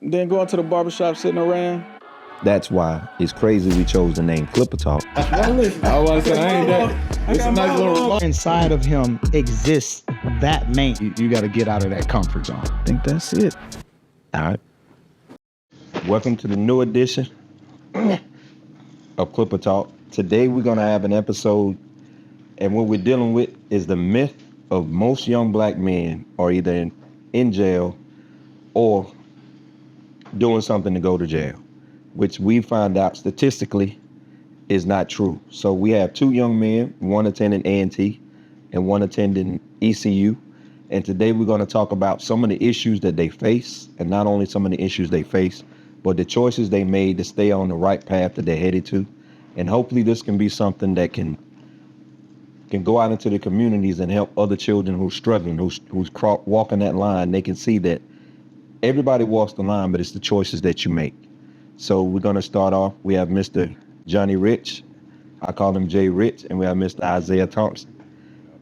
then going to the barbershop, sitting around. That's why it's crazy we chose the name Klippah Talk. I was saying, I ain't that. It's a nice little. Inside of him exists that man. You got to get out of that comfort zone. I think that's it. All right. Welcome to the new edition of Klippah Talk. Today we're going to have an episode, and what we're dealing with is the myth of most young black men are either in jail or doing something to go to jail, which we find out statistically is not true. So we have two young men, one attending A&T and one attending ECU. And today we're going to talk about some of the issues that they face, and not only some of the issues they face, but the choices they made to stay on the right path that they're headed to. And hopefully this can be something that can go out into the communities and help other children who's struggling, who's walking that line. They can see that everybody walks the line, but it's the choices that you make. So we're going to start off. We have Mr. Johnny Rich. I call him Jay Rich. And we have Mr. Isaiah Thompson.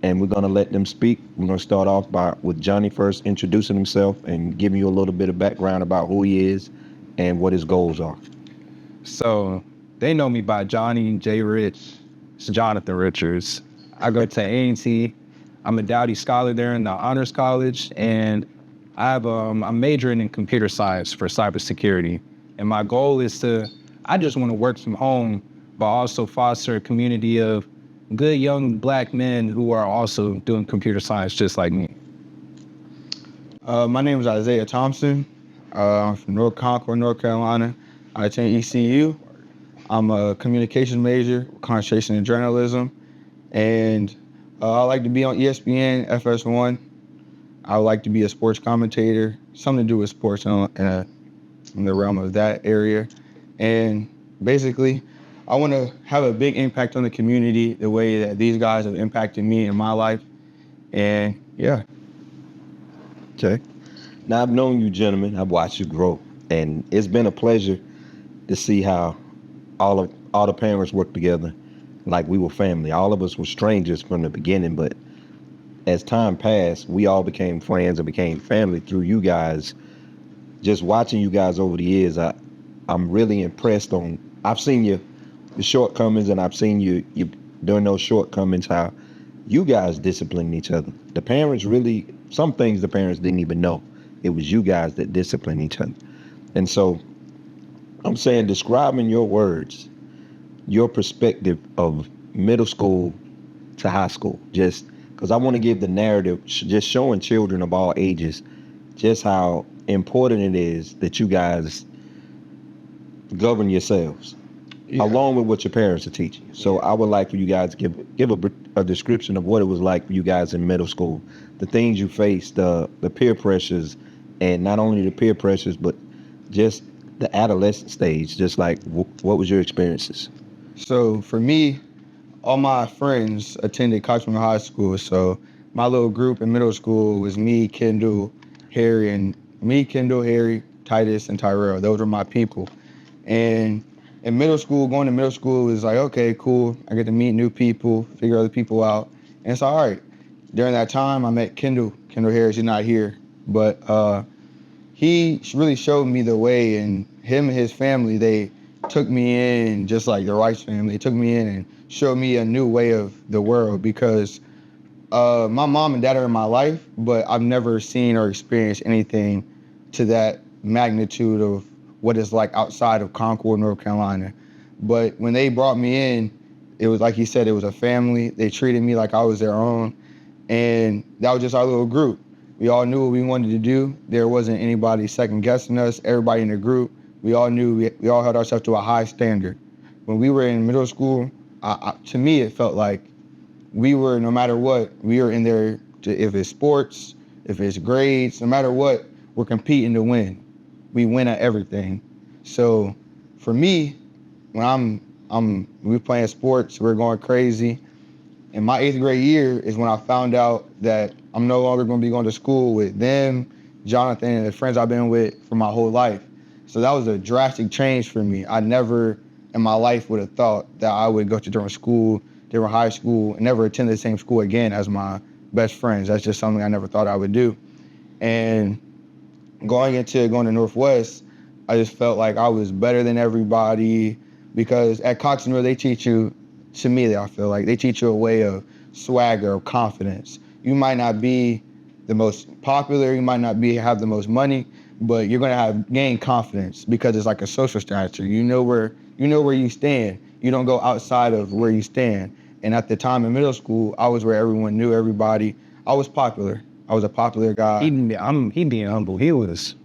And we're going to let them speak. We're going to start off with Johnny first introducing himself and giving you a little bit of background about who he is and what his goals are. So they know me by Johnny J. Rich. It's Jonathan Richards. I go to A&T. I'm a Dowdy scholar there in the Honors College, and I'm majoring in computer science for cybersecurity. And my goal is I just want to work from home, but also foster a community of good young black men who are also doing computer science just like me. My name is Isaiah Thompson. I'm from North Concord, North Carolina. I attend ECU. I'm a communications major, concentration in journalism. And I like to be on ESPN, FS1. I would like to be a sports commentator, something to do with sports in the realm of that area. And basically, I want to have a big impact on the community the way that these guys have impacted me in my life. And yeah. Okay. Now, I've known you gentlemen. I've watched you grow. And it's been a pleasure to see how all the parents work together like we were family. All of us were strangers from the beginning, but as time passed, we all became friends and became family through you guys. Just watching you guys over the years, I'm really impressed I've seen the shortcomings, and I've seen you during those shortcomings, how you guys discipline each other. The parents really, some things the parents didn't even know. It was you guys that disciplined each other. And so I'm saying, describing your words, your perspective of middle school to high school, just because I want to give the narrative, just showing children of all ages just how important it is that you guys govern yourselves, along with what your parents are teaching. So I would like for you guys to give a description of what it was like for you guys in middle school, the things you faced, the peer pressures, and not only the peer pressures, but just the adolescent stage, just like what was your experiences? So for me, all my friends attended Coxman High School. So my little group in middle school was me, Kendall, Harry, Titus, and Tyrell. Those were my people. And in middle school, going to middle school was like, okay, cool. I get to meet new people, figure other people out. And it's all right. During that time, I met Kendall Harris. He's not here. But he really showed me the way, and him and his family, they took me in just like the Rice family. They took me in and showed me a new way of the world, because my mom and dad are in my life, but I've never seen or experienced anything to that magnitude of what it's like outside of Concord, North Carolina. But when they brought me in, it was like he said, it was a family. They treated me like I was their own. And that was just our little group. We all knew what we wanted to do. There wasn't anybody second guessing us. Everybody in the group, we all knew, we all held ourselves to a high standard. When we were in middle school, to me, it felt like we were, no matter what, we were in there, if it's sports, if it's grades, no matter what, we're competing to win. We win at everything. So for me, when we playing sports, we're going crazy. In my 8th grade year is when I found out that I'm no longer going to be going to school with them, Jonathan, and the friends I've been with for my whole life. So that was a drastic change for me. I never in my life would have thought that I would go to different school, different high school, and never attend the same school again as my best friends. That's just something I never thought I would do. And going to Northwest, I just felt like I was better than everybody because at Cox Mill they teach you, to me I feel like they teach you a way of swagger, of confidence. You might not be the most popular, you might not have the most money, but you're gonna gain confidence because it's like a social stature. You know where you stand. You don't go outside of where you stand. And at the time in middle school, I was where everyone knew everybody. I was popular. I was a popular guy. He being humble. He was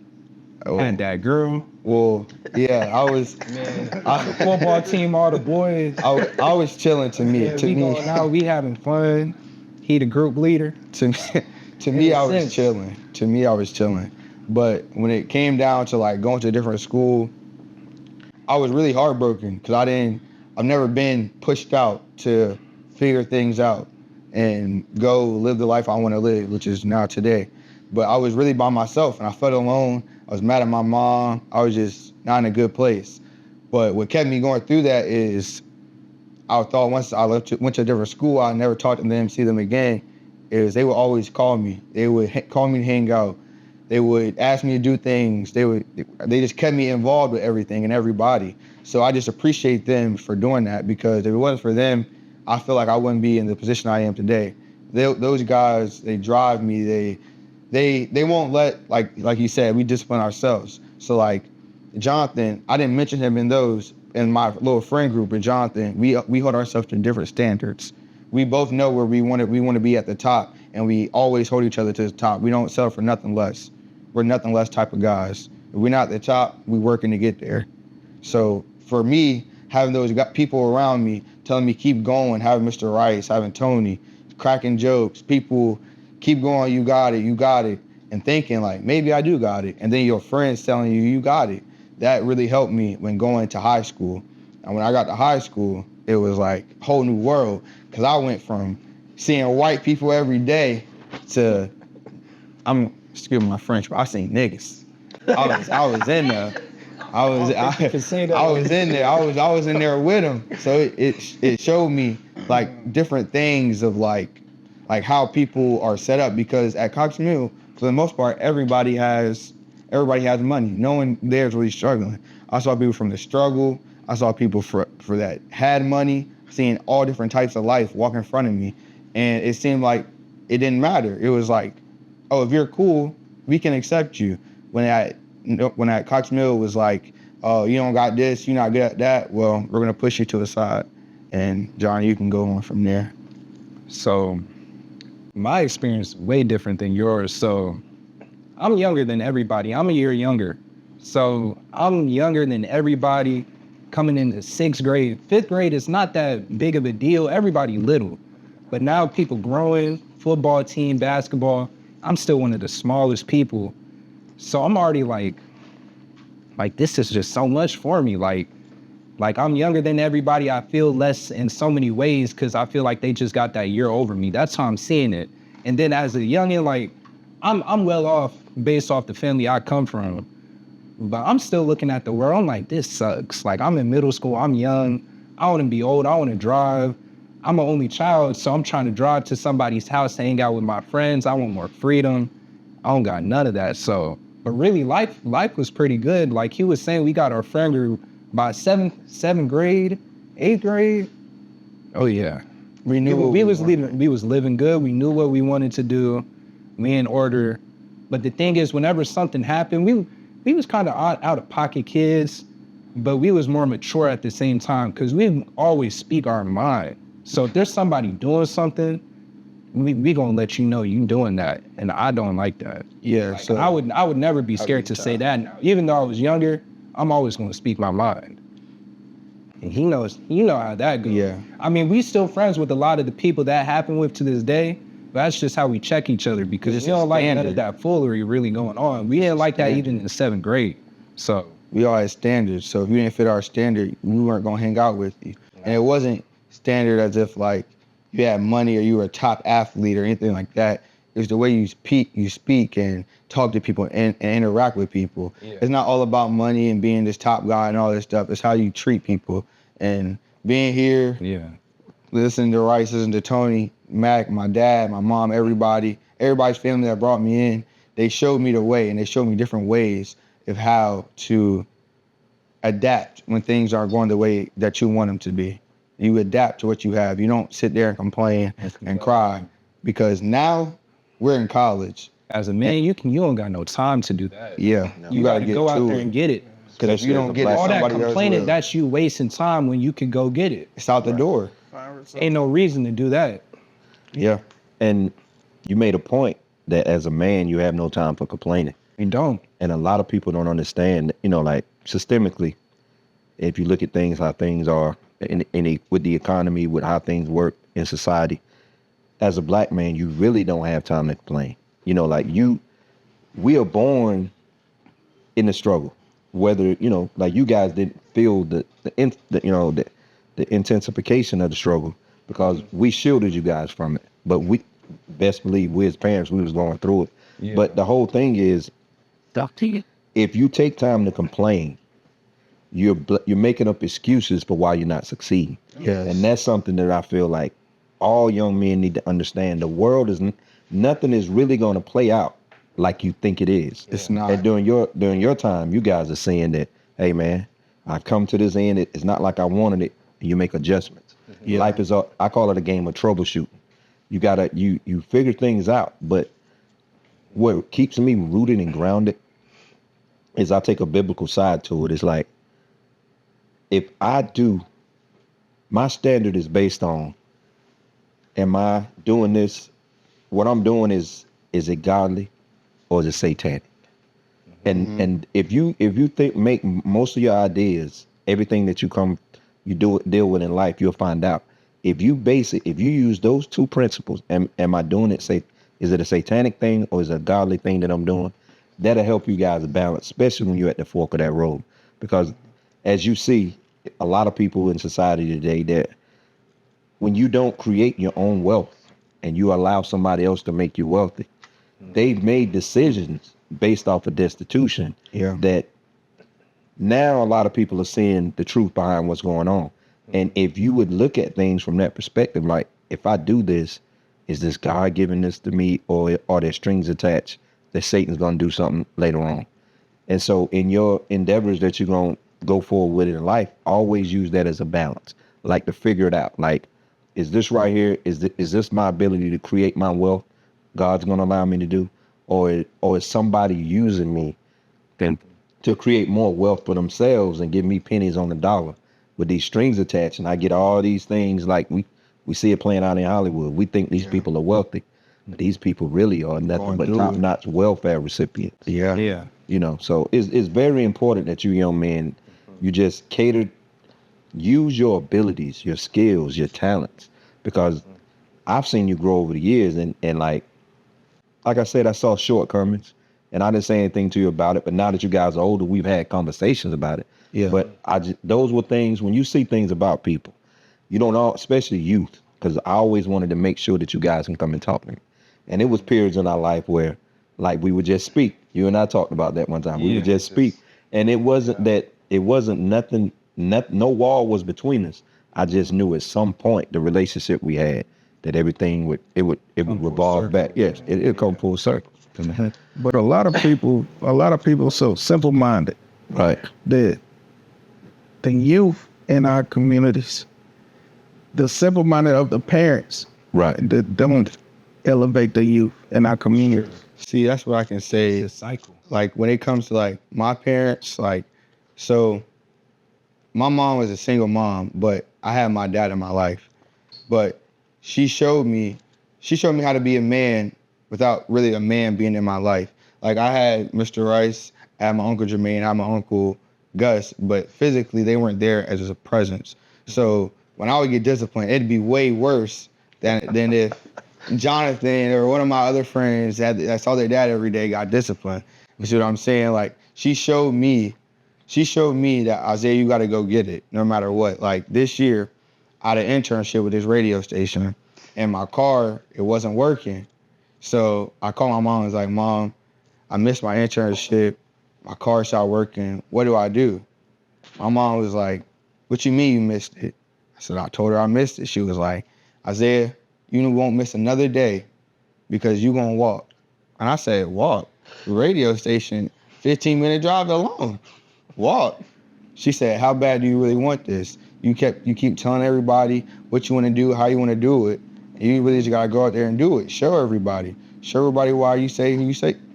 and that girl. Well, yeah, I was. The football team, all the boys. I was chilling to me. Yeah, to we me, going out, we having fun. He the group leader. to me, I was chilling. To me, I was chilling. But when it came down to like going to a different school, I was really heartbroken because I've never been pushed out to figure things out and go live the life I want to live, which is now today. But I was really by myself and I felt alone. I was mad at my mom. I was just not in a good place. But what kept me going through that is I thought once I went to a different school, I never talked to them, see them again, is they would always call me. They would call me to hang out. They would ask me to do things. They just kept me involved with everything and everybody. So I just appreciate them for doing that because if it wasn't for them, I feel like I wouldn't be in the position I am today. Those guys, they drive me. They won't let, like you said, we discipline ourselves. So like Jonathan, I didn't mention him in my little friend group. But Jonathan, we hold ourselves to different standards. We both know where we want to be at the top, and we always hold each other to the top. We don't settle for nothing less. We're nothing less type of guys. If we're not at the top, we're working to get there. So for me, having those people around me telling me keep going, having Mr. Rice, having Tony, cracking jokes, people keep going, you got it, and thinking like maybe I do got it, and then your friends telling you got it. That really helped me when going to high school. And when I got to high school, it was like a whole new world because I went from seeing white people every day to excuse my French, but I seen niggas. I was in there. I was in there. I was in there with them. So it showed me like different things of like how people are set up because at Cox Mill, for the most part, everybody has money. No one there is really struggling. I saw people from the struggle. I saw people for that had money, seeing all different types of life walk in front of me, and it seemed like it didn't matter. It was like, oh, if you're cool, we can accept you. When at Cox Mill was like, oh, you don't got this, you're not good at that, well, we're gonna push you to the side. And John, you can go on from there. So my experience is way different than yours. So I'm younger than everybody. I'm a year younger. So I'm younger than everybody coming into 6th grade. 5th grade is not that big of a deal. Everybody little. But now people growing, football team, basketball, I'm still one of the smallest people. So I'm already like this is just so much for me. Like I'm younger than everybody. I feel less in so many ways because I feel like they just got that year over me. That's how I'm seeing it. And then as a youngin', like I'm well off based off the family I come from. But I'm still looking at the world. I'm like, this sucks. Like I'm in middle school. I'm young. I want to be old. I want to drive. I'm an only child, so I'm trying to drive to somebody's house to hang out with my friends. I want more freedom. I don't got none of that. So, but really, life was pretty good. Like he was saying, we got our friend group by 7th grade, 8th grade. Oh yeah, we knew we was living good. We knew what we wanted to do. We in order. But the thing is, whenever something happened, we was kind of out of pocket kids, but we was more mature at the same time because we always speak our mind. So if there's somebody doing something, we gonna let you know you doing that, and I don't like that. Yeah, like, so I would never be scared to say that. Even though I was younger, I'm always gonna speak my mind. And he knows, you know how that goes. Yeah. I mean, we still friends with a lot of the people that happened with to this day, but that's just how we check each other because we don't like none of that foolery really going on. We didn't like that even in the 7th grade. So we all had standards. So if you didn't fit our standard, we weren't gonna hang out with you. And it wasn't standard as if like you had money or you were a top athlete or anything like that. It's the way you speak and talk to people and interact with people. Yeah. It's not all about money and being this top guy and all this stuff. It's how you treat people. And being here, listening to Rice, listening to Tony, Mac, my dad, my mom, everybody's family that brought me in, they showed me the way and they showed me different ways of how to adapt when things aren't going the way that you want them to be. You adapt to what you have. You don't sit there and complain and cry, because now we're in college. As a man, you don't got no time to do that. Yeah, You gotta go out there and get it. Because if you don't get it, All that somebody else complaining, will. that's you wasting time when you can go get it. It's out the door. Ain't no reason to do that. Yeah. And you made a point that as a man, you have no time for complaining. You don't. And a lot of people don't understand, like systemically, if you look at things, how things are with the economy, with how things work in society, as a black man, you really don't have time to complain. We are born in the struggle, whether, like you guys didn't feel the intensification of the struggle because we shielded you guys from it. But we best believe we as parents, we was going through it. Yeah. But the whole thing is, if you take time to complain, you're making up excuses for why you're not succeeding. Yes. And that's something that I feel like all young men need to understand. The world nothing is really going to play out like you think it is. It's not. And during your time, you guys are saying that, hey man, I come to this end. It's not like I wanted it. And you make adjustments. Yeah. Life is I call it a game of troubleshooting. You gotta you figure things out. But what keeps me rooted and grounded is I take a biblical side to it. It's like, if I do, my standard is based on, am I doing this? What I'm doing is it godly or is it satanic? Mm-hmm. And if you make most of your ideas, everything that you deal with in life, you'll find out. If you use those two principles, am I doing it? Is it a satanic thing or is it a godly thing that I'm doing? That'll help you guys balance, especially when you're at the fork of that road. Because as you see, a lot of people in society today, that when you don't create your own wealth and you allow somebody else to make you wealthy, they've made decisions based off of destitution. Yeah. That now a lot of people are seeing the truth behind what's going on. And if you would look at things from that perspective, like, if I do this, is this God giving this to me, or are there strings attached that Satan's going to do something later on? And so in your endeavors that you're going to go forward with in life, always use that as a balance, like to figure it out. Like, is this right here? Is this my ability to create my wealth God's going to allow me to do? Or is somebody using me to create more wealth for themselves and give me pennies on the dollar with these strings attached? And I get all these things, like we see it playing out in Hollywood. We think these people are wealthy, but these people really are nothing but top-notch welfare recipients. Yeah. Yeah. So it's very important that you young men, you just use your abilities, your skills, your talents, because I've seen you grow over the years, and like I said, I saw shortcomings and I didn't say anything to you about it, but now that you guys are older, we've had conversations about it. Yeah. But those were things, when you see things about people, you don't know, especially youth, because I always wanted to make sure that you guys can come and talk to me. And it was periods in our life where, like, we would just speak. You and I talked about that one time. We would just speak. And it wasn't nothing, no wall was between us. I just knew at some point the relationship we had, that everything would revolve back. Yes, it'd come full circle. But a lot of people are so simple-minded. Right. That the youth in our communities, the simple-minded of the parents, right, that don't elevate the youth in our community. See, that's what I can say. It's a cycle. Like, when it comes to, like, my parents, like, so my mom was a single mom, but I had my dad in my life. But she showed me how to be a man without really a man being in my life. Like, I had Mr. Rice, I had my Uncle Jermaine, I had my Uncle Gus, but physically they weren't there as a presence. So when I would get disciplined, it'd be way worse than if Jonathan or one of my other friends that saw their dad every day got disciplined. You see what I'm saying? Like, she showed me that, Isaiah, you got to go get it no matter what. Like, this year, I had an internship with this radio station, and my car, it wasn't working. So I called my mom. I was like, Mom, I missed my internship. My car stopped working. What do I do? My mom was like, what you mean you missed it? I said, I told her I missed it. She was like, Isaiah, you won't miss another day because you're going to walk. And I said, walk? The radio station, 15-minute drive alone. Walk. She said, how bad do you really want this? You keep telling everybody what you want to do, how you want to do it. And you really just gotta go out there and do it. Show everybody why you say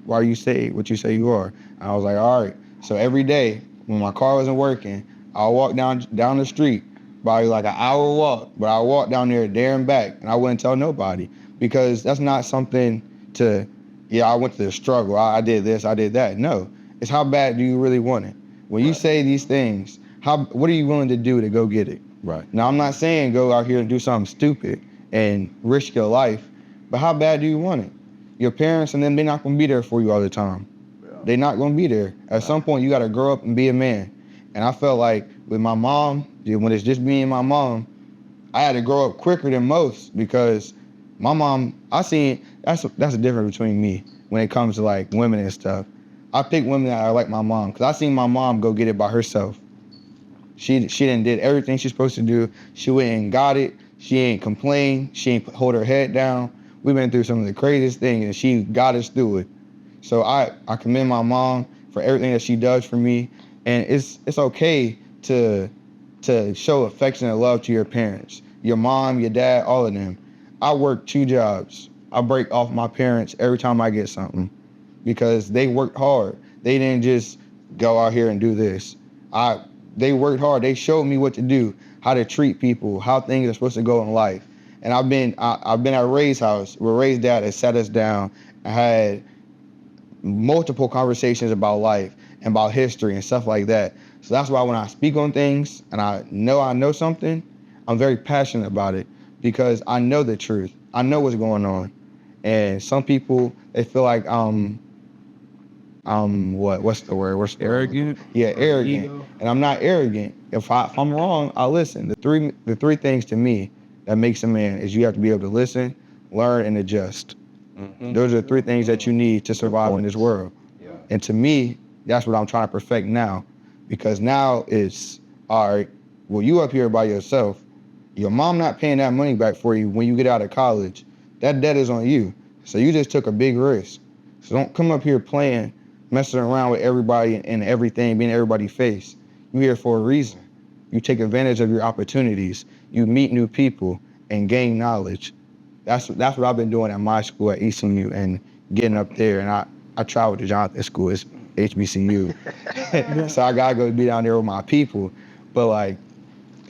what you say you are. And I was like, all right. So every day when my car wasn't working, I'll walk down the street, probably like an hour walk, but I'll walk down there and back, and I wouldn't tell nobody, because that's not something to, I went to the struggle, I did this, I did that. No, it's how bad do you really want it? When you say these things, what are you willing to do to go get it? Right. Now, I'm not saying go out here and do something stupid and risk your life, but how bad do you want it? Your parents and them, they're not gonna be there for you all the time. They're not gonna be there. At some point, you gotta grow up and be a man. And I felt like with my mom, when it's just me and my mom, I had to grow up quicker than most, because my mom, that's the difference between me when it comes to like women and stuff. I pick women that are like my mom, because I seen my mom go get it by herself. She done did everything she's supposed to do. She went and got it. She ain't complain. She ain't hold her head down. We've been through some of the craziest things, and she got us through it. So I commend my mom for everything that she does for me. And it's okay to show affection and love to your parents, your mom, your dad, all of them. I work 2 jobs. I break off my parents every time I get something, because they worked hard. They didn't just go out here and do this. They worked hard. They showed me what to do, how to treat people, how things are supposed to go in life. And I've been at Ray's house where Ray's dad has sat us down and had multiple conversations about life and about history and stuff like that. So that's why when I speak on things and I know something, I'm very passionate about it, because I know the truth. I know what's going on. And some people, they feel like what's the word? Arrogant? Yeah, arrogant. Ego. And I'm not arrogant. If I'm wrong, I'll listen. The three things to me that makes a man is you have to be able to listen, learn, and adjust. Mm-hmm. Those are the 3 things that you need to survive in this world. Yeah. And to me, that's what I'm trying to perfect now. Because now it's, all right, well, you up here by yourself. Your mom not paying that money back for you when you get out of college. That debt is on you. So you just took a big risk. So don't come up here playing, messing around with everybody and everything, being everybody's face. You're here for a reason. You take advantage of your opportunities. You meet new people and gain knowledge. That's what I've been doing at my school at ECU and getting up there. And I travel to Jonathan School. It's HBCU. So I gotta go be down there with my people. But like,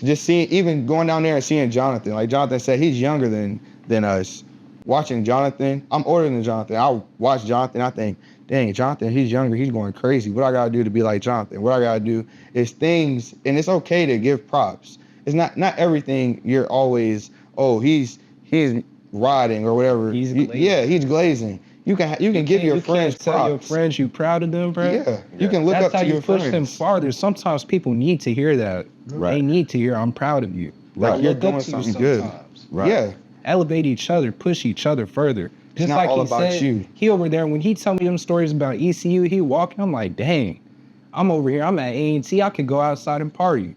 just even going down there and seeing Jonathan, like Jonathan said, he's younger than us. Watching Jonathan, I'm older than Jonathan. I watch Jonathan, I think, dang, Jonathan, he's younger, he's going crazy. What I gotta do to be like Jonathan? What I gotta do is things, and it's okay to give props. It's not everything you're always, he's riding or whatever. He's glazing. Yeah, he's glazing. You can give your friends props. Tell your friends you proud of them, bro. Yeah, you can look That's up to how your you push friends. them farther. Sometimes people need to hear that. Right. They need to hear, I'm proud of you. Like you're look up doing to you something good. sometimes. Right. Yeah. Elevate each other, push each other further. Just not like all he about said, you. he over there, when he tell me them stories about ECU, he walking, I'm like, dang, I'm over here, I'm at A&T, I could go outside and party.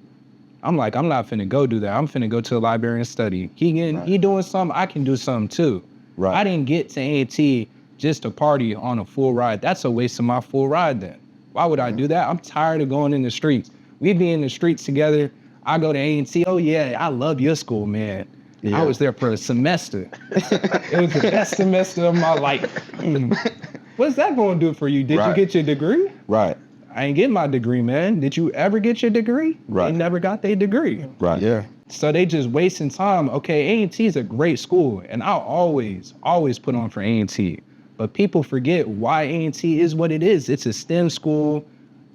I'm like, I'm not finna go do that. I'm finna go to the library and study. He doing something, I can do something too. Right. I didn't get to A&T just to party on a full ride. That's a waste of my full ride then. Why would I do that? I'm tired of going in the streets. We be in the streets together. I go to A&T, oh yeah, I love your school, man. Yeah. I was there for a semester. It was the best semester of my life. What's that going to do for you? Did Right. you get your degree? Right. I ain't getting my degree, man. Did you ever get your degree? Right. They never got their degree. Right. Yeah. So they just wasting time. Okay, A&T is a great school, and I'll always put on for A&T. But people forget why A&T is what it is. It's a STEM school,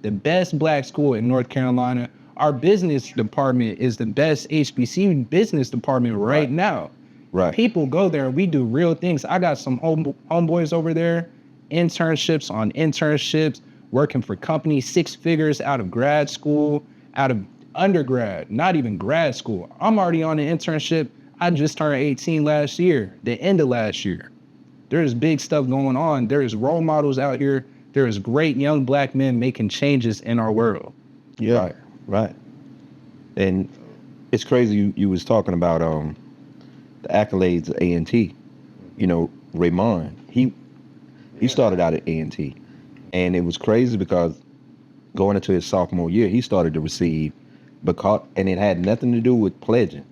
the best black school in North Carolina. Our business department is the best HBCU business department right now. Right. People go there and we do real things. I got some homeboys over there, internships on internships, working for companies, 6 figures out of grad school, out of undergrad, not even grad school. I'm already on an internship. I just turned 18 last year, the end of last year. There's big stuff going on. There's role models out here. There's great young black men making changes in our world. Yeah. Right. Right. And it's crazy you was talking about the accolades of A&T. You know, Raymond, he started out at A&T. And it was crazy because going into his sophomore year, he started to receive and it had nothing to do with pledging.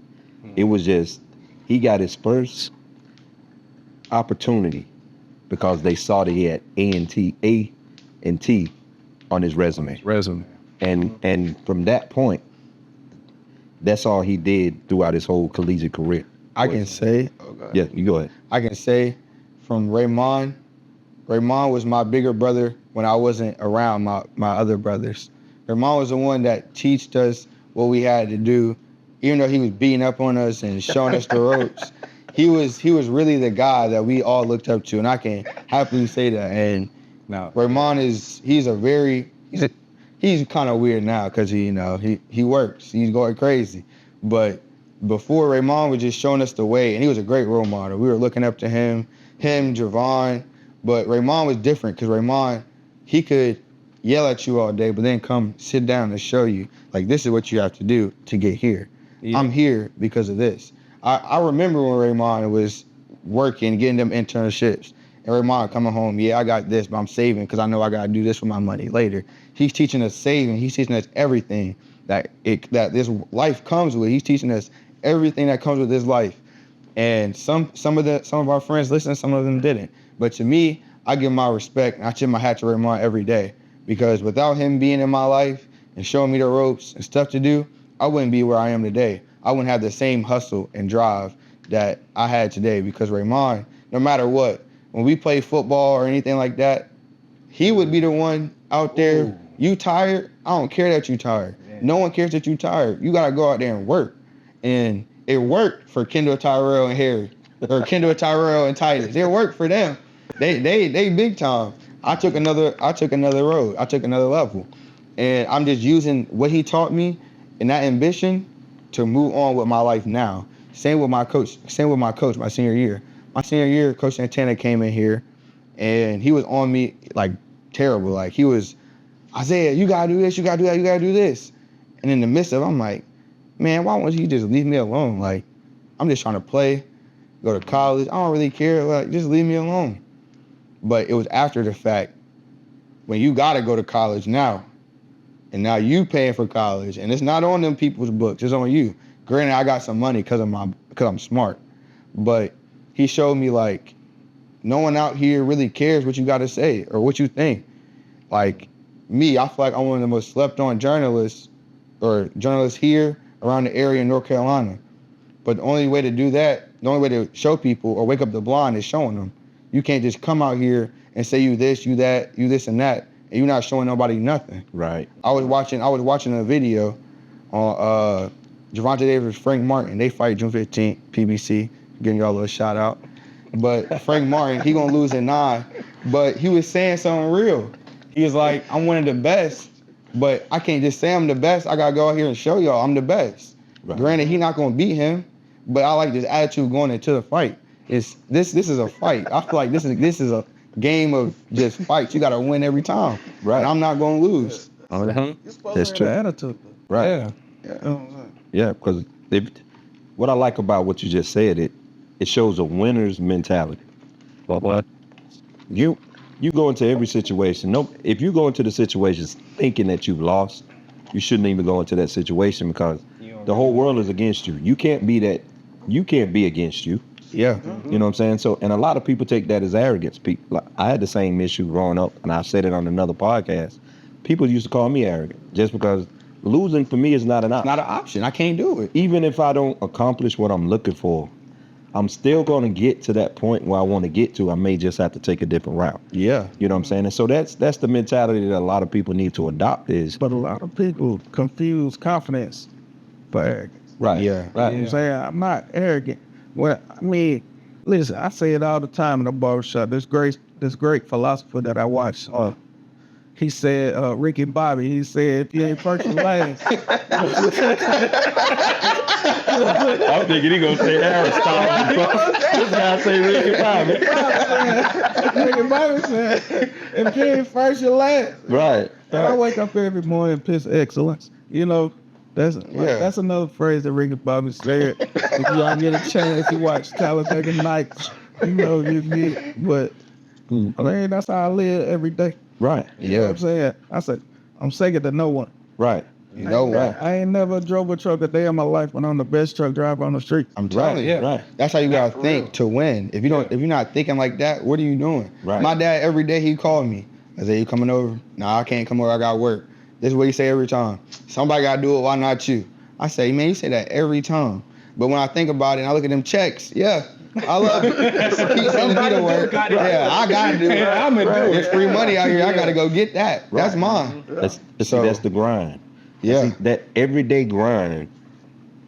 It was just he got his first opportunity because they saw that he had A and T on his resume. And from that point, that's all he did throughout his whole collegiate career. I can say, Yeah, you go ahead. I can say from Raymond was my bigger brother when I wasn't around my other brothers. Raymond was the one that taught us what we had to do, even though he was beating up on us and showing us the ropes. He was really the guy that we all looked up to, and I can happily say that. And Now, Raymond he's kind of weird now because he works, he's going crazy, but before Raymond was just showing us the way, and he was a great role model. We were looking up to him, Javon, but Raymond was different because Raymond, he could yell at you all day, but then come sit down and show you, like, this is what you have to do to get here. Yeah. I'm here because of this. I remember when Raymond was working, getting them internships, and Raymond coming home, yeah, I got this, but I'm saving because I know I got to do this with my money later. He's teaching us saving. He's teaching us everything that this life comes with. He's teaching us everything that comes with this life. And some of our friends listened, some of them didn't. But to me, I give my respect, and I tip my hat to Raymond every day, because without him being in my life and showing me the ropes and stuff to do, I wouldn't be where I am today. I wouldn't have the same hustle and drive that I had today, because Raymond, no matter what, when we play football or anything like that, he would be the one out there. Ooh. You tired? I don't care that you tired. Yeah. No one cares that you tired. You got to go out there and work. And it worked for Kendall, Tyrell, and Harry, or Kendall, Tyrell, and Titus. It worked for them. They big time. I took another road. I took another level. And I'm just using what he taught me and that ambition to move on with my life now. Same with my coach my senior year. My senior year, Coach Santana came in here, and he was on me like terrible. Like, he was, Isaiah, you gotta do this, you gotta do that, you gotta do this. And in the midst of it, I'm like, man, why won't you just leave me alone? Like, I'm just trying to play, go to college. I don't really care. Like, just leave me alone. But it was after the fact, when you gotta go to college now, and now you paying for college, and it's not on them people's books, it's on you. Granted, I got some money because I'm smart, but he showed me, like, no one out here really cares what you got to say or what you think. Like, me, I feel like I'm one of the most slept on journalists here around the area in North Carolina. But the only way to do that, the only way to show people or wake up the blind is showing them. You can't just come out here and say you this, you that, you this and that, and you're not showing nobody nothing. Right. I was watching a video on Gervonta Davis, Frank Martin. They fight June 15th, PBC. Giving y'all a little shout out. But Frank Martin, he gonna lose in 9. But he was saying something real. He was like, I'm one of the best, but I can't just say I'm the best. I gotta go out here and show y'all I'm the best. Right. Granted, he not gonna beat him, but I like this attitude going into the fight. This is a fight. I feel like this is a game of just fights. You gotta win every time. Right. And I'm not gonna lose. That's true. Attitude. Right. Yeah, because what I like about what you just said, it shows a winner's mentality. What? You go into every situation. No, if you go into the situations thinking that you've lost, you shouldn't even go into that situation, because the whole world is against you. You can't be that. You can't be against you. Yeah. Mm-hmm. You know what I'm saying? So, and a lot of people take that as arrogance. People, like, I had the same issue growing up, and I said it on another podcast. People used to call me arrogant just because losing for me is not an option. Not an option. I can't do it. Even if I don't accomplish what I'm looking for, I'm still going to get to that point where I want to get to. I may just have to take a different route. Yeah. You know what I'm saying? And so that's the mentality that a lot of people need to adopt is. But a lot of people confuse confidence for arrogance. Right. Yeah. Right. You know what I'm saying? I'm not arrogant. Well, I mean, listen, I say it all the time in the barbershop. This great philosopher that I watch, he said, Ricky Bobby, he said, if you ain't first, you last. I'm thinking he gonna say Aristotle. This guy say Ricky Bobby. Ricky Bobby said, if you ain't first, you last. Right. I wake up every morning and piss excellence. You know, that's another phrase that Ricky Bobby said. If you all get a chance, you watch Talladega Nights. You know, you get, but I mean, that's how I live every day. Right. You know what I'm saying? I said, I'm second to no one. Right. You know what? I ain't never drove a truck a day in my life when I'm the best truck driver on the street. I'm telling you. yeah. Right. That's how you gotta think to win. If you're not thinking like that, what are you doing? Right. My dad every day he called me. I said, "You coming over?" "Nah, I can't come over. I got work." This is what he say every time. "Somebody gotta do it. Why not you?" I say, "Man, you say that every time." But when I think about it and I look at them checks, yeah, I love it. Keep sending me to work. Yeah, I gotta do it. I'm gonna do There's free money out here. I gotta go get that. That's mine. That's So- that's the grind. Yeah. See, that everyday grind.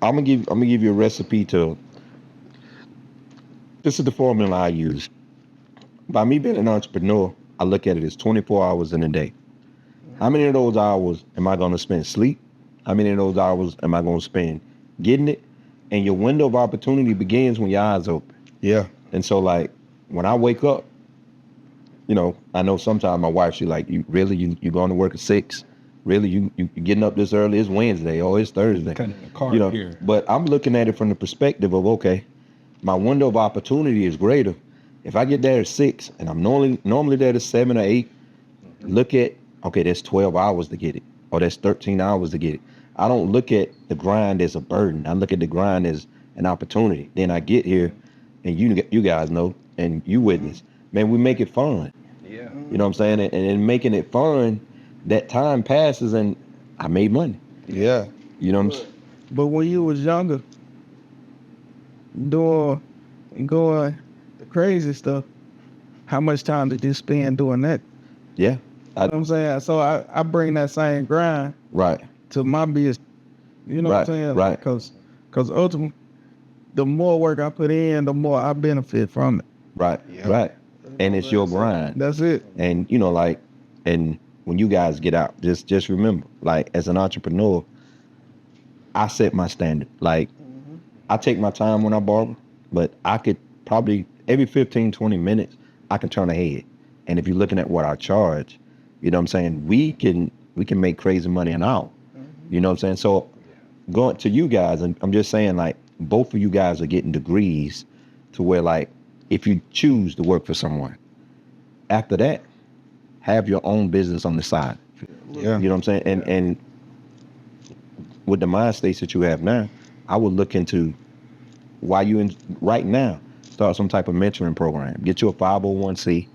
I'm gonna give you a recipe to. This is the formula I use. By me being an entrepreneur, I look at it as 24 hours in a day. How many of those hours am I gonna spend sleep? How many of those hours am I gonna spend getting it? And your window of opportunity begins when your eyes open. Yeah. And so, like, when I wake up, you know, I know sometimes my wife, she like, "You really, you going to work at 6? Really, you getting up this early? It's Wednesday or it's Thursday." Kind of in the car You know, here. but I'm looking at it from the perspective of, okay, my window of opportunity is greater. If I get there at 6 and I'm normally there at 7 or 8, look at, okay, that's 12 hours to get it, or that's 13 hours to get it. I don't look at the grind as a burden. I look at the grind as an opportunity. Then I get here, and you guys know, and you witness, man, we make it fun. Yeah. You know what I'm saying? And in making it fun, that time passes, and I made money. Yeah. You know what I'm saying? But when you was younger, going the crazy stuff, how much time did you spend doing that? Yeah. You know what I'm saying? So I bring that same grind Right. to my business. You know what I'm saying? Right. Because ultimately, the more work I put in, the more I benefit from it. Right. Yeah. Right. And it's your grind. That's it. And you know, like, and when you guys get out, just remember, like, as an entrepreneur, I set my standard. Like, I take my time when I barber, but I could probably every 15, 20 minutes, I can turn a head. And if you're looking at what I charge, you know what I'm saying, we can make crazy money an hour. You know what I'm saying? So going to you guys, and I'm just saying, like, both of you guys are getting degrees to where, like, if you choose to work for someone, after that, have your own business on the side. Yeah. You know what I'm saying? And with the mind states that you have now, I would look into why you right now start some type of mentoring program. Get you a 501c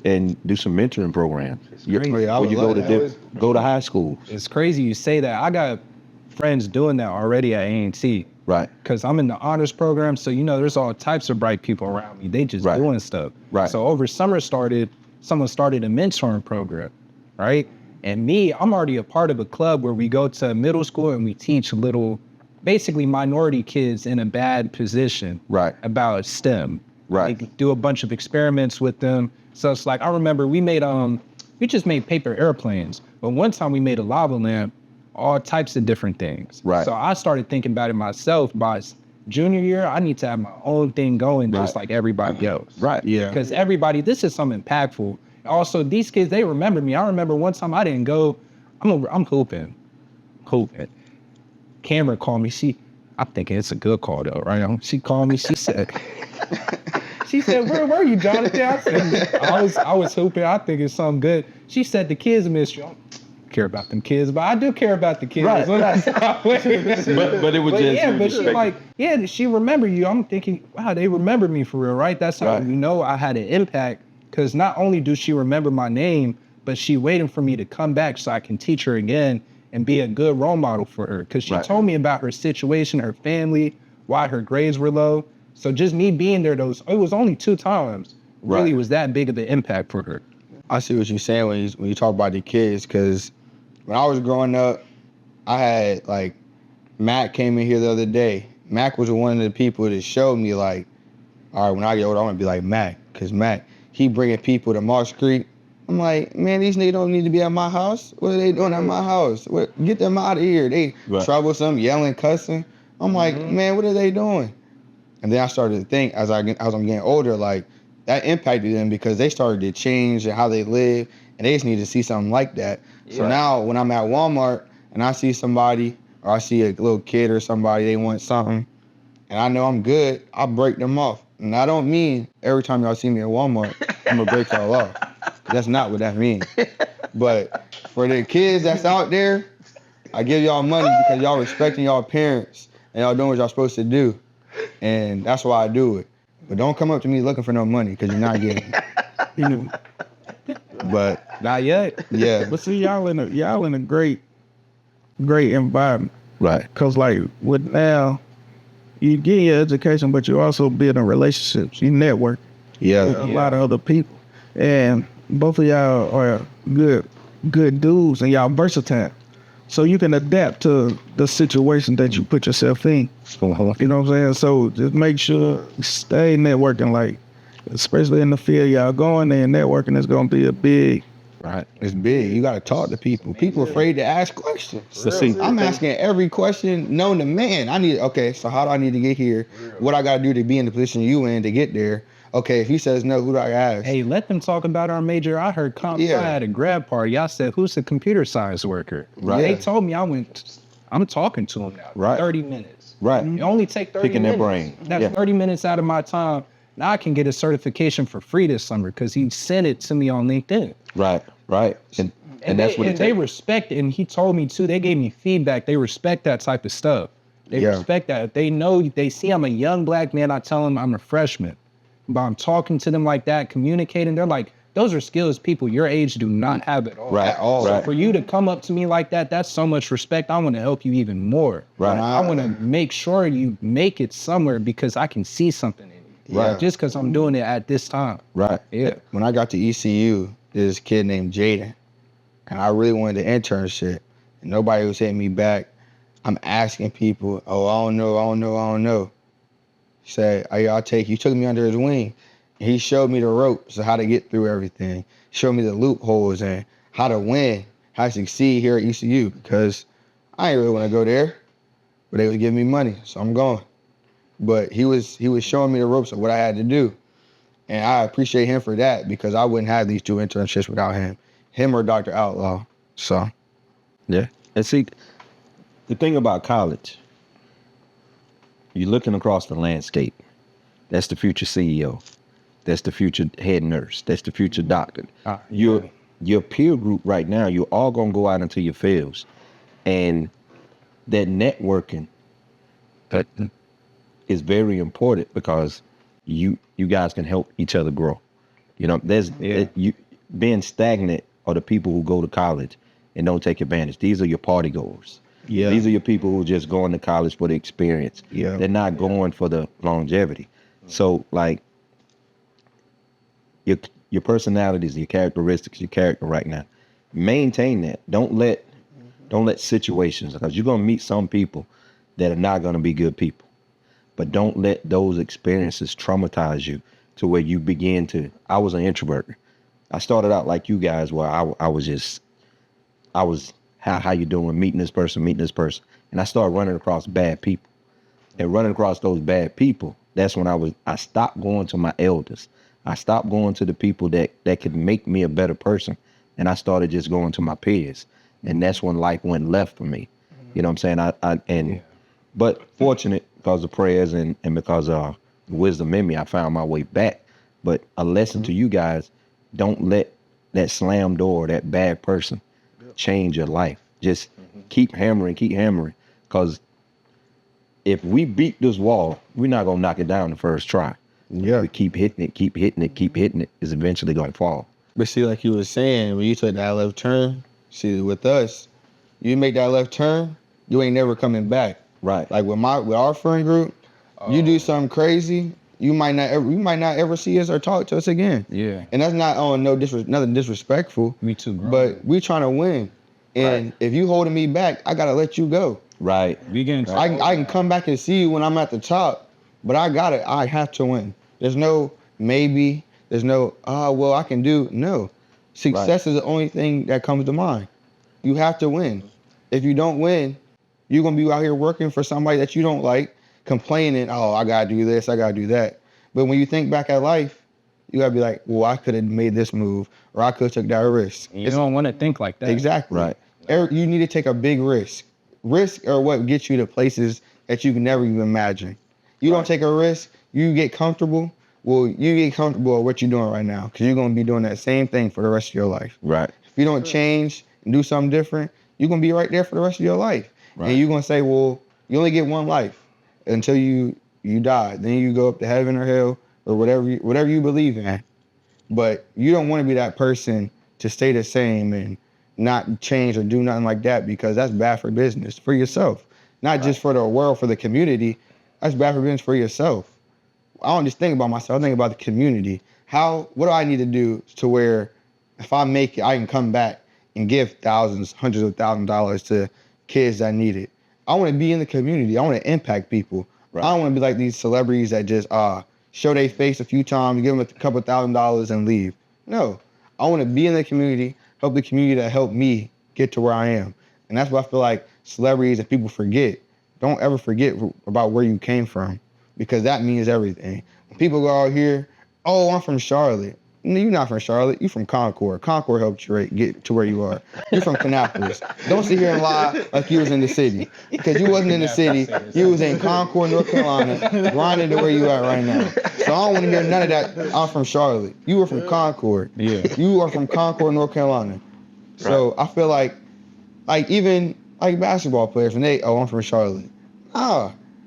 and do some mentoring programs. crazy. Yeah, I When would you go love to that. go to high school. It's crazy you say that. I got friends doing that already at A&T. Right. Because I'm in the honors program, so you know there's all types of bright people around me. They just Right. doing stuff. Right. So over summer someone started a mentoring program, right? And me, I'm already a part of a club where we go to middle school and we teach basically minority kids in a bad position Right. about STEM. Right. We do a bunch of experiments with them. So it's like, I remember we just made paper airplanes, but one time we made a lava lamp, all types of different things. Right. So I started thinking about it myself. By junior year, I need to have my own thing going just like everybody else. Right. Yeah. Because this is something impactful. Also, these kids, they remember me. I remember one time I didn't go, I'm hooping. Cameron called me. I'm thinking it's a good call though, right? She called me, she said, "Where were you, Jonathan?" I said, I was hooping. I think it's something good. She said, "The kids miss you." I don't care about them kids, but I do care about the kids. Right. But But it was just yeah, but she like, yeah, she remember you. I'm thinking, wow, they remember me for real, right? That's how Right. you know I had an impact, because not only do she remember my name, but she waiting for me to come back so I can teach her again and be a good role model for her. Because she Right. told me about her situation, her family, why her grades were low. So just me being there, it was only 2 times, really Right. was that big of an impact for her. I see what you're saying when you talk about the kids, because when I was growing up, I had, like, Mac came in here the other day. Mac was one of the people that showed me, like, all right, when I get older, I want to be like Mac, because Mac, he bringing people to Marsh Creek. I'm like, man, these niggas don't need to be at my house. What are they doing at my house? Get them out of here. They Right. troublesome, yelling, cussing. I'm like, man, what are they doing? And then I started to think as I'm getting older, like, that impacted them because they started to change how they live, and they just need to see something like that. So now when I'm at Walmart and I see somebody, or I see a little kid or somebody, they want something, and I know I'm good, I'll break them off. And I don't mean every time y'all see me at Walmart, I'm gonna break y'all off. That's not what that means. But for the kids that's out there, I give y'all money because y'all respecting y'all parents and y'all doing what y'all supposed to do. And that's why I do it. But don't come up to me looking for no money because you're not getting it. You know, But Not yet. yeah, but see, y'all in a great environment. Right. Cause like with now, you get your education, but you also building relationships. You network with Yeah. a lot of other people, and both of y'all are good dudes, and y'all versatile. So you can adapt to the situation that you put yourself in. You know what I'm saying? So just make sure stay networking, like especially in the field y'all going there. Networking is gonna be a big. Right. it's big. You got to talk to people. People afraid to ask questions. So see, I'm asking every question known to man. So how do I need to get here? What I got to do to be in the position you in to get there? Okay, if he says no, who do I ask? Hey, let them talk about our major. I heard comp Yeah. sci at a grad party. I said, who's the computer science worker? Right. They told me I'm talking to him now. Right. 30 minutes. right. It only take 30 Picking their minutes. brain. That's Yeah. 30 minutes out of my time. Now I can get a certification for free this summer because he sent it to me on LinkedIn. Right. Right. And that's what it they takes. respect it. And he told me too, they gave me feedback. They respect that type of stuff. They Yeah. respect that. They see I'm a young black man. I tell them I'm a freshman. But I'm talking to them like that, communicating. They're like, those are skills people your age do not have at all. Right. At all. Right. For you to come up to me like that, that's so much respect. I want to help you even more. Right. I want to make sure you make it somewhere because I can see something in you. Right. Just because I'm doing it at this time. Right. Yeah. When I got to ECU, this kid named Jaden, and I really wanted the internship, and nobody was hitting me back. I'm asking people, oh, I don't know. He said, oh, yeah, I'll take you. He took me under his wing, and he showed me the ropes of how to get through everything. Showed me the loopholes and how to win, how to succeed here at ECU, because I ain't really want to go there, but they was giving me money, so I'm going. But he was showing me the ropes of what I had to do. And I appreciate him for that because I wouldn't have these 2 internships without him or Dr. Outlaw. So, Yeah. And see, the thing about college, you're looking across the landscape. That's the future CEO. That's the future head nurse. That's the future doctor. Your peer group right now, you're all gonna go out into your fields, and that networking is very important because you guys can help each other grow. You know, you being stagnant are the people who go to college and don't take advantage. These are your party goers. yeah. These are your people who are just going to college for the experience. Yeah. They're not going for the longevity. So like your personalities, your characteristics, your character right now, maintain that. Don't let situations, because you're gonna meet some people that are not gonna be good people. But don't let those experiences traumatize you to where you begin to. I was an introvert. I started out like you guys, where I was how you doing, meeting this person, and I started running across bad people, and running across those bad people. That's when I stopped going to my elders. I stopped going to the people that could make me a better person, and I started just going to my peers, and that's when life went left for me. You know what I'm saying? But fortunate because of prayers and because of the wisdom in me, I found my way back. But a lesson to you guys: don't let that slam door, that bad person, change your life. Just keep hammering, because if we beat this wall, we're not gonna knock it down the first try. Yeah. We keep hitting it, it's eventually gonna fall. But see, like you was saying, when you took that left turn, see, with us, you make that left turn, you ain't never coming back. Right. Like with our friend group, you do something crazy, you might not ever see us or talk to us again. Yeah. And that's not on nothing disrespectful. Me too, bro. But we trying to win. And if you holding me back, I gotta let you go. Right. We getting I can come back and see you when I'm at the top, but I have to win. There's no maybe, there's no, well, I can do. No. Success is the only thing that comes to mind. You have to win. If you don't win, you're gonna be out here working for somebody that you don't like, complaining, oh, I gotta do this, I gotta do that. But when you think back at life, you gotta be like, well, I could have made this move, or I could have took that risk. You don't want to think like that. Exactly. Right. You need to take a big risk. Risk are what gets you to places that you can never even imagine. You don't take a risk, you get comfortable. Well, you get comfortable at what you're doing right now, because you're gonna be doing that same thing for the rest of your life. Right. if you don't change and do something different, you're gonna be right there for the rest of your life. Right. And you're gonna say, well, you only get one life until you die. Then you go up to heaven or hell or whatever you believe in. But you don't want to be that person to stay the same and not change or do nothing like that, because that's bad for business, for yourself. Not just for the world, for the community. That's bad for business for yourself. I don't just think about myself, I think about the community. What do I need to do to where if I make it, I can come back and give thousands, hundreds of thousands of dollars to kids that need it. I want to be in the community. I want to impact people. Right. I don't want to be like these celebrities that just show their face a few times, give them a couple $1,000s and leave. No, I want to be in the community, help the community that helped me get to where I am. And that's what I feel like celebrities and people forget. Don't ever forget about where you came from, because that means everything. When people go out here, oh, I'm from Charlotte. No, you're not from Charlotte. You're from Concord. Concord helped you get to where you are. You're from Kannapolis. Don't sit here and lie like you was in the city, because you wasn't in the city. You was in Concord, North Carolina, grinding to where you at right now. So I don't want to hear none of that. I'm from Charlotte. You were from Concord. Yeah. You are from Concord, North Carolina. So I feel like even like basketball players, when I'm from Charlotte.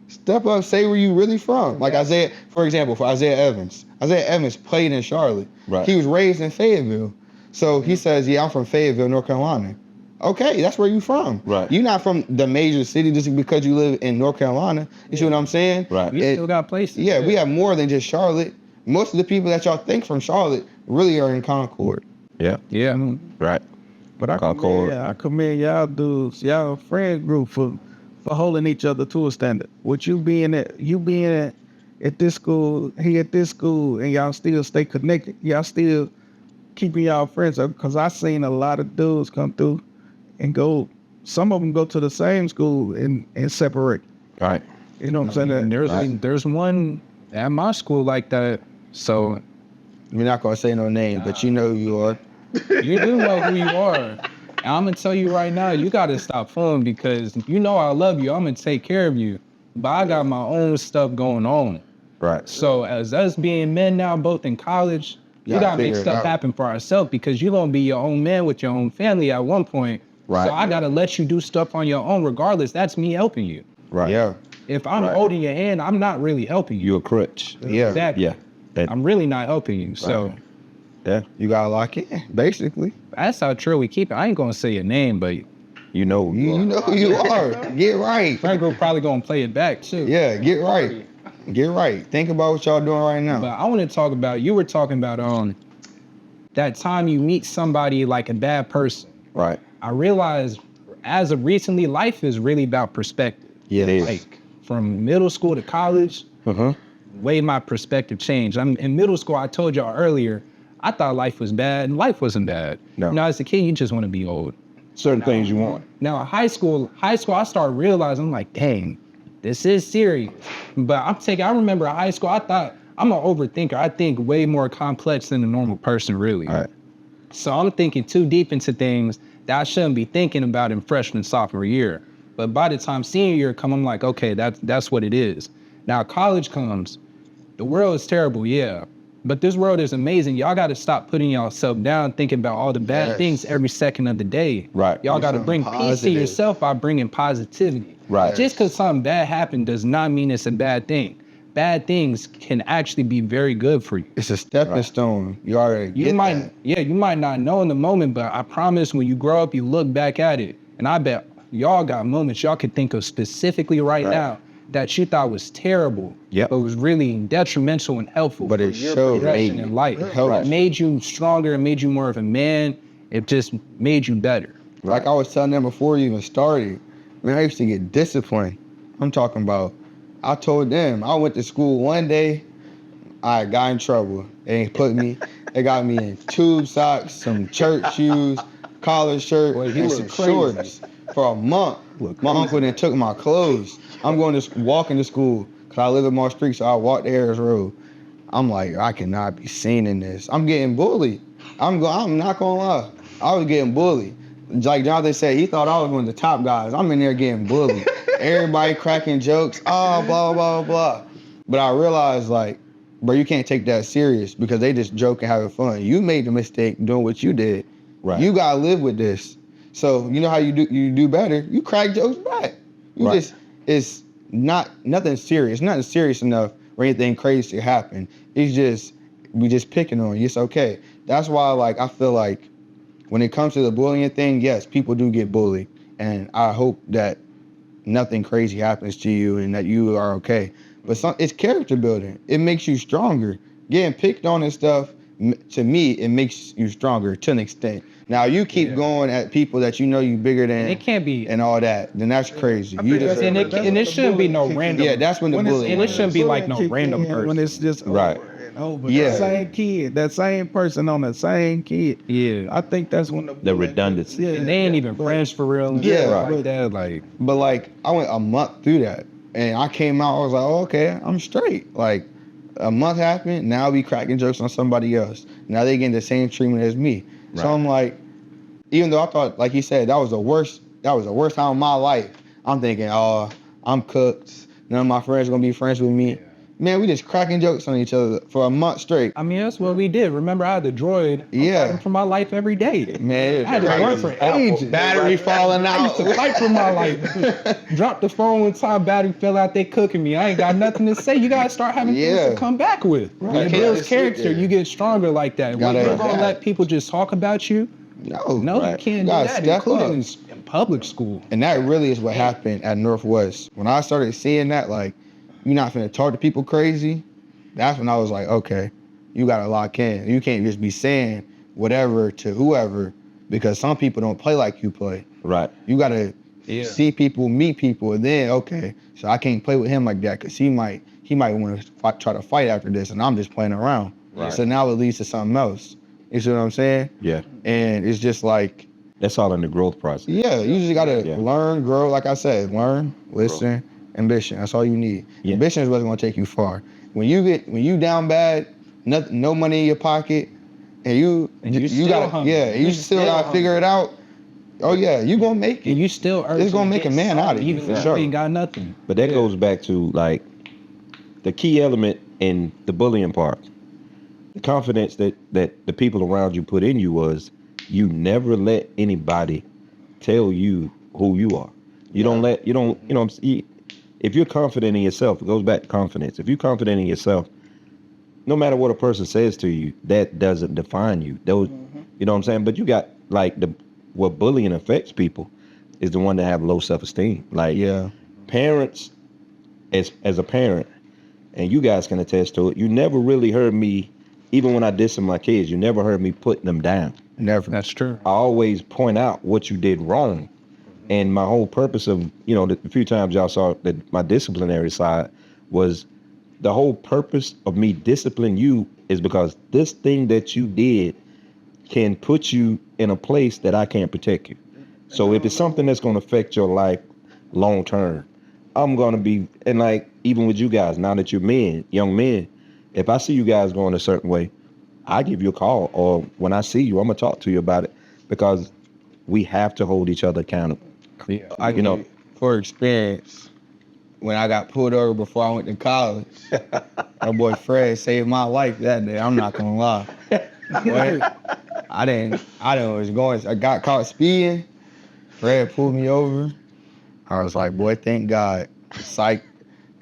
Step up, say where you really from. Like Isaiah, for example, for Isaiah Evans. Isaiah Evans played in Charlotte. Right. He was raised in Fayetteville. So he says, yeah, I'm from Fayetteville, North Carolina. Okay, that's where you from. Right. You're not from the major city just because you live in North Carolina. You see what I'm saying? Right. We still got places. Yeah, we have more than just Charlotte. Most of the people that y'all think from Charlotte really are in Concord. Yeah. Yeah. Right. But I Concord. commend y'all dudes, y'all friend group for holding each other to a standard. With you being at this school, he at this school, and y'all still stay connected. Y'all still keeping y'all friends up, because I seen a lot of dudes come through and go. Some of them go to the same school and separate. Right. You know what I'm saying? And there's one at my school like that. So We're not gonna say no names, but you know who you are. you do know who you are. And I'm gonna tell you right now, you gotta stop fooling, because you know I love you. I'm gonna take care of you, but I got my own stuff going on. Right. So as us being men now, both in college, we gotta make figure it stuff out. happen for ourselves, because you're gonna be your own man with your own family at one point. Right. So I gotta let you do stuff on your own regardless. That's me helping you. Right. Yeah. If I'm Right. holding your hand, I'm not really helping you. You a crutch. Yeah. Exactly. Yeah. And I'm really not helping you. So yeah. You gotta lock in, basically. that's how true we keep it. I ain't gonna say your name, but You know. You know who you are. Get right. Franco probably gonna play it back too. Yeah, get right. Get right. Think about what y'all doing right now. But I want to talk about, you were talking about that time you meet somebody like a bad person. Right. I realized as of recently, life is really about perspective. Yeah, it is. Like from middle school to college, way my perspective changed. In middle school, I told y'all earlier, I thought life was bad, and life wasn't bad. No. You know, as a kid, you just want to be old. Certain things you want. Now, in high school, I started realizing, I'm like, dang, this is serious. But I remember in high school, I thought, I'm an overthinker. I think way more complex than a normal person, really. All right. So I'm thinking too deep into things that I shouldn't be thinking about in freshman, sophomore year. But by the time senior year come, I'm like, okay, that's what it is. Now college comes, the world is terrible, yeah. But this world is amazing. Y'all got to stop putting yourself down, thinking about all the bad things every second of the day. Right. Y'all got to bring peace to yourself by bringing positivity. Right. Just because something bad happened does not mean it's a bad thing. Bad things can actually be very good for you. It's a stepping stone. You already get that. You might not know in the moment, but I promise when you grow up, you look back at it. And I bet y'all got moments y'all could think of specifically right now that you thought was terrible, Yep. but was really detrimental and helpful. But it for your showed progression you. in life. Right. It made you stronger, it made you more of a man. It just made you better. Like I was telling them before you even started, man, I used to get disciplined. I'm talking about, I told them, I went to school one day, I got in trouble. They got me in tube socks, some church shoes, collar shirt, Boy, you and look some crazy. shorts for a month. My uncle then took my clothes. I'm going to walking to school because I live in Marsh Street, so I walk the Harris Road. I'm like, I cannot be seen in this. I'm getting bullied. I'm not gonna lie. I was getting bullied. Like Jonathan said, he thought I was one of the top guys. I'm in there getting bullied. Everybody cracking jokes, blah, blah, blah. But I realized, like, bro, you can't take that serious because they just joking, having fun. You made the mistake doing what you did. Right. You gotta live with this. So you know how you do better. You crack jokes back. You Right. just it's nothing serious. Nothing serious enough where anything crazy to happen. It's just we just picking on you. It's okay. That's why like I feel like when it comes to the bullying thing, yes, people do get bullied, and I hope that nothing crazy happens to you and that you are okay. But it's character building. It makes you stronger. Getting picked on and stuff, to me, it makes you stronger to an extent. Now you keep going at people that you know you bigger than. It can't be. And all that. Then that's crazy. You just And it shouldn't be no random. yeah. That's when the bullying. And it shouldn't be like no Kick random in person. when it's just Right. over and over. Yeah. The same kid, that same person on the same kid. Yeah. I think that's when The redundancy. Yeah, And they ain't even friends for real. And Yeah. stuff like that. Like, But like I went a month through that, and I came out. I was like, oh, okay, I'm straight. Like a month happened. Now we cracking jokes on somebody else. Now they getting the same treatment as me. Right. So I'm like, even though I thought, like he said, that was the worst time of my life. I'm thinking, oh, I'm cooked. None of my friends are gonna be friends with me. Man, we just cracking jokes on each other for a month straight. I mean, that's what we did. Remember, I had the droid. I'm Yeah. fighting for my life every day. Man, I had to work for ages. battery falling I used out. to fight for my life. Drop the phone one time, battery fell out, they cooking me. I ain't got nothing to say. You gotta start having things Yeah. to come back with. When it Can't builds just sit character, there. you get stronger like that. When Gotta you're have gonna that. let people just talk about you, No, no, Right. you can't You do gotta that, step including up. in public school. And that really is what happened at Northwest. When I started seeing that, like, you're not finna talk to people crazy, that's when I was like, okay, you gotta lock in. You can't just be saying whatever to whoever, because some people don't play like you play. Right. You gotta see people, meet people, and then, okay, so I can't play with him like that, because he might want to try to fight after this, and I'm just playing around. Right. So now it leads to something else. You see what I'm saying? Yeah. And it's just like, That's all in the growth process. yeah, you just gotta Yeah. learn, grow. Like I said, learn, listen, ambition. That's all you need. Yeah. Ambition is what's gonna take you far. When you down bad, no money in your pocket, and you still gotta hungry. you still gotta figure it out. Oh yeah, you gonna make And it. you still It's gonna make a man out of you, even for if sure. you ain't got nothing. But that goes back to like the key element in the bullying part. The confidence that the people around you put in you was you never let anybody tell you who you are. If you're confident in yourself, it goes back to confidence. If you're confident in yourself, no matter what a person says to you, that doesn't define you. Those, you know what I'm saying? But you got like what bullying affects people is the one that have low self-esteem. Like Yeah. parents, as a parent, and you guys can attest to it, you never really heard me, even when I dissed my kids, you never heard me putting them down. Never. That's true. I always point out what you did wrong. And my whole purpose of, the few times y'all saw that my disciplinary side was the whole purpose of me disciplining you is because this thing that you did can put you in a place that I can't protect you. So if it's something that's going to affect your life long term, I'm going to be, and like, even with you guys, now that you're men, young men, if I see you guys going a certain way, I give you a call, or when I see you, I'm going to talk to you about it, because we have to hold each other accountable. Yeah, for experience, when I got pulled over before I went to college, my boy Fred saved my life that day. I'm not gonna lie. Boy, I got caught speeding. Fred pulled me over. I was like, boy, thank God. Psych.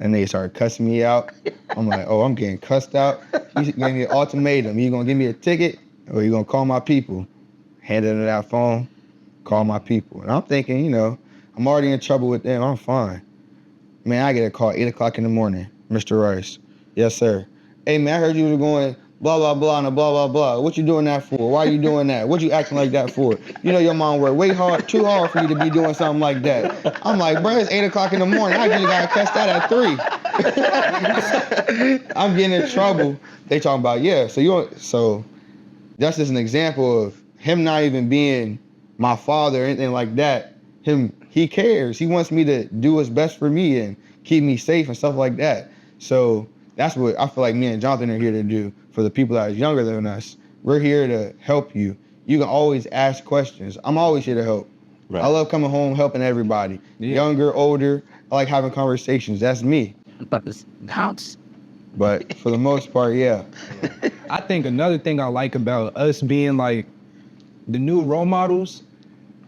And they started cussing me out. I'm like, oh, I'm getting cussed out. He gave me an ultimatum. You gonna give me a ticket, or you gonna call my people? Handed her that phone. Call my people. And I'm thinking, I'm already in trouble with them. I'm fine. Man, I get a call 8 o'clock in the morning. Mr. Rice. Yes, sir. Hey, man, I heard you were going blah, blah, blah, and blah, blah, blah. What you doing that for? Why you doing that? What you acting like that for? Your mom worked too hard for you to be doing something like that. I'm like, bro, it's 8 o'clock in the morning. I just got cussed out at 3. I'm getting in trouble. They talking about, yeah. So that's just an example of him not even being my father or anything like that. He cares. He wants me to do what's best for me and keep me safe and stuff like that. So that's what I feel like me and Jonathan are here to do for the people that are younger than us. We're here to help you. You can always ask questions. I'm always here to help. Right. I love coming home, helping everybody. Yeah. Younger, older. I like having conversations. That's me. But it's house. But for the most part, yeah. I think another thing I like about us being like the new role models,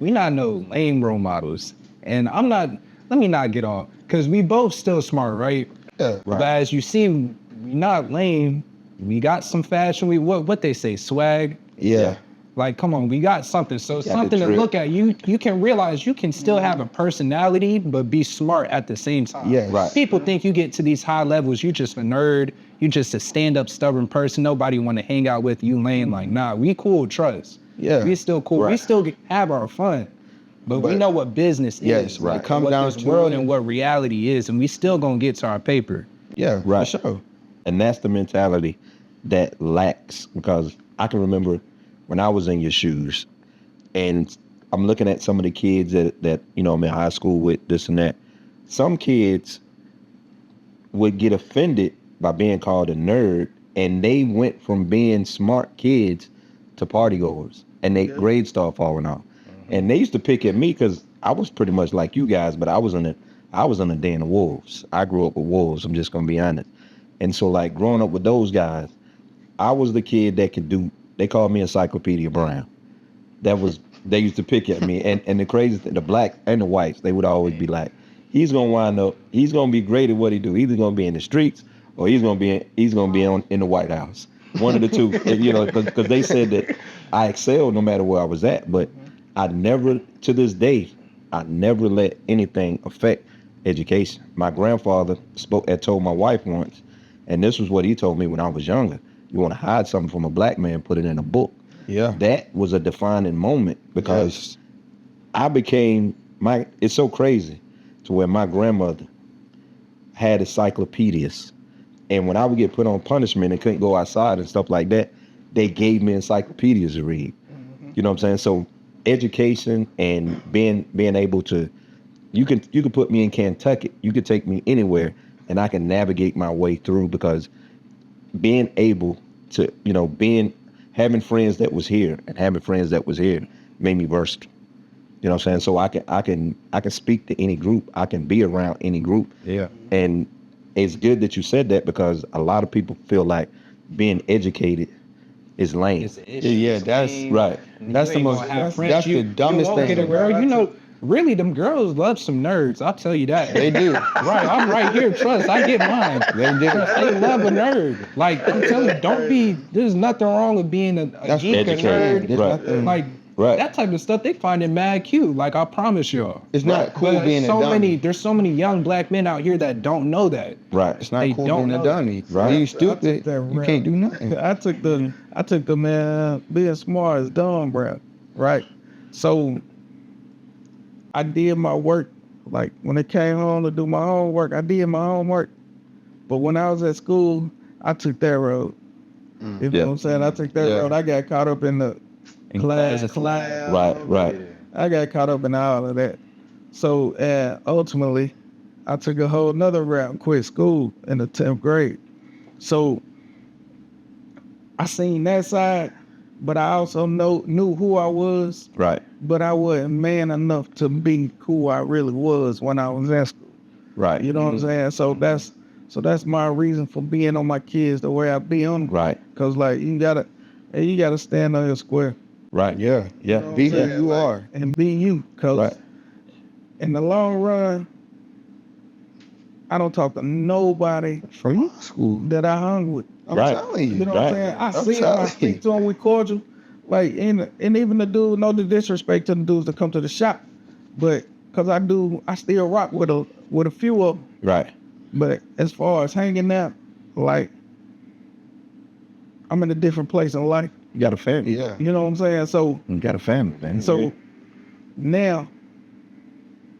we not no lame role models. And let me not get off, because we both still smart, right? Yeah. But as you see, we not lame. We got some fashion. What they say, swag. Yeah. Like, come on, we got something. So the something to drip. look at. You can realize you can still have a personality, but be smart at the same time. Yes. Right. People think you get to these high levels, you just a nerd. You just a stand-up stubborn person. Nobody want to hang out with you lame. Like, nah, we cool, trust. Yeah. We still cool. We Right. still have our fun. But we But- know what business Yes, is. right. Like, Come what down this to world it. and what reality is. And we still gonna get to our paper. Yeah. Right. For sure. And that's the mentality that lacks, because I can remember when I was in your shoes, and I'm looking at some of the kids that you know I'm in high school with, this and that. Some kids would get offended by being called a nerd, and they went from being smart kids to party goers, and their grades start falling off. And they used to pick at me because I was pretty much like you guys, but I was in a den of wolves. I grew up with wolves. I'm just gonna be honest. And so, like, growing up with those guys, I was the kid that could do. They called me Encyclopedia Brown. They used to pick at me. And the crazy thing, the black and the whites, they would always be like, he's gonna be great at what he do. Either gonna be in the streets or he's gonna be in the White House. One of the two. And, you know, because they said that I excelled no matter where I was at. But I never, to this day, I never let anything affect education. My grandfather had told my wife once, and this was what he told me when I was younger. You want to hide something from a black man, put it in a book. Yeah. That was a defining moment, because I became it's so crazy to where my grandmother had encyclopedias. And when I would get put on punishment and couldn't go outside and stuff like that, they gave me encyclopedias to read. You know what I'm saying? So education and being able to, you can put me in Kentucky, you could take me anywhere, and I can navigate my way through, because being able to, you know, having friends that was here and having friends that was here made me versatile. You know what I'm saying? So I can speak to any group. I can be around any group. Yeah. And it's good that you said that, because a lot of people feel like being educated is lame. It's an issue. Yeah, that's right. That's the most. That's the dumbest you won't thing. get it, bro. You know, really, them girls love some nerds. I'll tell you that. They do. Right, I'm right here. Trust, I get mine. They do. They love a nerd. Like, I'm telling you, there's nothing wrong with being a That's geek, a educated. nerd. Right. Like, Right. that type of stuff, they find it mad cute. Like, I promise y'all. It's not cool But being a dummy. there's so many young black men out here that don't know that. Right. It's not They cool don't being a know. dummy. Right. When you stupid, that you rap. can't do nothing. I took the man being smart as dumb, bro. Right. So I did my work. Like when it came home to do my homework, I did my homework. But when I was at school, I took that road. You know what I'm saying? I took that Yeah. road. I got caught up in the class. Right. I got caught up in all of that. So ultimately, I took a whole nother route and quit school in the 10th grade. So I seen that side, but I also knew who I was, Right. but I wasn't man enough to be who I really was when I was at school. Right. You know what I'm saying? So that's my reason for being on my kids the way I be on them. Right. Cause like you gotta stand on your square Right. Yeah. Yeah. Be who you are. and be you. Cause Right. in the long run, I don't talk to nobody From school. that I hung with. I'm Right. telling you. You know what I'm Right. saying? I I'm see them, I telling speak you. to them with cordial. Like, and even the dude, no disrespect to the dudes that come to the shop, but cause I still rock with a few of them. Right. But as far as hanging out, like, I'm in a different place in life. You got a family. Yeah. You know what I'm saying? So You got a family, man. So now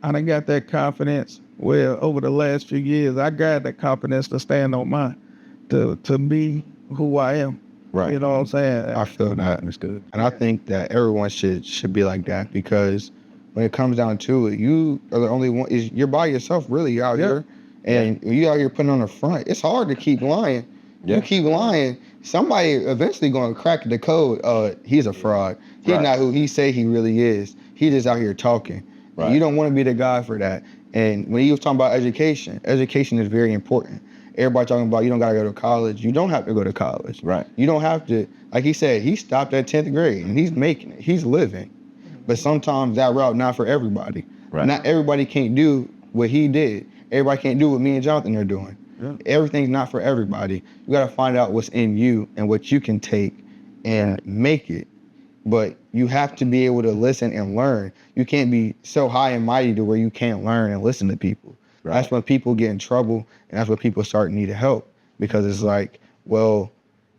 I done got that confidence. Well, over the last few years, I got that confidence to stand on mine, to be who I am. Right. You know what I'm saying? I feel that. That's good. And I think that everyone should be like that, because when it comes down to it, you are the only one. You're by yourself, really. You're out here, and you out here putting on the front. It's hard to keep lying. Yeah. You keep lying, somebody eventually going to crack the code. He's a fraud. He's Right. not who he say he really is. He just out here talking. Right. You don't want to be the guy for that. And when he was talking about education is very important. Everybody talking about you don't gotta go to college. You don't have to go to college. Right. You don't have to. Like he said, he stopped at 10th grade and he's making it. He's living. But sometimes that route not for everybody. Right. Not everybody can't do what he did. Everybody can't do what me and Jonathan are doing. Yeah. Everything's not for everybody. You gotta find out what's in you and what you can take and make it. But you have to be able to listen and learn. You can't be so high and mighty to where you can't learn and listen to people. Right. That's when people get in trouble, and that's when people start needing help. Because it's like, well,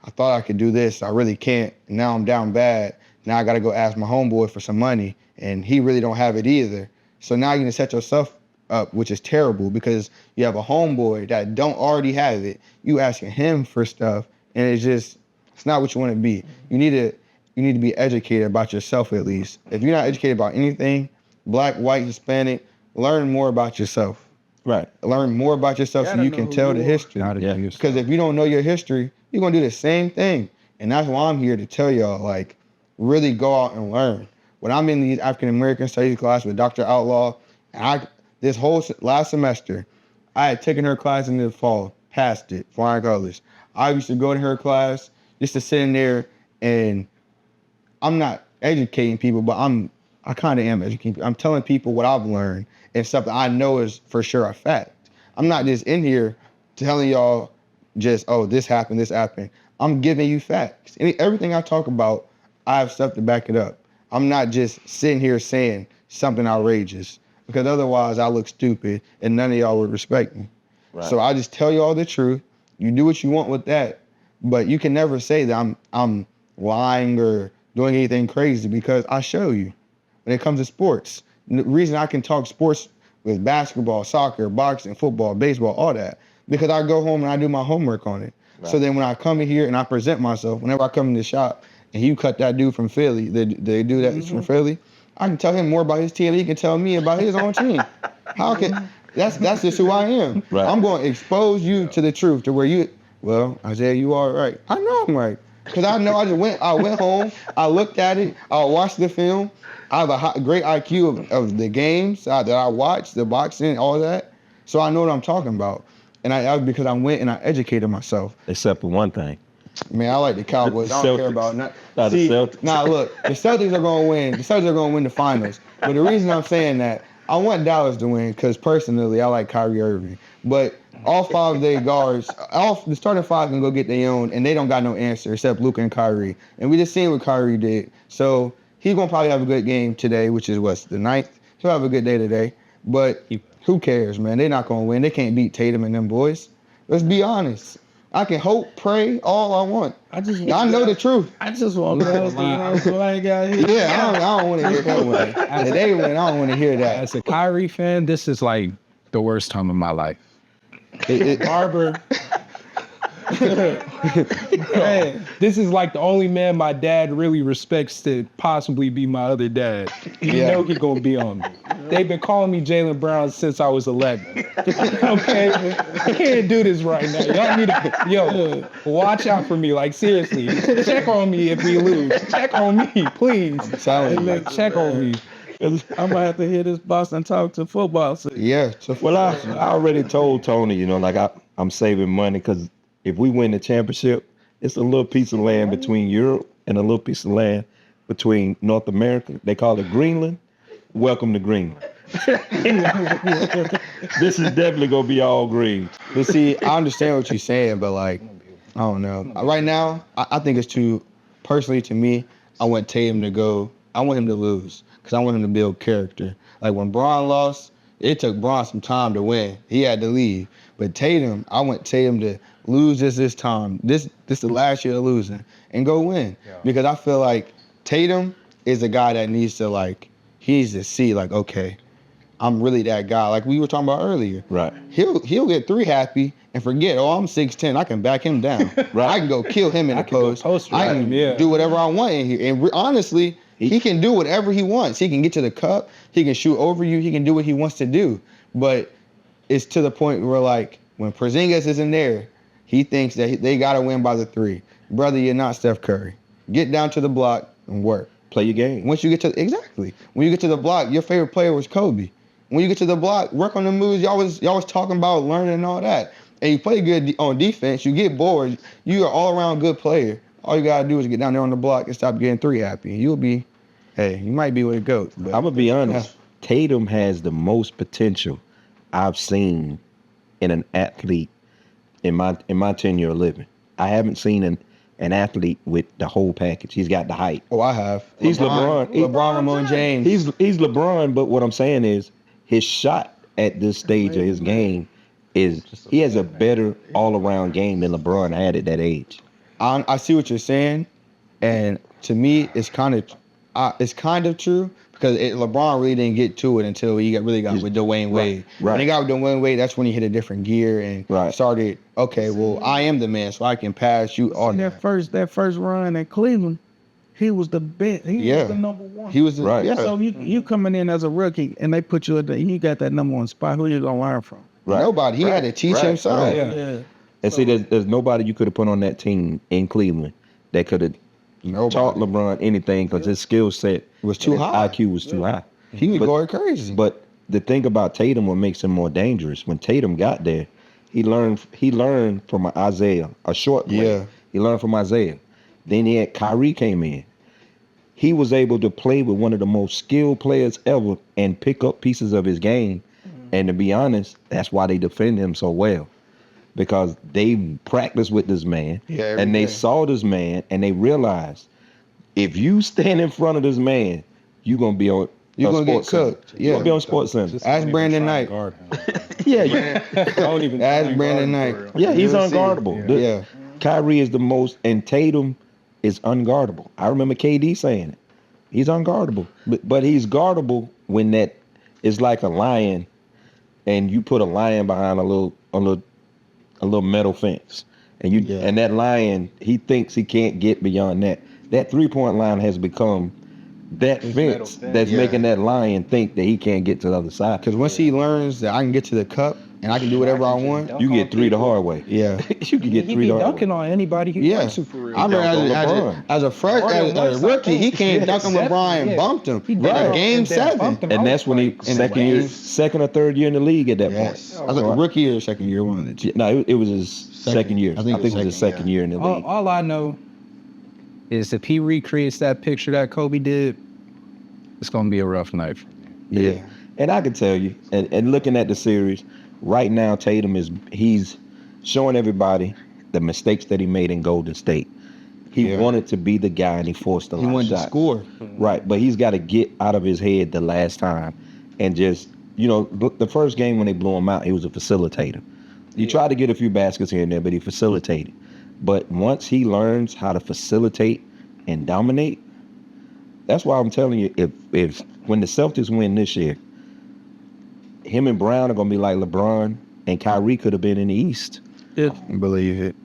I thought I could do this, I really can't. And now I'm down bad. Now I gotta go ask my homeboy for some money, and he really don't have it either. So now you're gonna set yourself up, which is terrible because you have a homeboy that don't already have it. You asking him for stuff, and it's not what you want to be. You need to be educated about yourself at least. If you're not educated about anything, black, white, Hispanic, learn more about yourself. Right. Learn more about yourself so you can tell the history. Yeah. Because if you don't know your history, you're gonna do the same thing. And that's why I'm here to tell y'all, like, really go out and learn. When I'm in these African American studies class with Dr. Outlaw, and this whole last semester, I had taken her class in the fall, passed it, flying colors. I used to go to her class just to sit in there, and I'm not educating people, but I kind of am educating people. I'm telling people what I've learned and stuff that I know is for sure a fact. I'm not just in here telling y'all just, oh, this happened. I'm giving you facts. Everything I talk about, I have stuff to back it up. I'm not just sitting here saying something outrageous, because otherwise I look stupid and none of y'all would respect me. Right. So I just tell y'all the truth. You do what you want with that, but you can never say that I'm lying or doing anything crazy, because I show you. When it comes to sports, the reason I can talk sports with basketball, soccer, boxing, football, baseball, all that, because I go home and I do my homework on it. Right. So then when I come in here and I present myself, whenever I come in the shop and you cut that dude from Philly, they do that from Philly, I can tell him more about his team than he can tell me about his own team. That's just who I am. Right. I'm going to expose you to the truth, to where well, Isaiah, you are right. I know I'm right. Because I know I went home, I looked at it, I watched the film. I have a great IQ of the games that I watched, the boxing, all that. So I know what I'm talking about. And because I went and I educated myself. Except for one thing. Man, I like the Cowboys. I don't care about the Celtics. Nah, look, the Celtics are going to win. The Celtics are going to win the finals. But the reason I'm saying that, I want Dallas to win because personally, I like Kyrie Irving. But all five of their guards, the starting five can go get their own, and they don't got no answer except Luka and Kyrie. And we just seen what Kyrie did. So he's going to probably have a good game today, which is the 9th. He'll have a good day today. But who cares, man? They're not going to win. They can't beat Tatum and them boys. Let's be honest. I can hope, pray, all I want. I know the truth. I just want to so I ain't got here. Yeah, I don't want to hear that one. If they win, I don't want to hear that. As a Kyrie fan, this is like the worst time of my life. Barber. Man, this is like the only man my dad really respects to possibly be my other dad. You know he gonna be on me. They've been calling me Jaylen Brown since I was 11. Okay, I can't do this right now. Y'all need to, watch out for me. Like seriously, check on me if we lose. Check on me, please. Check on me. I'm gonna have to hear this Boston talk to football. Yeah. Well, I already told Tony, like I'm saving money because if we win the championship, it's a little piece of land between Europe and a little piece of land between North America. They call it Greenland. Welcome to Greenland. This is definitely gonna be all green. But see, I understand what you're saying, but like, I don't know. Right now, I think it's too, personally to me, I want Tatum to go. I want him to lose because I want him to build character. Like when Bron lost, it took Bron some time to win. He had to leave. But Tatum, I want Tatum to lose this time. This the last year of losing and go win. Yeah. Because I feel like Tatum is a guy that needs to he needs to see okay, I'm really that guy. Like we were talking about earlier. Right. He'll get 3 happy and forget, I'm 6'10", I can back him down. Right. I can go kill him in the post. I can do whatever I want in here. And honestly, he can do whatever he wants. He can get to the cup. He can shoot over you. He can do what he wants to do. But it's to the point where when Porzingis isn't there, he thinks that they got to win by the 3. Brother, you're not Steph Curry. Get down to the block and work. Play your game. When you get to the block, your favorite player was Kobe. When you get to the block, work on the moves. Y'all was talking about learning and all that. and you play good on defense, you get bored. You are all around good player. All you gotta do is get down there on the block and stop getting 3 happy. You'll be, hey, you might be with a goat. But I'm gonna be honest. Tatum has the most potential I've seen in an athlete in my tenure of living. I haven't seen an athlete with the whole package. He's got the height. Oh, I have. He's LeBron. LeBron Ramon James. He's LeBron, but what I'm saying is his shot at this stage of his game is he has a better all-around game than LeBron had at that age. I see what you're saying, and to me, it's kind of true because LeBron really didn't get to it until he really got with Dwayne Wade. Right. When he got with Dwayne Wade, that's when he hit a different gear and started. Okay, well, I am the man, so I can pass you all that first run at Cleveland, he was the best. He was the number one. He was right. Yeah. So you coming in as a rookie and they put you you got that number one spot. Who you gonna learn from? Right. Nobody. He had to teach himself. Right. Yeah. And see, there's nobody you could have put on that team in Cleveland that could have taught LeBron anything because his skill set was too high. IQ was too high. He was going crazy. But the thing about Tatum, what makes him more dangerous, when Tatum got there, he learned from Isaiah, a short player. Yeah. He learned from Isaiah. Then he had Kyrie came in. He was able to play with one of the most skilled players ever and pick up pieces of his game. And to be honest, that's why they defend him so well. Because they practiced with this man and they saw this man and they realized if you stand in front of this man, you're gonna be on You're gonna get cooked. You're gonna be on Sports Center. Ask Brandon Knight. Yeah. I don't even Ask Brandon Knight. Yeah, he's unguardable. Yeah. Kyrie is the most, and Tatum is unguardable. I remember KD saying it. He's unguardable, but he's guardable when that is like a lion, and you put a lion behind a little metal fence, and and that lion, he thinks he can't get beyond that. That 3-point line has become that fence that's making that lion think that he can't get to the other side. Because once he learns that I can get to the cup and I can do whatever I want, you get 3 the hard way. Yeah. You can get 3 He the be hard way. dunking on anybody he wants to for real. I remember as a rookie, he came dunk on LeBron and bumped him. Right. Game 7. And that's when he second or third year in the league at that Yes. point. I was like rookie or second year, one of the two. No, it was his second year. I think it was his second year in the league. All I know is if he recreates that picture that Kobe did, it's gonna be a rough night for me. Yeah. And I can tell you, and looking at the series, right now Tatum he's showing everybody the mistakes that he made in Golden State. He wanted to be the guy and he forced a lot of shots. He wanted to score. Right, but he's got to get out of his head the last time and just, the first game when they blew him out, he was a facilitator. He tried to get a few baskets here and there, but he facilitated. But once he learns how to facilitate and dominate, that's why I'm telling you, if when the Celtics win this year, him and Brown are gonna be like LeBron and Kyrie could have been in the East. I believe it.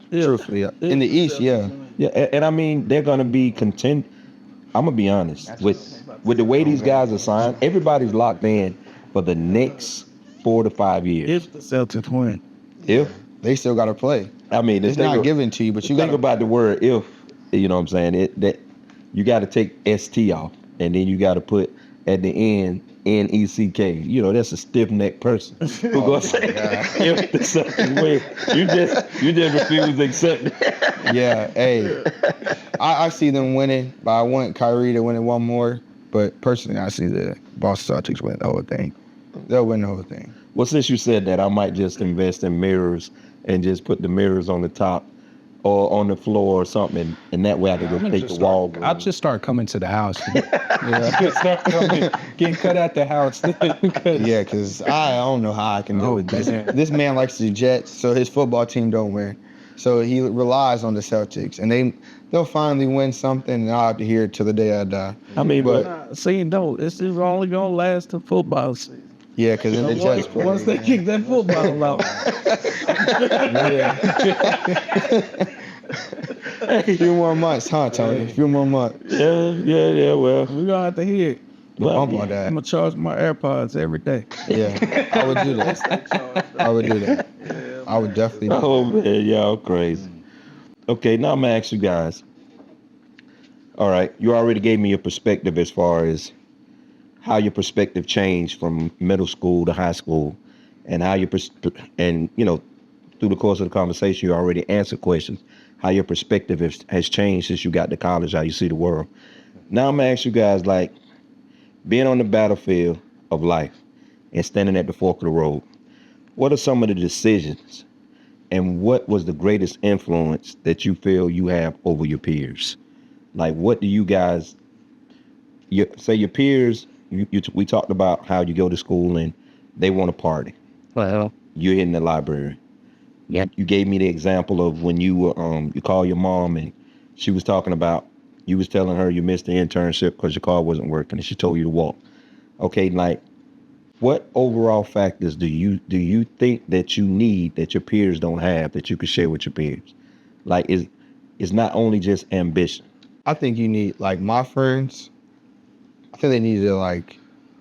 Truthfully, in the East, yeah. Yeah, and I mean they're gonna be content. I'm gonna be honest with the way these guys are signed. Everybody's locked in for the next 4 to 5 years. If the Celtics win, They still got to play. I mean, It's not given to you, but you got think about the word if. You know what I'm saying? That you got to take ST off, and then you got to put at the end NECK. That's a stiff necked person who gonna say if the Celtics win. You just refuse to accept it. Yeah, hey, I see them winning, but I want Kyrie to win it one more. But personally, I see the Boston Celtics win the whole thing. They'll win the whole thing. Well, since you said that, I might just invest in mirrors and just put the mirrors on the top or on the floor or something, and that way I can go take the wall. I'll just start coming to the house. Start coming, getting cut at the house. Yeah, because I don't know how I can do it. This man likes the Jets, so his football team don't win. So he relies on the Celtics, and they'll finally win something, and I'll have to hear it till the day I die. I mean, but this is only gonna last till football season. Yeah, because then the Jets play. Once they kick that football out. A few more months, huh, Tony? A few more months. Yeah. Well, We're gonna have to hear it. Bump on that. I'm gonna charge my AirPods every day. Yeah, I would do that. I would do that. I would definitely do that. oh man, y'all crazy. Okay, now I'm gonna ask you guys. All right, you already gave me your perspective as far as how your perspective changed from middle school to high school, and how through the course of the conversation, you already answered questions, how your perspective has changed since you got to college, how you see the world. Now I'm gonna ask you guys, like, being on the battlefield of life and standing at the fork of the road, what are some of the decisions and what was the greatest influence that you feel you have over your peers? Like, what do you guys, say your peers, we talked about how you go to school and they want to party. Well, You're in the library. yeah. You gave me the example of when you were, you called your mom and she was talking about, you was telling her you missed the internship because your car wasn't working and she told you to walk. Okay, like, what overall factors do you think that you need that your peers don't have that you could share with your peers? Like, it's not only just ambition. I think you need, like, my friends, I think they need to, like,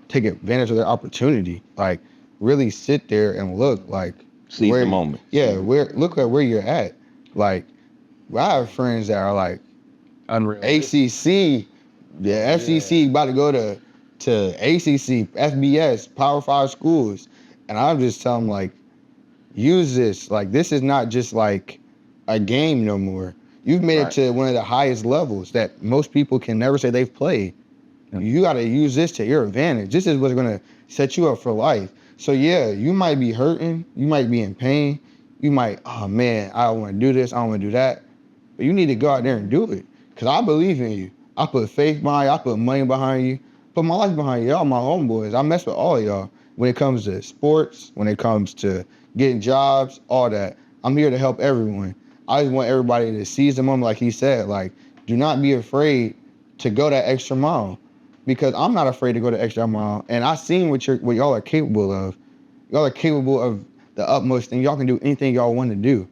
take advantage of their opportunity. Like, really sit there and look, like, Seize the moment. Yeah, look at where you're at. Like, I have friends that are like Unreal. ACC, the FCC about to go to ACC, FBS, Power 5 schools. And I'm just telling them, like, use this. Like, this is not just like a game no more. You've made it to one of the highest levels that most people can never say they've played. You got to use this to your advantage. This is what's going to set you up for life. So, yeah, you might be hurting. You might be in pain. You might, oh, man, I don't want to do this. I don't want to do that. But you need to go out there and do it because I believe in you. I put faith behind you. I put money behind you. Put my life behind you. Y'all my homeboys. I mess with all of y'all when it comes to sports, when it comes to getting jobs, all that. I'm here to help everyone. I just want everybody to seize the moment, like he said. Like, do not be afraid to go that extra mile. Because I'm not afraid to go the extra mile, and I've seen what y'all are capable of. Y'all are capable of the utmost thing. Y'all can do anything y'all want to do.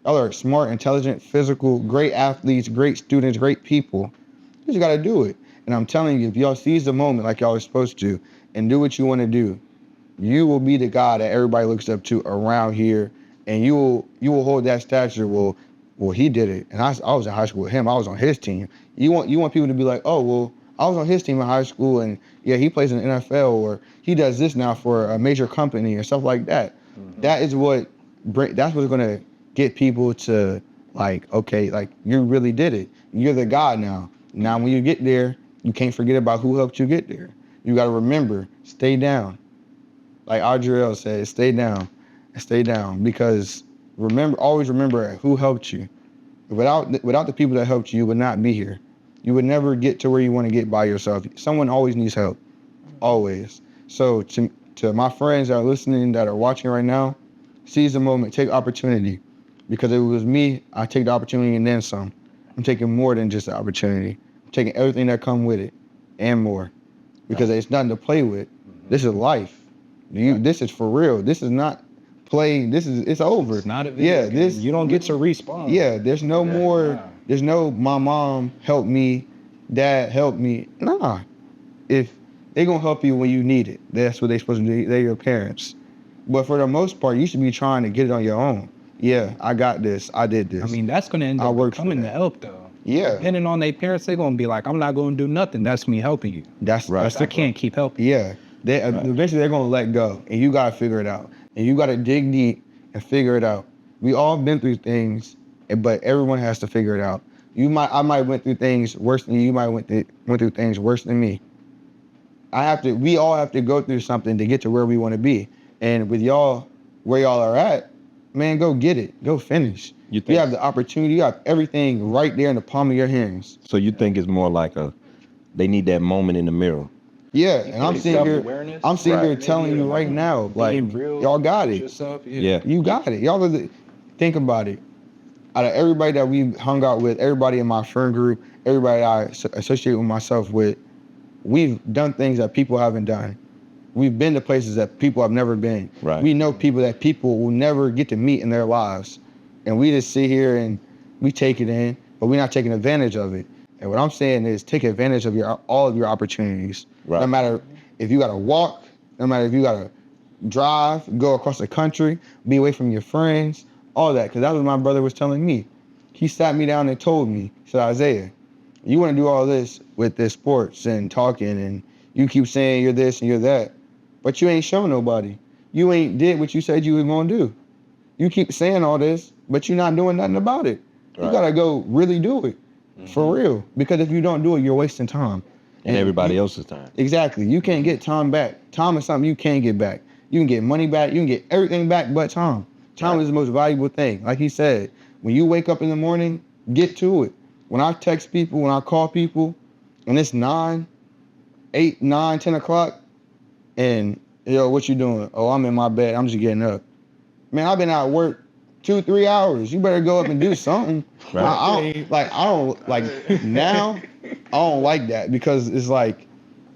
Y'all are smart, intelligent, physical, great athletes, great students, great people. You just got to do it. And I'm telling you, if y'all seize the moment like y'all are supposed to and do what you want to do, you will be the guy that everybody looks up to around here, and you will hold that stature. Well, he did it, and I was in high school with him. I was on his team. You want people to be like, oh, well, I was on his team in high school, and yeah, he plays in the NFL, or he does this now for a major company, or stuff like that. Mm-hmm. That's what's gonna get people to, like, okay, like, you really did it. You're the guy now. Now, when you get there, you can't forget about who helped you get there. You gotta remember, stay down. Like Adriel said, stay down, because always remember who helped you. Without the people that helped you, you would not be here. You would never get to where you want to get by yourself. Someone always needs help, always. So to my friends that are listening, that are watching right now, seize the moment, take opportunity. Because if it was me, I take the opportunity and then some. I'm taking more than just the opportunity. I'm taking everything that comes with it and more. Because it's nothing to play with. This is life. This is for real. This is not play. It's over. It's not a video game. You don't get to respawn. Yeah, there's no more. There's no my mom helped me, dad helped me. Nah. If they gonna help you when you need it, that's what they supposed to do. They're your parents. But for the most part, you should be trying to get it on your own. Yeah, I got this. I did this. I mean, that's gonna end up coming to help though. Yeah. Depending on their parents, they're gonna be like, I'm not gonna do nothing. That's me helping you. That's right. They can't keep helping. Yeah. Eventually they're gonna let go, and you gotta figure it out. And you gotta dig deep and figure it out. We all been through things, but everyone has to figure it out. I might went through things worse than you. You might went through things worse than me. We all have to go through something to get to where we want to be. And with y'all, where y'all are at, man, go get it. Go finish. You have the opportunity. You have everything right there in the palm of your hands. So you think it's more like they need that moment in the mirror. Yeah, and I'm sitting here telling you right now, like, y'all got it. Yeah. You got it. Y'all think about it. Out of everybody that we hung out with, everybody in my friend group, everybody I associate with myself with, we've done things that people haven't done. We've been to places that people have never been. Right. We know people that people will never get to meet in their lives. And we just sit here and we take it in, but we're not taking advantage of it. And what I'm saying is take advantage of all of your opportunities. Right. No matter if you got to walk, no matter if you got to drive, go across the country, be away from your friends, all that. Because that's what my brother was telling me. He sat me down and told me, he said, Isaiah, you want to do all this with this sports and talking, and you keep saying you're this and you're that, but you ain't showing nobody. You ain't did what you said you was going to do. You keep saying all this, but you're not doing nothing about it. You Right. gotta go really do it. For real. Because if you don't do it, you're wasting time. And everybody you- else's time. Exactly. You can't get time back. Time is something you can't get back. You can get money back. You can get everything back but time. Time Right. is the most valuable thing. Like he said, when you wake up in the morning, get to it. When I text people, when I call people, and it's 9, 8, 9, 10 o'clock, and, yo, what you doing? Oh, I'm in my bed. I'm just getting up. Man, I've been out of work 2, 3 hours. You better go up and do something. Right. I don't like now. I don't like that because it's like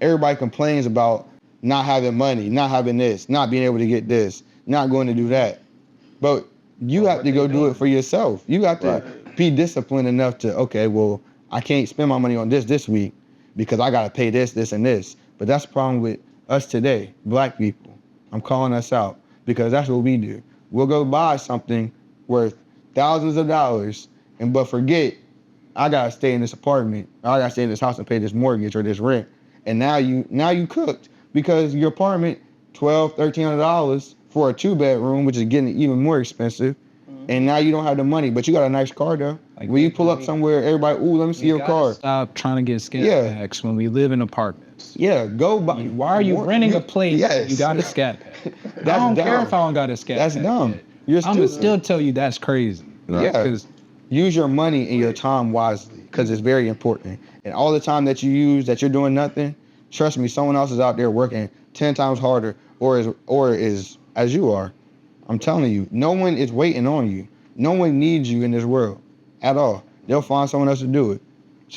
everybody complains about not having money, not having this, not being able to get this, not going to do that. But you have to go do it for yourself. You have to be disciplined enough to, okay, well, I can't spend my money on this week because I got to pay this, and this. But that's the problem with us today, black people. I'm calling us out because that's what we do. We'll go buy something worth thousands of dollars, but forget I gotta stay in this apartment, I gotta stay in this house and pay this mortgage or this rent. And now you cooked because your apartment $1,200, $1,300 for a 2-bedroom, which is getting even more expensive. And now you don't have the money, but you got a nice car though. Like, when you pull up somewhere, everybody, ooh, let me see your car. Stop trying to get scat Yeah. packs when we live in apartments. Yeah, go buy. Why are you renting a place? Yes. You got a scat pack. I That's don't care dumb. if I don't got a scat That's pack. dumb. yet. You're I'm gonna stupid. still tell you that's crazy. Yeah. 'Cause Use your money and your time wisely because it's very important. And all the time that you use that you're doing nothing, trust me, someone else is out there working 10 times harder or is as you are. I'm telling you, no one is waiting on you. No one needs you in this world at all. They'll find someone else to do it.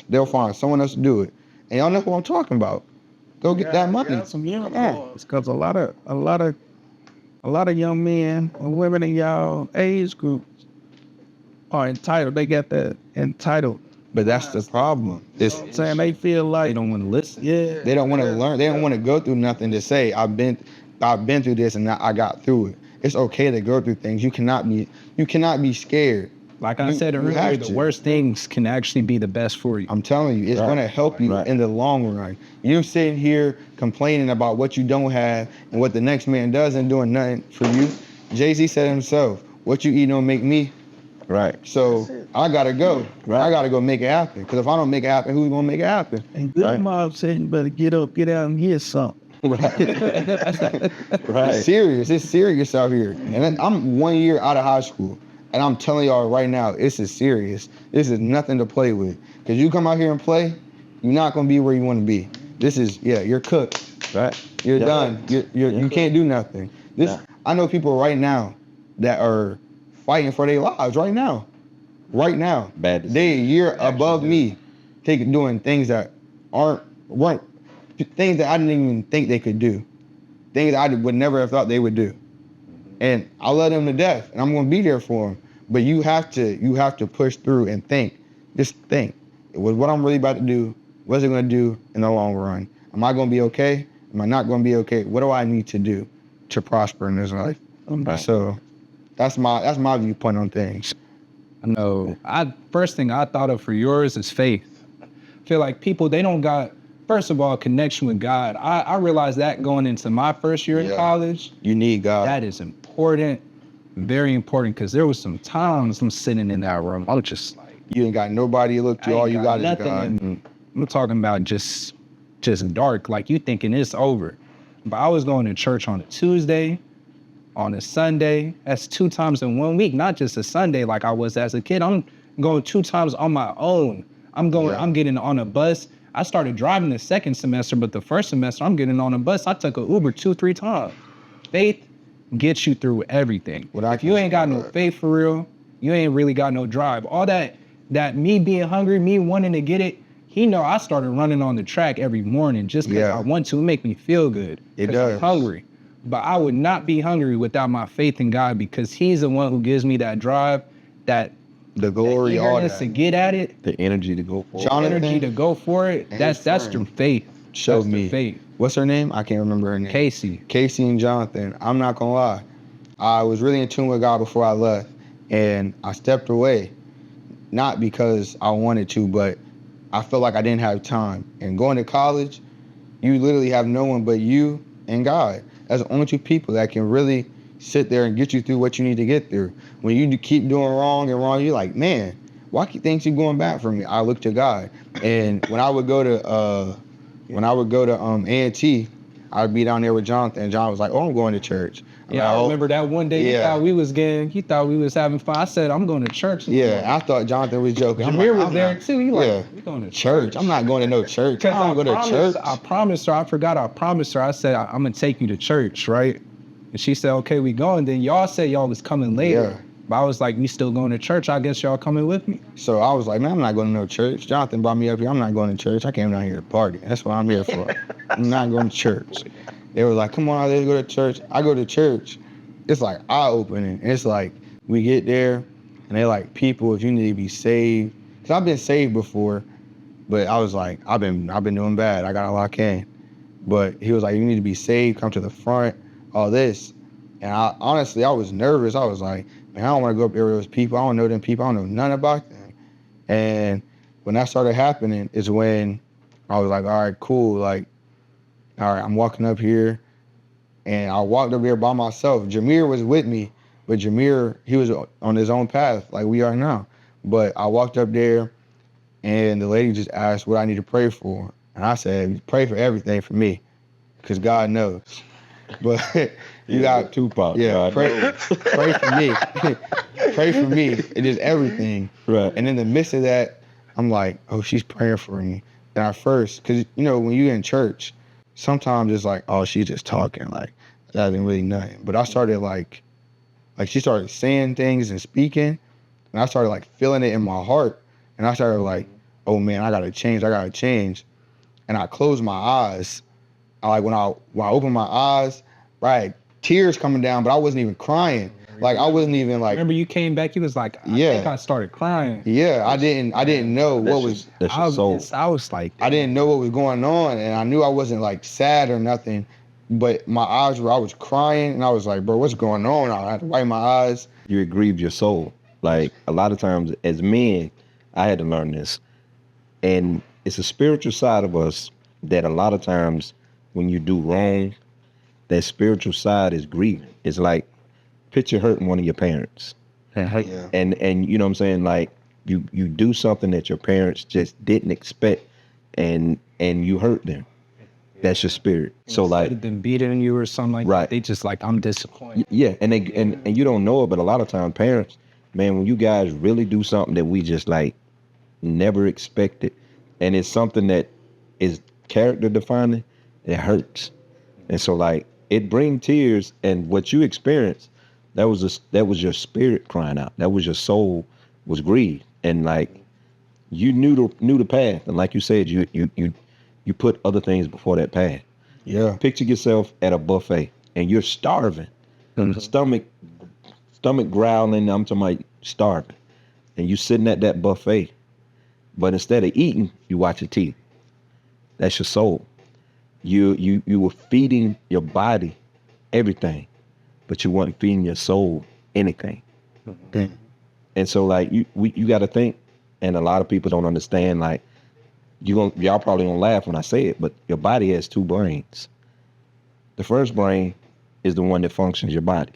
They'll find someone else to do it. And y'all know what I'm talking about. Go get that money. Some uniforms, because a lot of young men and women in y'all age groups are entitled. They got that entitled. But that's the problem. It's Saying they feel like they don't want to listen. yeah. They don't want to learn. They don't want to go through nothing to say I've been through this and I got through it. It's okay to go through things. You cannot be scared. Like I You- said you earlier, have the to. worst things can actually be the best for you. I'm telling you, it's Right. going to help you Right. in the long run. You sitting here complaining about what you don't have and what the next man does and doing nothing for you. Jay-Z said himself, what you eat don't make me. Right. So I got to go. Right. I got to go make it happen. Because if I don't make it happen, who's going to make it happen? And good Right. mom said you better get up, get out and get something. Right. It's serious. It's serious out here. And then I'm 1 year out of high school. And I'm telling y'all right now, this is serious. This is nothing to play with. Because you come out here and play, you're not going to be where you want to be. This is, you're cooked. Right. You're Yeah. done. You can't do nothing. Yeah. I know people right now that are fighting for their lives right now. Right now. Bad decision. They a year above me, doing things that weren't things that I didn't even think they could do. Things that I would never have thought they would do. And I love them to death, and I'm gonna be there for them. But you have to push through and think. Just think. With what I'm really about to do, what's it gonna do in the long run? Am I gonna be okay? Am I not gonna be okay? What do I need to do to prosper in this life? Right. So that's my viewpoint on things. I know. First thing I thought of for yours is faith. I feel like people, they don't got, first of all, connection with God. I realized that going into my first year in Yeah. college. You need God. That is important, very important, because there was some times I'm sitting in that room, I was just like, You ain't got nobody to look to. All you got is nothing. God. And I'm talking about just dark, like you thinking it's over. But I was going to church on a Tuesday, on a Sunday. That's 2 times in 1 week, not just a Sunday like I was as a kid. I'm going 2 times on my own. I'm getting on a bus. I started driving the second semester, but the first semester I'm getting on a bus. I took an Uber 2-3 times. Faith gets you through everything. If you ain't got no faith for real, you ain't really got no drive. All that me being hungry, me wanting to get it, I started running on the track every morning just because Yeah. I want to. It make me feel good. It 'Cause I'm does. hungry. But I would not be hungry without my faith in God because he's the one who gives me that drive, that The glory, all eagerness to that. get at it, The energy to go for it. Jonathan energy to go for it. and That's his through friend faith. showed That's through me. faith. What's her name? I can't remember her name. Casey. Casey and Jonathan. I'm not gonna lie. I was really in tune with God before I left, and I stepped away, not because I wanted to, but I felt like I didn't have time. And going to college, you literally have no one but you and God. That's the only 2 people that can really sit there and get you through what you need to get through. When you keep doing wrong, you're like, man, why things keep going back for me? I look to God. And when I would go to A&T, I'd be down there with Jonathan, and John was like, oh, I'm going to church. Yeah, I remember that one day Yeah. he thought we was having fun. I said, I'm going to church. Yeah, I thought Jonathan was joking. Jameer was there too. He like, yeah, we going to church. I'm not going to no church. I don't go to church. I promised her, I promised her, I said, I'm going to take you to church, right? And she said, okay, we going. Then y'all said y'all was coming later. Yeah. But I was like, we still going to church. I guess y'all coming with me. So I was like, man, I'm not going to no church. Jonathan brought me up here. I'm not going to church. I came down here to party. That's what I'm here for. I'm not going to church. They were like, come on, let's go to church. I go to church. It's like eye-opening. It's like we get there, and they're like, people, if you need to be saved. Because I've been saved before, but I was like, I've been doing bad. I got a lock in. But he was like, you need to be saved. Come to the front. All this. And honestly, I was nervous. I was like, man, I don't want to go up there with those people. I don't know them people. I don't know nothing about them. And when that started happening is when I was like, all right, cool. Like, all right, I'm walking up here. And I walked up there by myself. Jameer was with me, but Jameer, he was on his own path like we are now. But I walked up there, and the lady just asked what I need to pray for. And I said, pray for everything for me, because God knows. But you got Tupac. Yeah, pray for me. Pray for me. It is everything. Right. And in the midst of that, I'm like, oh, she's praying for me. And at first, because, you know, when you're in church, sometimes it's like, oh, she's just talking. Like, that ain't really nothing. But I started like she started saying things and speaking. And I started like feeling it in my heart. And I started like, oh man, I gotta change. And I closed my eyes. When I opened my eyes, right, tears coming down, but I wasn't even crying. Like I wasn't even like. Remember you came back, he was like, I think I started crying. Yeah, I didn't know what was. I was like, I didn't know what was going on, and I knew I wasn't like sad or nothing, but my eyes were. I was crying, and I was like, bro, what's going on? I had to wipe my eyes. You aggrieved your soul. Like a lot of times as men, I had to learn this, and it's a spiritual side of us that a lot of times when you do wrong, that spiritual side is grief. It's like, picture hurting one of your parents. Yeah. And you know what I'm saying? Like you do something that your parents just didn't expect and you hurt them. That's your spirit. So instead like of them beating you or something like that, they just like, I'm disappointed. Yeah, and you don't know it, but a lot of times parents, man, when you guys really do something that we just like never expected, and it's something that is character defining, it hurts. And so like it brings tears, and what you experienced, that was your spirit crying out. That was your soul was grieved. And like you knew the path. And like you said, you put other things before that path. Yeah. Picture yourself at a buffet and you're starving. Stomach growling, I'm talking about starving. And you sitting at that buffet. But instead of eating, you watching TV. That's your soul. You were feeding your body everything, but you weren't feeding your soul anything. And so like you got to think, and a lot of people don't understand. Like y'all probably gonna laugh when I say it, but your body has two brains. The first brain is the one that functions your body,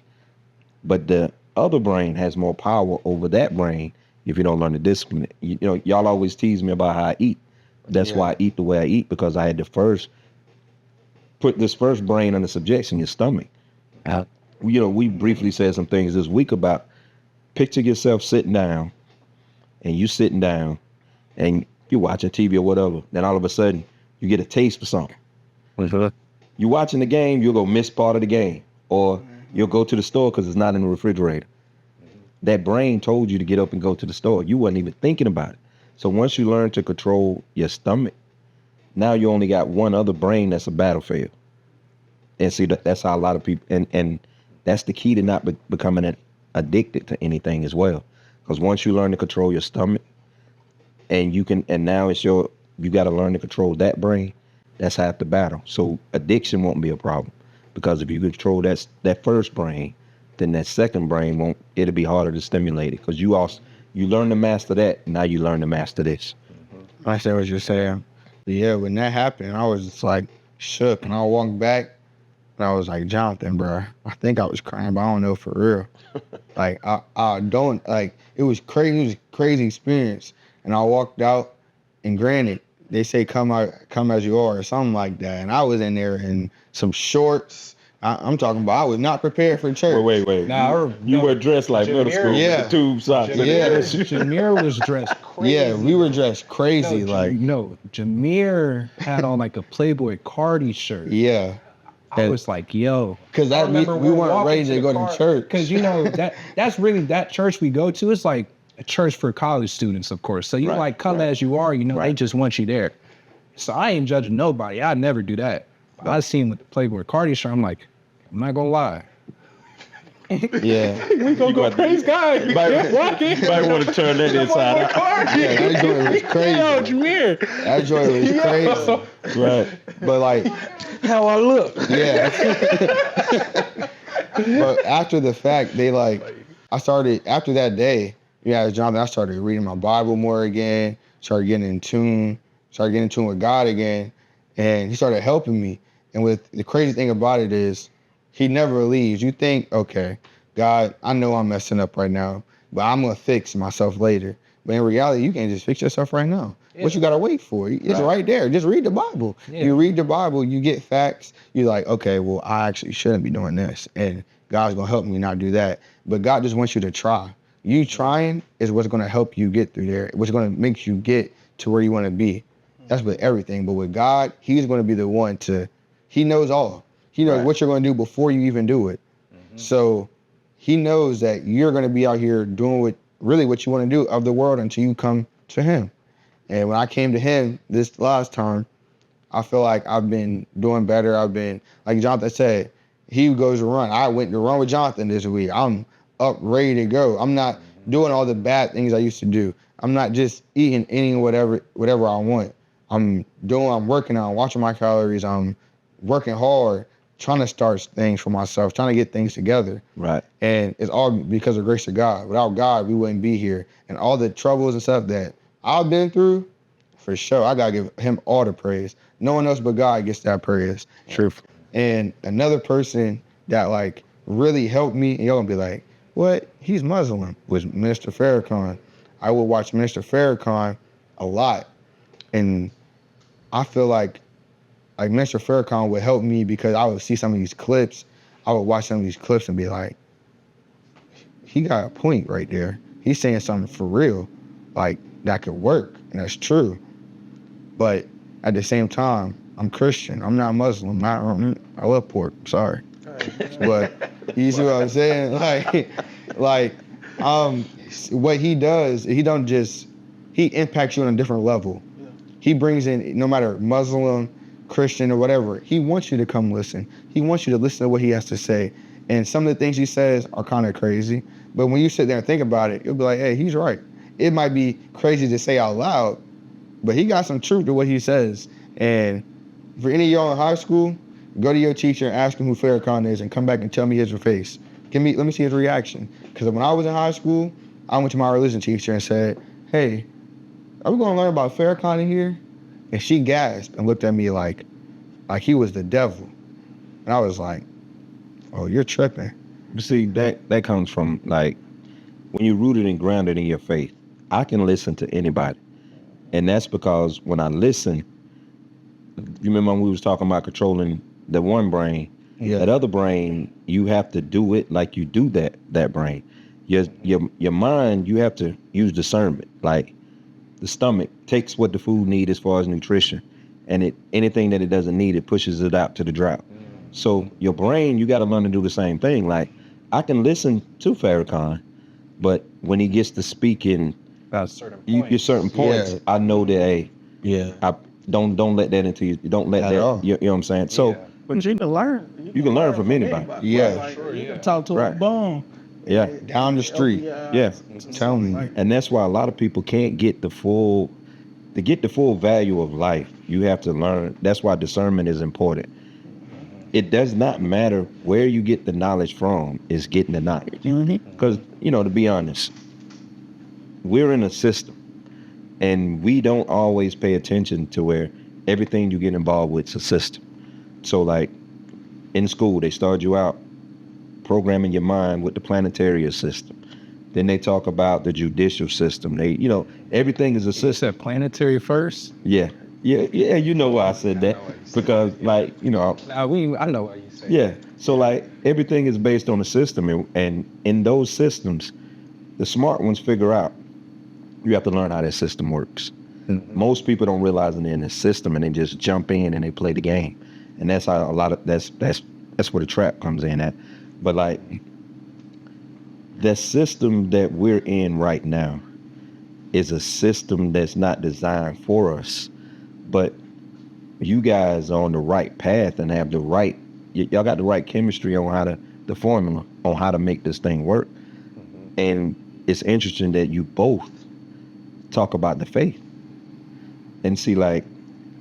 but the other brain has more power over that brain if you don't learn to discipline it. You know, y'all always tease me about how I eat. That's why I eat the way I eat, because I had to first put this first brain under subjection, your stomach. You know, we briefly said some things this week about picture yourself sitting down, and you sitting down, and you're watching TV or whatever. Then all of a sudden, you get a taste for something. You're watching the game, you'll go miss part of the game, or you'll go to the store because it's not in the refrigerator. That brain told you to get up and go to the store. You wasn't even thinking about it. So once you learn to control your stomach, now you only got one other brain that's a battlefield. And see, that's how a lot of people, and that's the key to not becoming addicted to anything as well. Because once you learn to control your stomach, and now you got to learn to control that brain, that's half the battle. So addiction won't be a problem, because if you control that first brain, then that second brain it'll be harder to stimulate it, because you learn to master that, now you learn to master this. I see what you're saying. Yeah, when that happened, I was just like shook, and I walked back. And I was like, Jonathan, bro, I think I was crying, but I don't know for real. Like, I don't, like, it was crazy. It was a crazy experience. And I walked out, and granted, they say come as you are or something like that. And I was in there in some shorts. I'm talking about I was not prepared for church. Wait. Nah, You were dressed like middle school Yeah. with the tube socks. Jameer was dressed crazy. Yeah, we were dressed crazy. Jameer had on like a Playboy Cardi shirt. Yeah. I was like, yo. Because we weren't ready to go to church. Because, that's really, that church we go to, it's like a church for college students, of course. So you come as you are, they just want you there. So I ain't judging nobody. I'd never do that. But I seen with the Playboy Cardi shirt, I'm like, I'm not gonna lie. Yeah. We gonna go praise God. You might want to turn that inside out. Yeah, that joint was crazy. Yo, Jameer. That joint was crazy. Right. But like, How I look. yeah. But after the fact, after that day, Jonathan, I started reading my Bible more again, started getting in tune with God again, and he started helping me. And the crazy thing about it is, he never leaves. You think, okay, God, I know I'm messing up right now, but I'm going to fix myself later. But in reality, you can't just fix yourself right now. Yeah. What you got to wait for? It's right there. Just read the Bible. Yeah. You read the Bible, you get facts. You're like, okay, well, I actually shouldn't be doing this. And God's going to help me not do that. But God just wants you to try. You trying is what's going to help you get through there. What's going to make you get to where you want to be. That's with everything. But with God, he's going to be the one he knows all. He knows what you're going to do before you even do it. Mm-hmm. So he knows that you're going to be out here doing what you want to do of the world until you come to him. And when I came to him this last time, I feel like I've been doing better. I've been, like Jonathan said, he goes to run. I went to run with Jonathan this week. I'm up, ready to go. I'm not doing all the bad things I used to do. I'm not just eating whatever I want. I'm working on watching my calories. I'm working hard, trying to start things for myself, trying to get things together. Right. And it's all because of the grace of God. Without God, we wouldn't be here. And all the troubles and stuff that I've been through, for sure, I gotta give him all the praise. No one else but God gets that praise. Truth. And another person that like really helped me, and y'all gonna be like, what? He's Muslim, was Minister Farrakhan. I would watch Minister Farrakhan a lot. And I feel like Minister Farrakhan would help me because I would see some of these clips. I would watch some of these clips and be like, he got a point right there. He's saying something for real, like that could work, and that's true. But at the same time, I'm Christian. I'm not Muslim. I love pork. Sorry. But you see what I'm saying? What he does, he impacts you on a different level. He brings in, no matter Muslim, Christian, or whatever, he wants you to come listen. He wants you to listen to what he has to say. And some of the things he says are kind of crazy. But when you sit there and think about it, you'll be like, hey, he's right. It might be crazy to say out loud, but he got some truth to what he says. And for any of y'all in high school, go to your teacher and ask him who Farrakhan is and come back and tell me his face. Let me see his reaction. Because when I was in high school, I went to my religion teacher and said, hey, are we going to learn about Farrakhan in here? And she gasped and looked at me like he was the devil. And I was like, oh, you're tripping. You see, that comes from, like, when you're rooted and grounded in your faith, I can listen to anybody. And that's because when I listen, you remember when we was talking about controlling the one brain, that other brain, you have to do it like you do that brain. Your mind, you have to use discernment. Like, the stomach takes what the food needs as far as nutrition, and anything that it doesn't need, it pushes it out to the drought. So your brain, you got to learn to do the same thing. Like, I can listen to Farrakhan, but when he gets to speaking about certain points, I know that I don't let that into you. Don't let that. You know what I'm saying? So, but you can learn. You can learn from anybody. Yeah. You can talk to a bum. Yeah. Down the street. Yeah. Tell me. And that's why a lot of people can't get the full value of life. You have to learn. That's why discernment is important. It does not matter where you get the knowledge from, it's getting the knowledge. Because, to be honest, we're in a system and we don't always pay attention to where everything you get involved with is a system. So, like, in school, they start you out programming your mind with the planetary system. Then they talk about the judicial system. They, everything is a You system. said planetary first? Yeah. You know why I said that. Because, like, I know what you said. yeah. So, like, everything is based on a system. And in those systems, the smart ones figure out you have to learn how that system works. Most people don't realize they're in the system and they just jump in and they play the game. And that's how that's where the trap comes in at. But, like, the system that we're in right now is a system that's not designed for us. But you guys are on the right path and have the right, y'all got the right chemistry on the formula on how to make this thing work. And it's interesting that you both talk about the faith and see, like,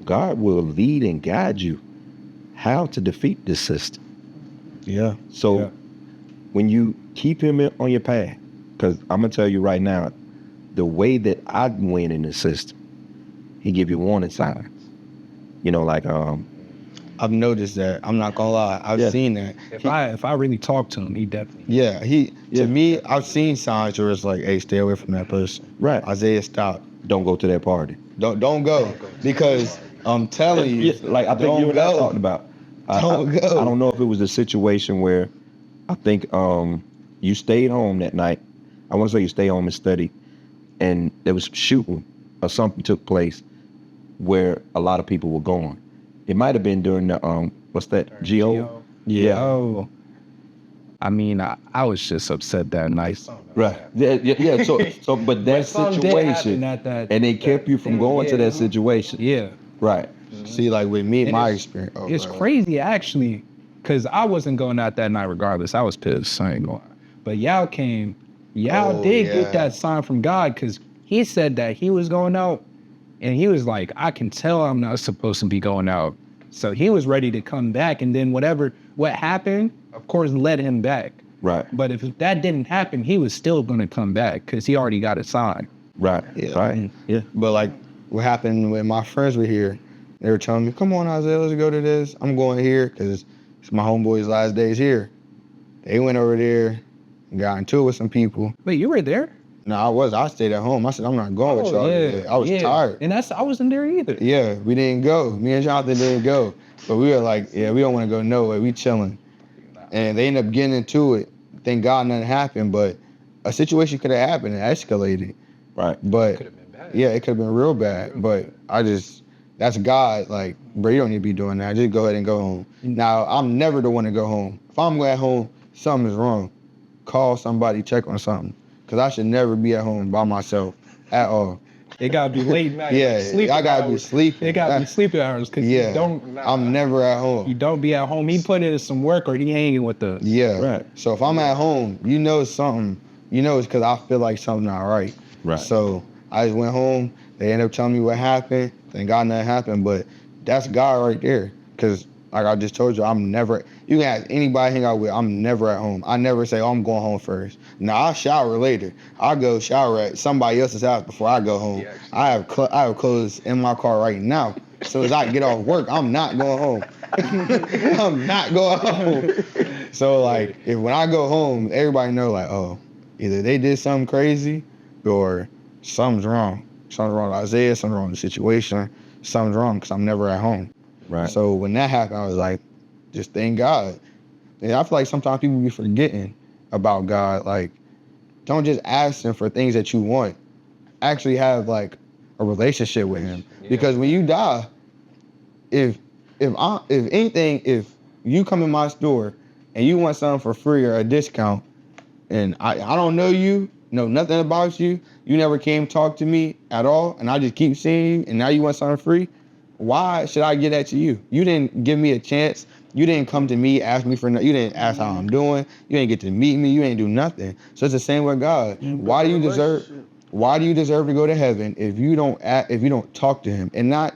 God will lead and guide you how to defeat this system. Yeah. So when you keep him on your path, because I'm going to tell you right now, the way that I win in the system, he give you warning signs. I've noticed that. I'm not gonna lie. I've seen that. If I really talk to him, he definitely. Yeah, to me, I've seen signs where it's like, hey, stay away from that person. Right. Isaiah, stop. Don't go to that party. Don't go. Because I'm telling you, Like, I think you and I talked about. Don't go. I don't know if it was a situation where I think you stayed home that night. I want to say you stayed home and studied, and there was shooting or something took place where a lot of people were going. It might have been during the what's that? GO? Yeah. Oh. I mean, I was just upset that night. Right. Yeah. So, but that Something did happen situation, at that- and they kept you from going to that situation. Yeah. Right. see, like with me, And my it's- experience. Oh, It's bro. crazy actually, because I wasn't going out that night regardless. I was pissed. I ain't going. But Yao came. Yao Oh, did yeah. get that sign from God because he said that he was going out, and he was like, "I can tell I'm not supposed to be going out." So he was ready to come back, and then what happened, of course, led him back. Right. But if that didn't happen, he was still going to come back because he already got a sign. Right. Yeah. Right. Yeah. But like what happened when my friends were here, they were telling me, "Come on, Isaiah, let's go to this. I'm going here because it's my homeboy's last days here." They went over there and got into it with some people. Wait, you were there? No, I stayed at home. I said, I'm not going with y'all. today. I was tired. And I wasn't there either. Yeah, we didn't go. Me and Jonathan didn't go. But we were like, yeah, we don't want to go nowhere. We chilling. And they ended up getting into it. Thank God nothing happened, but a situation could have happened and escalated. Right. But Could have been bad. yeah, it could have been real bad. But that's God. Like, bro, you don't need to be doing that. Just go ahead and go home. Now, I'm never the one to go home. If I'm at home, something is wrong. Call somebody, check on something. Because I should never be at home by myself at all. It gotta be late night. Yeah, sleeping I gotta be hours. sleeping. It gotta be sleeping hours because Yeah, you don't. I'm never at You home. don't be at home. He put in some work or he hanging with the. Yeah. Right. So if I'm at home, you know something. You know it's because I feel like something not right. Right. So I just went home. They ended up telling me what happened. Thank God nothing happened. But that's God right there. Because like I just told you, I'm never. You can ask anybody I hang out with. I'm never at home. I never say, "Oh, I'm going home first." Now I'll shower later. I'll go shower at somebody else's house before I go home. I have clothes in my car right now. So as I get off work, I'm not going home. I'm not going home. So like, when I go home, everybody know like, oh, either they did something crazy, or something's wrong. Something's wrong with Isaiah. Something's wrong with the situation. Something's wrong because I'm never at home. Right. So when that happened, I was like, just thank God. And I feel like sometimes people be forgetting about God. Like, don't just ask him for things that you want. Actually have like a relationship with him. Because when you die, if anything, if you come in my store and you want something for free or a discount, and I don't know you, know nothing about you, you never came talk to me at all, and I just keep seeing you, and now you want something free, why should I give that to you? You didn't give me a chance. You didn't come to me, ask me for you didn't ask how I'm doing. You didn't get to meet me. You didn't do nothing. So it's the same with God. Why do you deserve to go to heaven if you don't talk to him, and not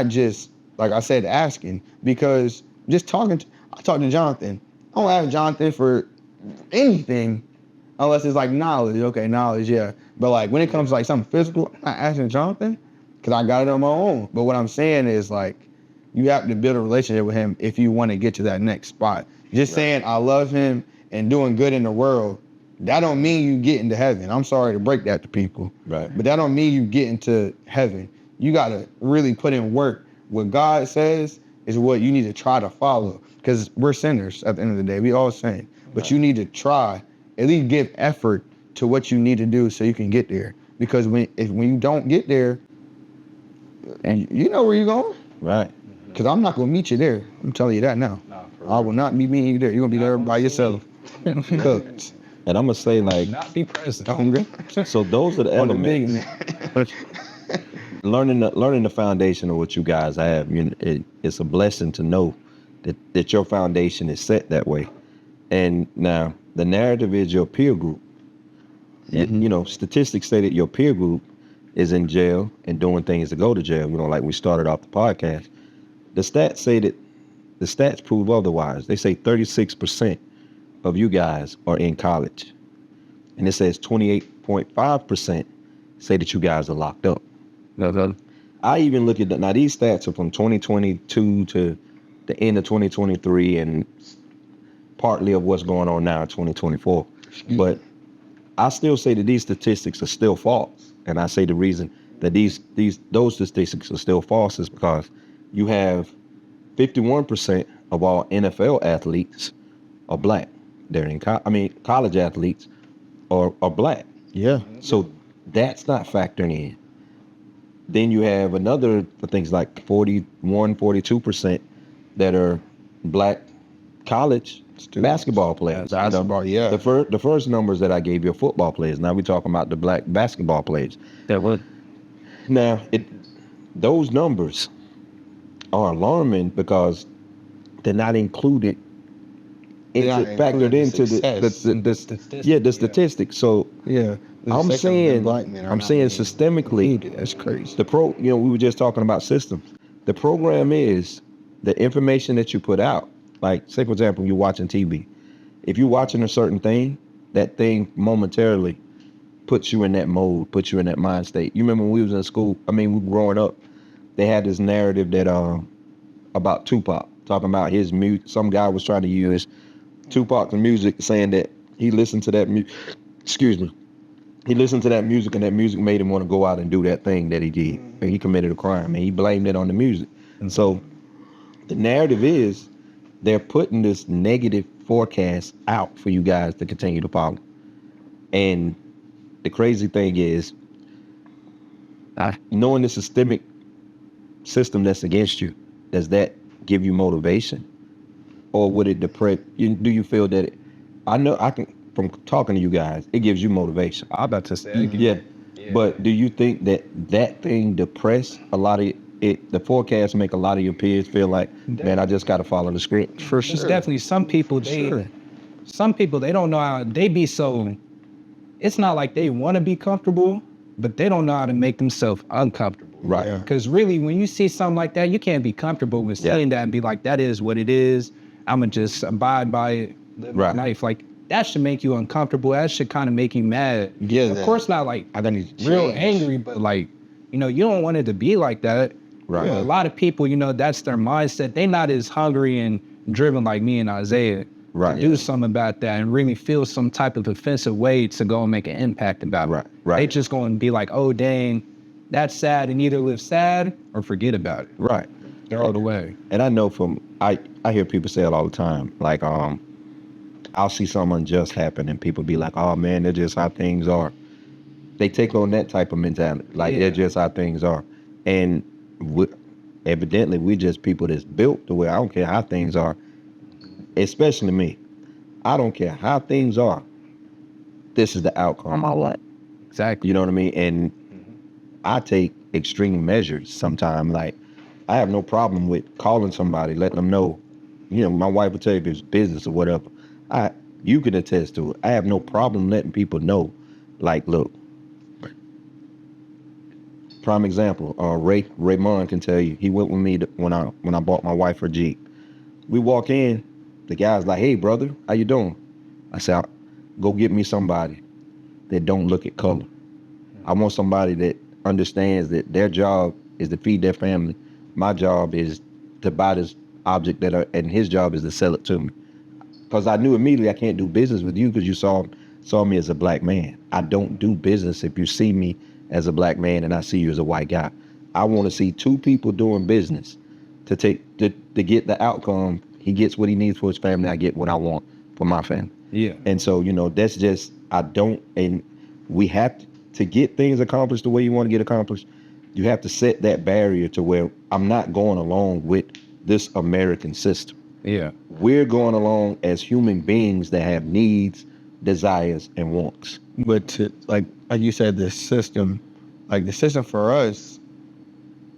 just like I said, asking? Because just talking, I talk to Jonathan. I don't ask Jonathan for anything unless it's like knowledge. Okay, knowledge, yeah. But like when it comes to like something physical, I'm not asking Jonathan because I got it on my own. But what I'm saying is like, you have to build a relationship with him if you want to get to that next spot. Just saying I love him and doing good in the world, that don't mean you get into heaven. I'm sorry to break that to people. Right. But that don't mean you get into heaven. You got to really put in work. What God says is what you need to try to follow. Because we're sinners at the end of the day. We all sin. But you need to try, at least give effort to what you need to do so you can get there. Because when you don't get there, and you know where you're going. Right. Because I'm not going to meet you there. I'm telling you that now. I will not be meeting you there. You're going to be there by yourself. Cooked. And I'm gonna say like, Not be present. Hungry. so those are the elements. Learning the foundation of what you guys have. It's a blessing to know that your foundation is set that way. And now the narrative is your peer group. Statistics say that your peer group is in jail and doing things to go to jail. Like we started off the podcast. The stats say that the stats prove otherwise. They say 36% of you guys are in college. And it says 28.5% say that you guys are locked up. I even look at now these stats are from 2022 to the end of 2023 and partly of what's going on now in 2024. But I still say that these statistics are still false. And I say the reason that those statistics are still false is because you have 51% of all NFL athletes are black. They're in college athletes are black. Yeah. So that's not factoring in. Then you have another things like 42% that are black college basketball players. Basketball, yeah. The first numbers that I gave you are football players. Now we're talking about the black basketball players. Now those numbers are alarming because they're not included. Factored into the statistics. So yeah, I'm saying systemically. That's crazy. We were just talking about systems. The program is the information that you put out. Like, say for example, you're watching TV. If you're watching a certain thing, that thing momentarily puts you in that mode, puts you in that mind state. You remember when we was in school? We were growing up. They had this narrative that about Tupac, talking about his music. Some guy was trying to use Tupac's music, saying that he listened to that music. He listened to that music, and that music made him want to go out and do that thing that he did. And he committed a crime, and he blamed it on the music. And so the narrative is they're putting this negative forecast out for you guys to continue to follow. And the crazy thing is, knowing the systemic system that's against you, does that give you motivation? Or would it depress you? Do you feel that from talking to you guys, it gives you motivation? I'm about to say. Yeah. But do you think that thing depress a lot of it? The forecasts make a lot of your peers feel like, man, I just got to follow the script. For sure. It's definitely some people. Some people they don't know how they be so. It's not like they want to be comfortable, but they don't know how to make themselves uncomfortable. Right. Because really, when you see something like that, you can't be comfortable with saying that and be like, that is what it is. I'm going to just abide by it, live my life. Like, that should make you uncomfortable. That should kind of make you mad. Yeah. Of course, not like real angry, but like, you don't want it to be like that. Right. A lot of people, that's their mindset. They not as hungry and driven like me and Isaiah. Right. To do something about that and really feel some type of offensive way to go and make an impact about it. Right. They just going to be like, oh, dang, that's sad, and either live sad or forget about it. Right. Throw it away. And I know I hear people say it all the time. Like, I'll see something unjust happen and people be like, oh man, that's just how things are. They take on that type of mentality. Like, that's just how things are. And evidently, we're just people that's built the way I don't care how things are. Especially me. I don't care how things are. This is the outcome. Exactly. You know what I mean? And I take extreme measures sometimes. Like, I have no problem with calling somebody, letting them know. My wife will tell you if it's business or whatever. You can attest to it. I have no problem letting people know. Like, look. Prime example. Raymond can tell you. He went with me when I bought my wife her Jeep. We walk in. The guy's like, hey, brother, how you doing? I said, go get me somebody that don't look at color. I want somebody that understands that their job is to feed their family. My job is to buy this object and his job is to sell it to me. Because I knew immediately I can't do business with you because you saw me as a black man. I don't do business if you see me as a black man and I see you as a white guy. I want to see two people doing business to get the outcome. He gets what he needs for his family. I get what I want for my family. Yeah. And so, that's just, and we have to get things accomplished the way you want to get accomplished. You have to set that barrier to where I'm not going along with this American system. Yeah. We're going along as human beings that have needs, desires, and wants. But like you said, the system for us,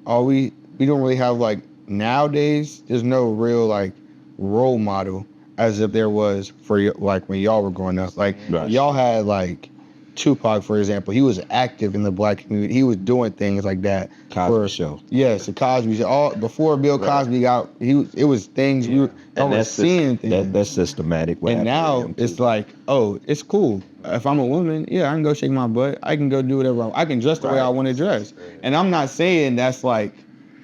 we don't really have like nowadays. There's no real like role model as if there was for like when y'all were growing up. Like Right. y'all had like Tupac, for example. He was active in the black community. He was doing things like that. Cosby Show. Yes, the Cosby Show. All before Bill Cosby got, it was things you were seeing things. That's systematic. And now it's like, oh, it's cool. If I'm a woman, yeah, I can go shake my butt. I can go do whatever. I can dress the way I want to dress. And I'm not saying that's like,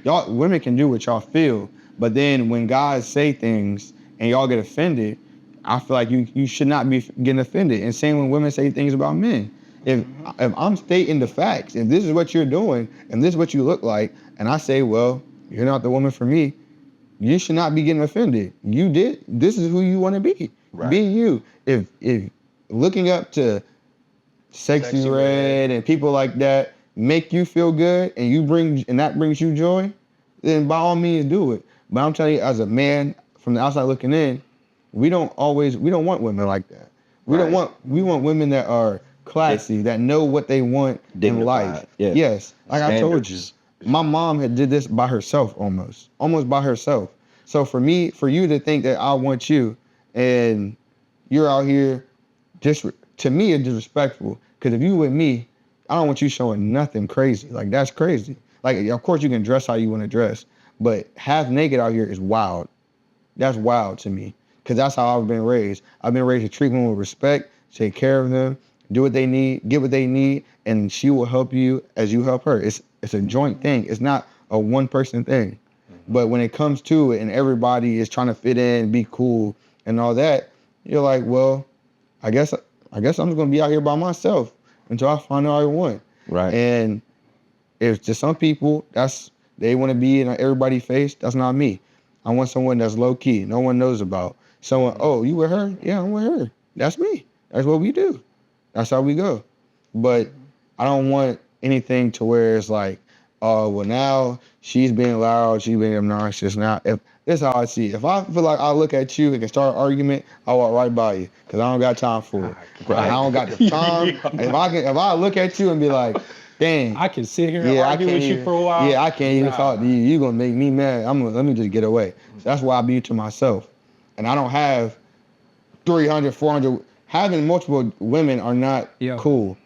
y'all women can do what y'all feel. But then when guys say things and y'all get offended, I feel like you should not be getting offended. And same when women say things about men. If I'm stating the facts, if this is what you're doing, and this is what you look like, and I say, well, you're not the woman for me, you should not be getting offended. This is who you want to be. Right. Be you. If looking up to Sexy Red and people like that make you feel good and that brings you joy, then by all means do it. But I'm telling you, as a man from the outside looking in, we don't want women like that. We want women that are classy, that know what they want in life. Yeah. Yes. Like I told you, Standards. my mom had did this by herself almost by herself. So for you to think that I want you and you're out here, to me it's disrespectful. Because if you with me, I don't want you showing nothing crazy. Like that's crazy. Like of course you can dress how you want to dress, but half naked out here is wild. That's wild to me. Because that's how I've been raised. I've been raised to treat women with respect, take care of them, do what they need, get what they need, and she will help you as you help her. It's a joint thing. It's not a one-person thing. But when it comes to it and everybody is trying to fit in, be cool, and all that, you're like, well, I guess I'm just gonna be out here by myself until I find out I want. Right. And if to some people they want to be in everybody's face, that's not me. I want someone that's low key, no one knows about. Someone, oh, you with her? Yeah, I'm with her. That's me. That's what we do. That's how we go. But I don't want anything to where it's like, oh, well, now she's being loud, she's being obnoxious. Now, if this is how I see it. If I feel like I look at you and can start an argument, I walk right by you because I don't got time for it. Right. I don't got the time. If I look at you and be like, dang, I can sit here and argue with you for a while. Yeah, I can't even talk to you. You're gonna make me mad. Let me just get away. So that's why I be to myself. And I don't have 300, 400. Having multiple women are not cool.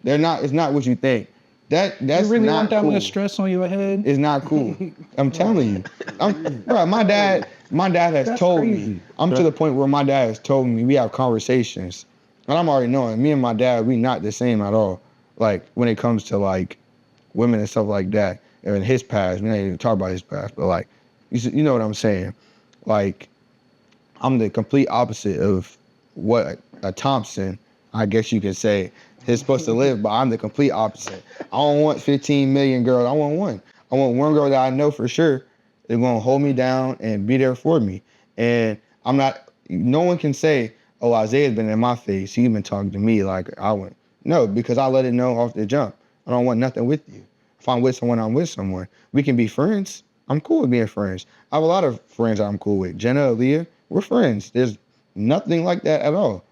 They're not. It's not what you think. That's you really not want that cool. much stress on your head? It's not cool. I'm telling you. Bro, my dad has told me. I'm to the point where my dad has told me we have conversations, and I'm already knowing. Me and my dad, we not the same at all. Like when it comes to like women and stuff like that, and his past. We ain't even talk about his past, but like you know what I'm saying. Like I'm the complete opposite of what a Thompson, I guess you could say, is supposed to live, but I'm the complete opposite. I don't want 15 million girls. I want one. I want one girl that I know for sure is going to hold me down and be there for me. And no one can say, oh, Isaiah's been in my face. He's been talking to me like I went. No, because I let it know off the jump. I don't want nothing with you. If I'm with someone, I'm with someone. We can be friends. I'm cool with being friends. I have a lot of friends I'm cool with. Jenna, Aaliyah, we're friends. There's nothing like that at all.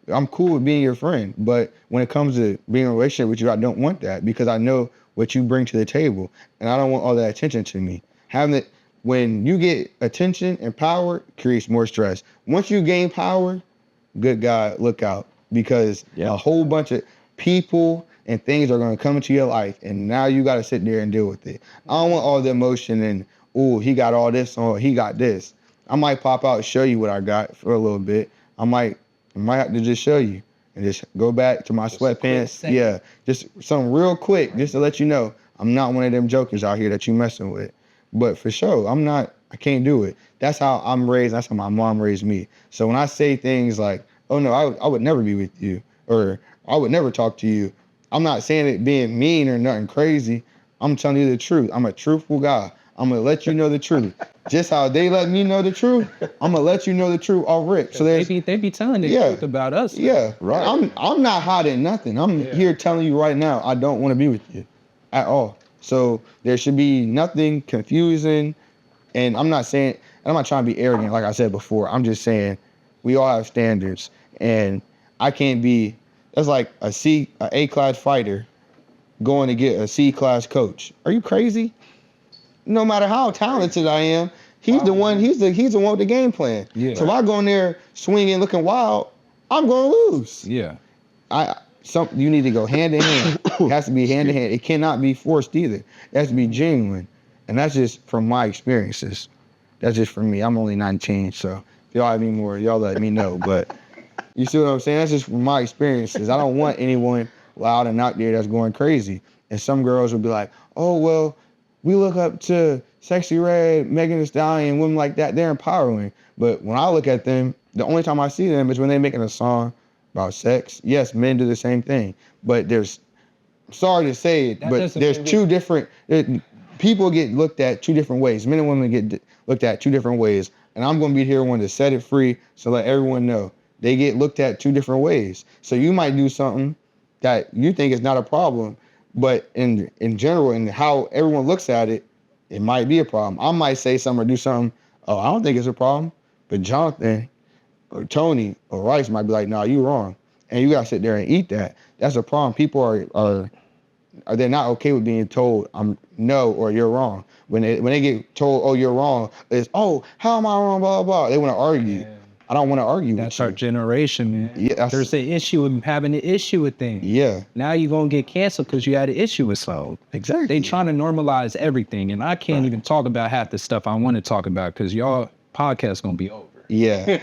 I'm cool with being your friend, but when it comes to being in a relationship with you, I don't want that because I know what you bring to the table, and I don't want all that attention to me. When you get attention and power, creates more stress. Once you gain power, good God, look out, because a whole bunch of people and things are going to come into your life, and now you got to sit there and deal with it. I don't want all the emotion and, oh, he got all this or he got this. I might pop out and show you what I got for a little bit. I might have to just show you and just go back to my sweatpants. Yeah, just something real quick just to let you know I'm not one of them jokers out here that you messing with. But for sure, I'm not I can't do it. That's how I'm raised. That's how my mom raised me. So when I say things like, oh no, I would never be with you, or I would never talk to you, I'm not saying it being mean or nothing crazy. I'm telling you the truth. I'm a truthful guy. I'm gonna let you know the truth. Just how they let me know the truth, I'm gonna let you know the truth off rip. So they be telling the truth about us. Yeah, right. I'm not hiding nothing. I'm here telling you right now, I don't want to be with you at all. So there should be nothing confusing. And I'm not trying to be arrogant, like I said before. I'm just saying we all have standards, and I can't be. That's like a A-class fighter going to get a C-class coach. Are you crazy? No matter how talented I am, he's the one. He's the one with the game plan. Yeah. So if I go in there swinging, looking wild, I'm gonna lose. Yeah. You need to go hand in hand. It has to be hand in hand. It cannot be forced either. It has to be genuine, and that's just from my experiences. That's just from me. I'm only 19, so if y'all have any more, y'all let me know. But you see what I'm saying? That's just from my experiences. I don't want anyone loud and out there that's going crazy. And some girls will be like, oh well. We look up to Sexy Red, Megan Thee Stallion, women like that. They're empowering. But when I look at them, the only time I see them is when they're making a song about sex. Yes, men do the same thing. But sorry to say it, but there's two different, people get looked at two different ways. Men and women get looked at two different ways. And I'm going to be here one to set it free so let everyone know. They get looked at two different ways. So you might do something that you think is not a problem, but in general, and how everyone looks at it, it might be a problem. I might say something or do something, oh, I don't think it's a problem. But Jonathan or Tony or Rice might be like, nah, you wrong. And you got to sit there and eat that. That's a problem. People are they're not okay with being told no or you're wrong. When they get told, oh, you're wrong, it's, oh, how am I wrong, blah, blah, blah. They want to argue. Yeah. I don't want to argue with you. That's our generation, man. Yeah, there's an issue with having an issue with things. Yeah. Now you're going to get canceled because you had an issue with something. Exactly. They trying to normalize everything. And I can't even talk about half the stuff I want to talk about because y'all podcast going to be over. Yeah.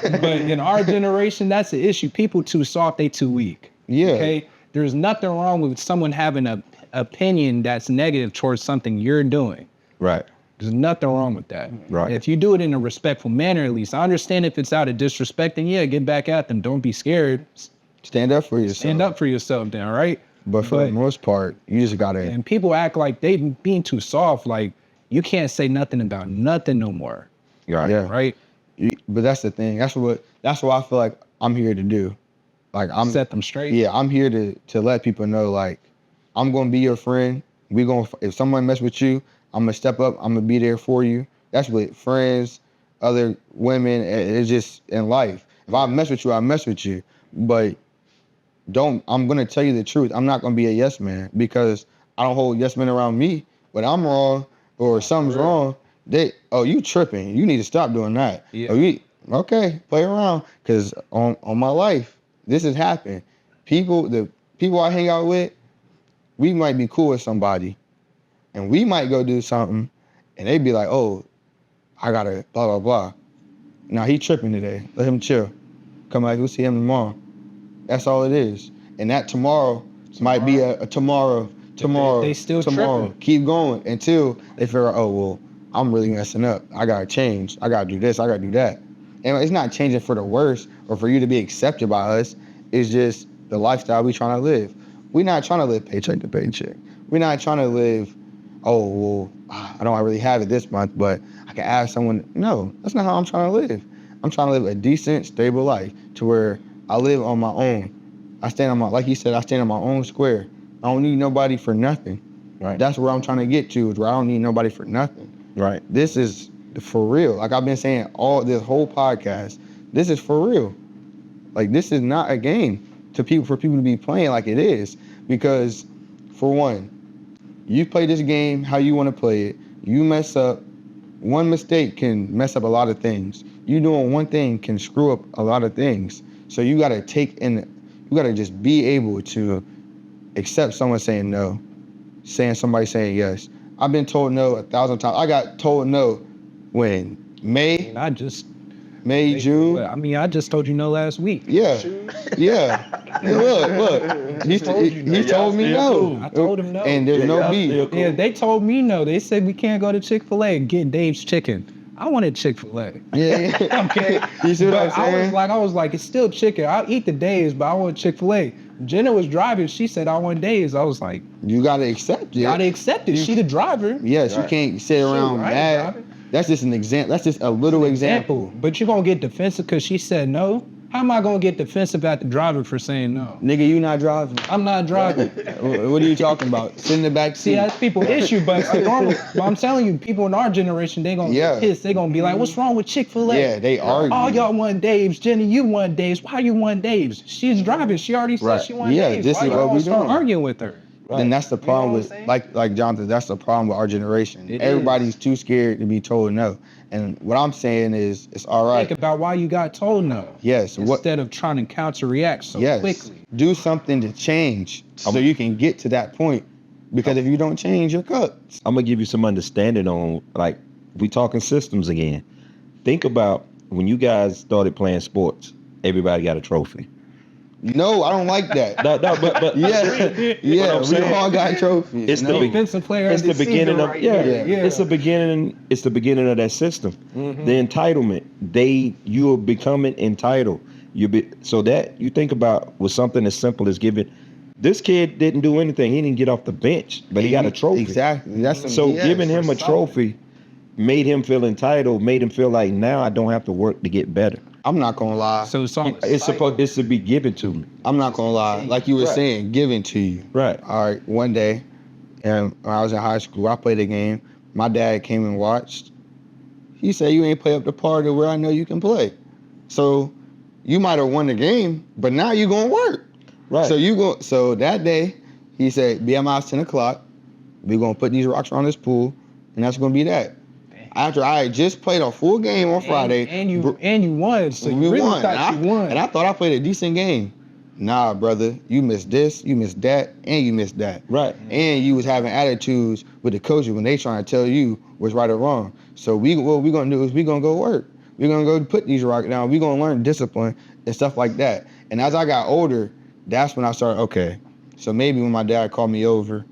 But in our generation, that's the issue. People too soft, they too weak. Yeah. Okay? There's nothing wrong with someone having an opinion that's negative towards something you're doing. Right. There's nothing wrong with that. Right. If you do it in a respectful manner, at least. I understand if it's out of disrespect, then yeah, get back at them. Don't be scared. Stand up for yourself. Stand up for yourself then, right? But for the most part, you just gotta. And people act like they being too soft. Like, you can't say nothing about nothing no more. Right. Yeah. Right? But that's the thing. That's what I feel like I'm here to do. Like, I'm set them straight. Yeah, I'm here to let people know, like, I'm gonna be your friend. If someone mess with you, I'm gonna step up. I'm gonna be there for you. That's with friends, other women. It's just in life. If I mess with you, I mess with you. But I'm gonna tell you the truth. I'm not gonna be a yes man because I don't hold yes men around me. When I'm wrong or something's wrong, you tripping. You need to stop doing that. Yeah. Okay, play around. Cause on my life, this has happened. The people I hang out with, we might be cool with somebody. And we might go do something, and they be like, oh, I gotta blah, blah, blah. Now he tripping today. Let him chill. Come back, we'll see him tomorrow. That's all it is. And that tomorrow might be a tomorrow. They still tomorrow. Tripping. Keep going until they figure out, oh, well, I'm really messing up. I gotta change. I gotta do this. I gotta do that. And it's not changing for the worse or for you to be accepted by us. It's just the lifestyle we trying to live. We're not trying to live paycheck to paycheck. We're not trying to live, oh, well, I don't really have it this month, but I can ask someone. No, that's not how I'm trying to live. I'm trying to live a decent, stable life to where I live on my own. Like he said, I stand on my own square. I don't need nobody for nothing. Right. That's where I'm trying to get to, is where I don't need nobody for nothing. Right. This is for real. Like I've been saying this whole podcast, this is for real. Like, this is not a game for people to be playing like it is. Because, for one, you play this game how you want to play it. You mess up. One mistake can mess up a lot of things. You doing one thing can screw up a lot of things. So you got to just be able to accept someone saying no, somebody saying yes. I've been told no 1,000 times. I got told no when May May, June. But, I mean, I just told you no last week. Yeah. Look. He told me no. I told him no. And there's no beef. Yeah, they told me no. They said we can't go to Chick-fil-A and get Dave's chicken. I wanted Chick-fil-A. Yeah. Okay. You see what I'm But saying? I was like, it's still chicken. I'll eat the Dave's, but I want Chick-fil-A. Jenna was driving. She said, I want Dave's. I was like, You gotta accept it. you gotta accept it. She the driver. Yes, you can't sit around right, mad. Robin. That's just an example. That's just a little example. But you're gonna get defensive because she said no? How am I gonna get defensive at the driver for saying no? Nigga, you not driving. I'm not driving. What are you talking about? Sit in the back See, seat. that's people's issue, but but I'm telling you, people in our generation, they gonna get pissed. They gonna be like, what's wrong with Chick-fil-A? Yeah, they argue. All y'all want Dave's. Jenny, you want Dave's. Why you want Dave's? She's driving. She already said she want Yeah, Dave's. this Why is y'all what we gonna start doing. arguing with her? Then that's the problem what with I'm saying? like Jonathan. That's the problem with our generation. It Everybody's too scared to be told no. And what I'm saying is, it's all right. Think about why you got told no. Yes. Instead of trying to counter react so Yes. quickly. Do something to change so you can get to that point. Because if you don't change, you're cooked. I'm gonna give you some understanding on, like, we talking systems again. Think about when you guys started playing sports. Everybody got a trophy. No, I don't like that. No, but Yeah, we all got trophies. It's the No. big- Defensive player It's of the the beginning season of right yeah, there. It's the beginning. It's the beginning of that system. The entitlement. You are becoming entitled. So that you think about with something as simple as giving. This kid didn't do anything. He didn't get off the bench, but he got a trophy. Exactly. That's So giving him a trophy made him feel entitled. Made him feel like now I don't have to work to get better. I'm not gonna lie. So It's supposed to be given to me. I'm not gonna lie. Like you were Right. saying, given to you. Right. All right. One day, and when I was in high school, I played a game. My dad came and watched. He said, "You ain't play up the par to where I know you can play." So you might have won the game, but now you gonna work. Right. So that day, he said, "Be at my house 10:00. We're gonna put these rocks around this pool, and that's gonna be that." After I had just played a full game on Friday, and you won, so you really thought you won. and I thought I played a decent game. Nah, brother, you missed this, you missed that, and you missed that. Right. And you was having attitudes with the coaches when they trying to tell you what's right or wrong. So what we gonna do is we gonna go work. We're gonna go put these rocks down. We gonna learn discipline and stuff like that. And as I got older, that's when I started, okay, so maybe when my dad called me over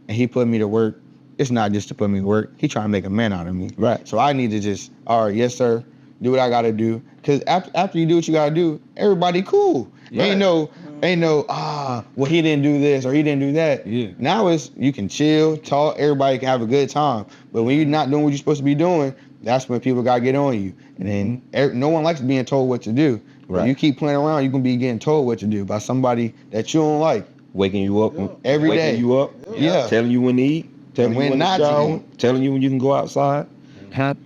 and he put me to work, it's not just to put me to work. He trying to make a man out of me. Right. So I need to just, all right, yes, sir, do what I got to do. Because after you do what you got to do, everybody cool. Right. Ain't no, well, he didn't do this or he didn't do that. Yeah. Now it's, you can chill, talk, everybody can have a good time. But when you're not doing what you're supposed to be doing, that's when people got to get on you. And then no one likes being told what to do. Right. If you keep playing around, you can be getting told what to do by somebody that you don't like. Waking you up Every waking day. you up. Yeah. Telling you when to eat. Telling when you when not to to shower. eat. Telling you when you can go outside. Telling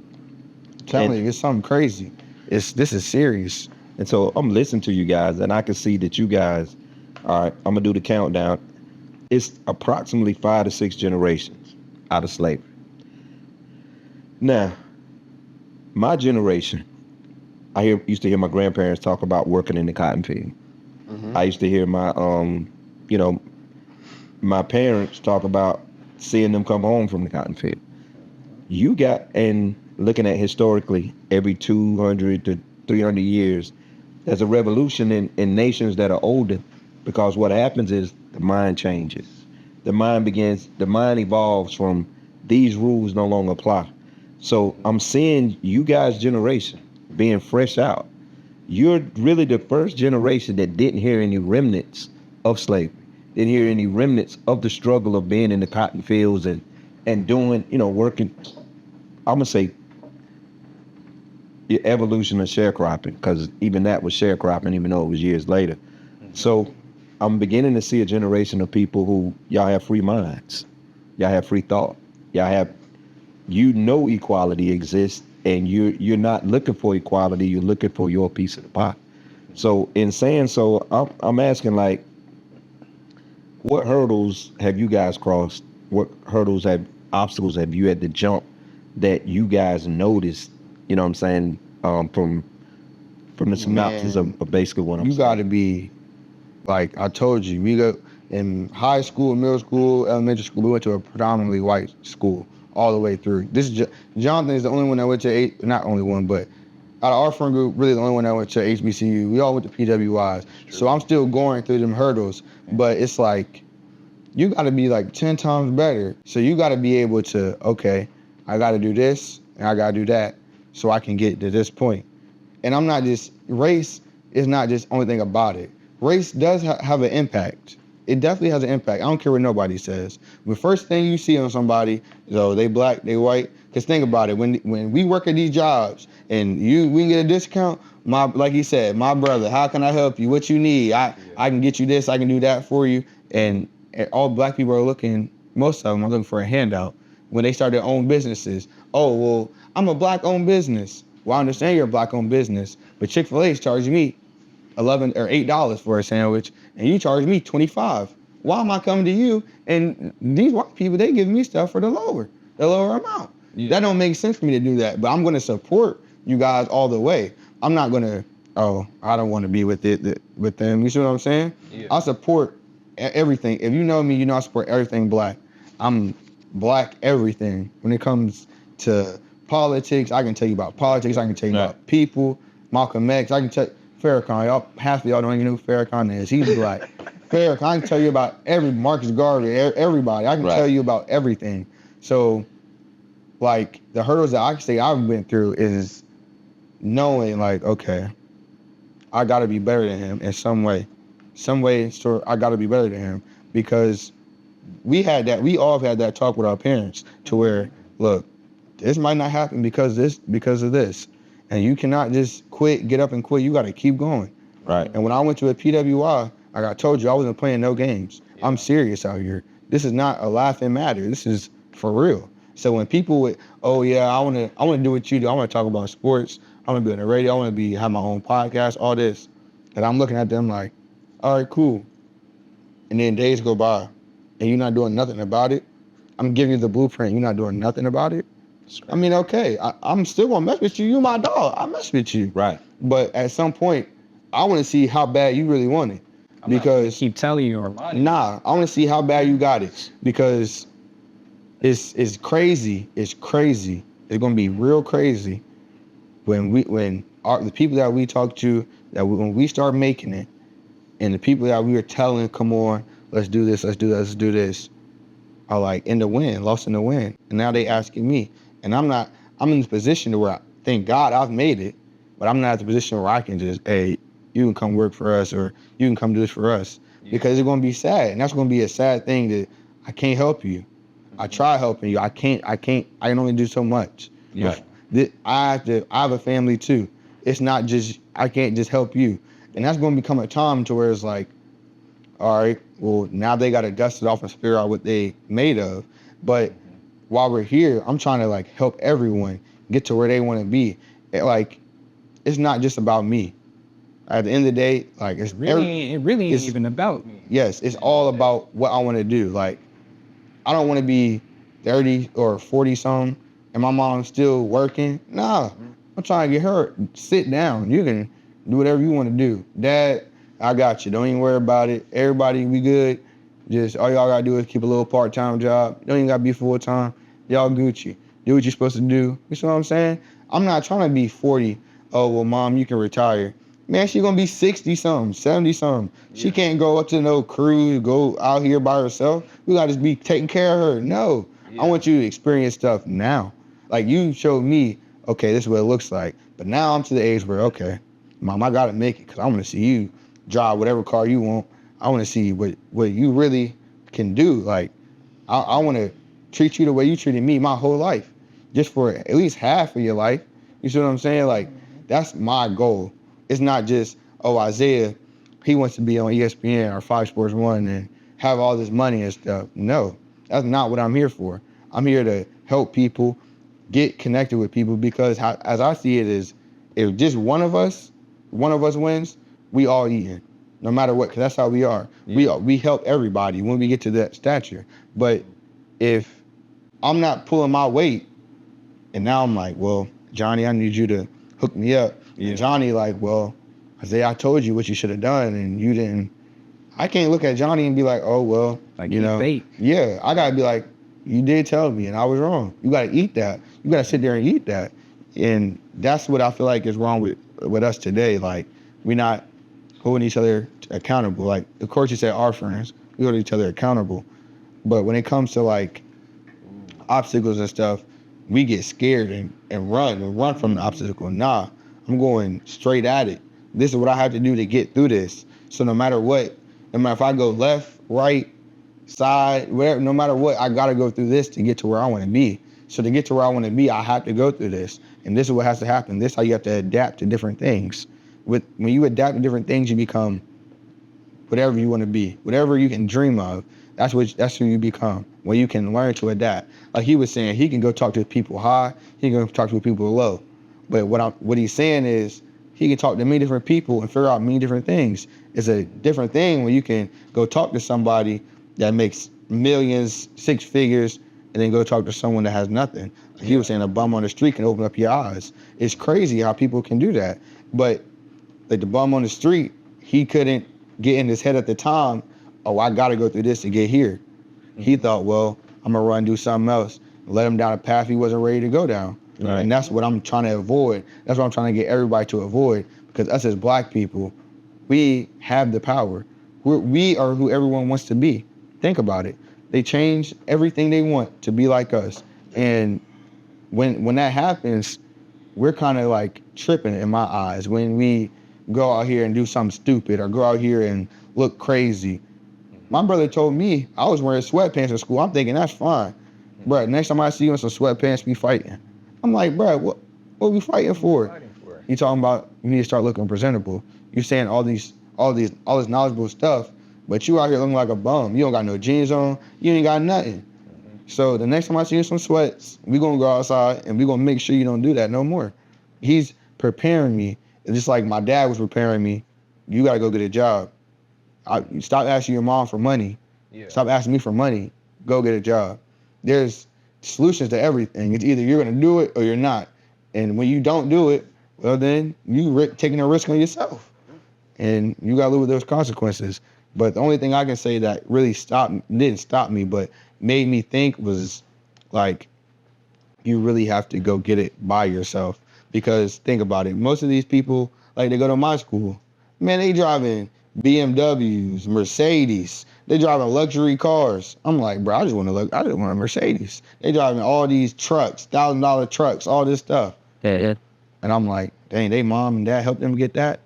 And- you, it's something crazy. This is serious. And so I'm listening to you guys, and I can see that you guys, all right, I'm going to do the countdown. It's approximately 5 to 6 generations out of slavery. Now, my generation, used to hear my grandparents talk about working in the cotton field. I used to hear my parents talk about seeing them come home from the cotton field. And looking at historically, every 200 to 300 years, there's a revolution in nations that are older, because what happens is the mind changes. The mind evolves from these rules no longer apply. So I'm seeing you guys' generation being fresh out. You're really the first generation that didn't hear any remnants of slavery, didn't hear any remnants of the struggle of being in the cotton fields and doing, working, I'm gonna say, the evolution of sharecropping, because even that was sharecropping, even though it was years later. So I'm beginning to see a generation of people who, y'all have free minds, y'all have free thought, equality exists, and you're not looking for equality, you're looking for your piece of the pie. So in saying so, I'm asking, like, what hurdles have you guys crossed? What obstacles have you had to jump that you guys noticed, you know what I'm saying, from the synopsis of basically what I'm saying? You got to be, like I told you, we go in high school, middle school, elementary school, we went to a predominantly white school all the way through. Jonathan is the only one that went to not only one, but out of our friend group, really the only one that went to HBCU. We all went to PWIs. So I'm still going through them hurdles. But it's like, you got to be like 10 times better. So you got to be able to, okay, I got to do this and I got to do that so I can get to this point. And I'm not just, race is not just only thing about it. Race does have an impact. It definitely has an impact. I don't care what nobody says. The first thing you see on somebody is, oh, they black, they white. Because think about it, when we work at these jobs and we can get a discount, like he said, my brother, how can I help you? What you need? I can get you this, I can do that for you. And all black people are looking, most of them are looking for a handout when they start their own businesses. Oh, well, I'm a black-owned business. Well, I understand you're a black-owned business, but Chick-fil-A is charging me $11 or $8 for a sandwich, and you charge me $25. Why am I coming to you? And these white people, they give me stuff for the lower amount. Yeah. That don't make sense for me to do that, but I'm going to support you guys all the way. I'm not going to, I don't want to be with them. You see what I'm saying? Yeah. I support everything. If you know me, you know I support everything black. I'm black everything. When it comes to politics, I can tell you about politics. I can tell you about people. Malcolm X, I can tell you. Farrakhan, half of y'all don't even know who Farrakhan is. He's black. Farrakhan, I can tell you about Marcus Garvey, everybody. I can tell you about everything. So, like, the hurdles that I can say I've been through is knowing, like, okay, I got to be better than him in some way. So I got to be better than him, because we all had that talk with our parents to where, look, this might not happen because of this. And you cannot just quit, get up and quit. You got to keep going. Right. And when I went to a PWI, like I told you, I wasn't playing no games. Yeah. I'm serious out here. This is not a laughing matter. This is for real. So when people would, oh yeah, I want to do what you do. I want to talk about sports. I want to be on the radio. I want to have my own podcast, all this. And I'm looking at them like, all right, cool. And then days go by and you're not doing nothing about it. I'm giving you the blueprint. You're not doing nothing about it. I mean, okay, I'm still gonna mess with you. You my dog. I mess with you. Right. But at some point, I want to see how bad you really want it. Because keep telling you or nah, I want to see how bad you got it. Because it's crazy. It's crazy. It's gonna be real crazy when the people that we talk to, when we start making it, and the people that we were telling, come on, let's do this, let's do that, let's do this, are like in the wind, lost in the wind. And now they asking me. And I'm in this position to where, thank God I've made it, but I'm not at the position where I can just, hey, you can come work for us or you can come do this for us. Yeah. Because it's going to be sad. And that's going to be a sad thing that I can't help you. I try helping you. I can only do so much. Yeah. I have a family too. It's not just, I can't just help you. And that's going to become a time to where it's like, all right, well, now they got to dust it off and figure out what they made of. But while we're here, I'm trying to like help everyone get to where they want to be. It's not just about me. At the end of the day, like it really ain't even about me. Yes, it's all about what I want to do. Like, I don't want to be 30 or 40 something and my mom's still working. Nah, I'm trying to get her. Sit down. You can do whatever you want to do. Dad, I got you. Don't even worry about it. Everybody, we good. Just all y'all gotta do is keep a little part-time job. Don't even gotta be full-time. Y'all Gucci. Do what you're supposed to do. You see what I'm saying? I'm not trying to be 40. Oh, well, mom, you can retire. Man, she gonna be 60-something, 70-something. Yeah. She can't go up to no cruise, go out here by herself. We gotta just be taking care of her. No. Yeah. I want you to experience stuff now. Like, you showed me, okay, this is what it looks like. But now I'm to the age where, okay, mom, I gotta make it because I want to see you drive whatever car you want. I want to see what you really can do. Like, I want to treat you the way you treated me my whole life, just for at least half of your life. You see what I'm saying? Like, that's my goal. It's not just, oh, Isaiah, he wants to be on ESPN or 5 Sports 1 and have all this money and stuff. No, that's not what I'm here for. I'm here to help people, get connected with people, because as I see it is, if just one of us wins, we all eating. No matter what, because that's how we are. Yeah. We help everybody when we get to that stature. But if I'm not pulling my weight, and now I'm like, well, Johnny, I need you to hook me up. Yeah. And Johnny like, well, Isaiah, I told you what you should have done, and you didn't. I can't look at Johnny and be like, oh, well, like, you know. Fake. Yeah, I got to be like, you did tell me, and I was wrong. You got to eat that. You got to sit there and eat that. And that's what I feel like is wrong with us today. Like, we're not holding each other accountable. Like, of course you say our friends, we hold each other accountable. But when it comes to like obstacles and stuff, we get scared and run from the obstacle. Nah, I'm going straight at it. This is what I have to do to get through this. So no matter what, no matter if I go left, right, side, whatever, no matter what, I gotta go through this to get to where I wanna be. So to get to where I wanna be, I have to go through this. And this is what has to happen. This is how you have to adapt to different things. When you adapt to different things, you become whatever you wanna be. Whatever you can dream of, that's who you become. When you can learn to adapt. Like he was saying, he can go talk to people high, he can go talk to people low. But what he's saying is, he can talk to many different people and figure out many different things. It's a different thing when you can go talk to somebody that makes millions, six figures, and then go talk to someone that has nothing. Like he was saying, a bum on the street can open up your eyes. It's crazy how people can do that. But like the bum on the street, he couldn't get in his head at the time, oh, I gotta go through this to get here. He thought, well, I'm gonna run and do something else. Let him down a path he wasn't ready to go down. Right. And that's what I'm trying to avoid. That's what I'm trying to get everybody to avoid. Because us as black people, we have the power. We are who everyone wants to be. Think about it. They change everything they want to be like us. And when that happens, we're kind of like tripping in my eyes. When we go out here and do something stupid or go out here and look crazy. My brother told me I was wearing sweatpants in school. I'm thinking that's fine. Bro, next time I see you in some sweatpants, we fighting. I'm like, bro, what are we fighting for? You talking about you need to start looking presentable. You're saying all this knowledgeable stuff, but you out here looking like a bum. You don't got no jeans on. You ain't got nothing. So the next time I see you in some sweats, we gonna go outside and we gonna make sure you don't do that no more. He's preparing me. It's just like my dad was preparing me. You gotta go get a job. Stop asking your mom for money. Yeah. Stop asking me for money. Go get a job. There's solutions to everything. It's either you're gonna do it or you're not. And when you don't do it, well then you taking a risk on yourself. And you gotta live with those consequences. But the only thing I can say that really didn't stop me, but made me think was like, you really have to go get it by yourself. Because think about it, most of these people, like they go to my school, man, they driving BMWs, Mercedes. They driving luxury cars. I'm like, bro, I just want a Mercedes. They driving all these trucks, $1,000 trucks, all this stuff. Yeah. And I'm like, dang, they mom and dad helped them get that?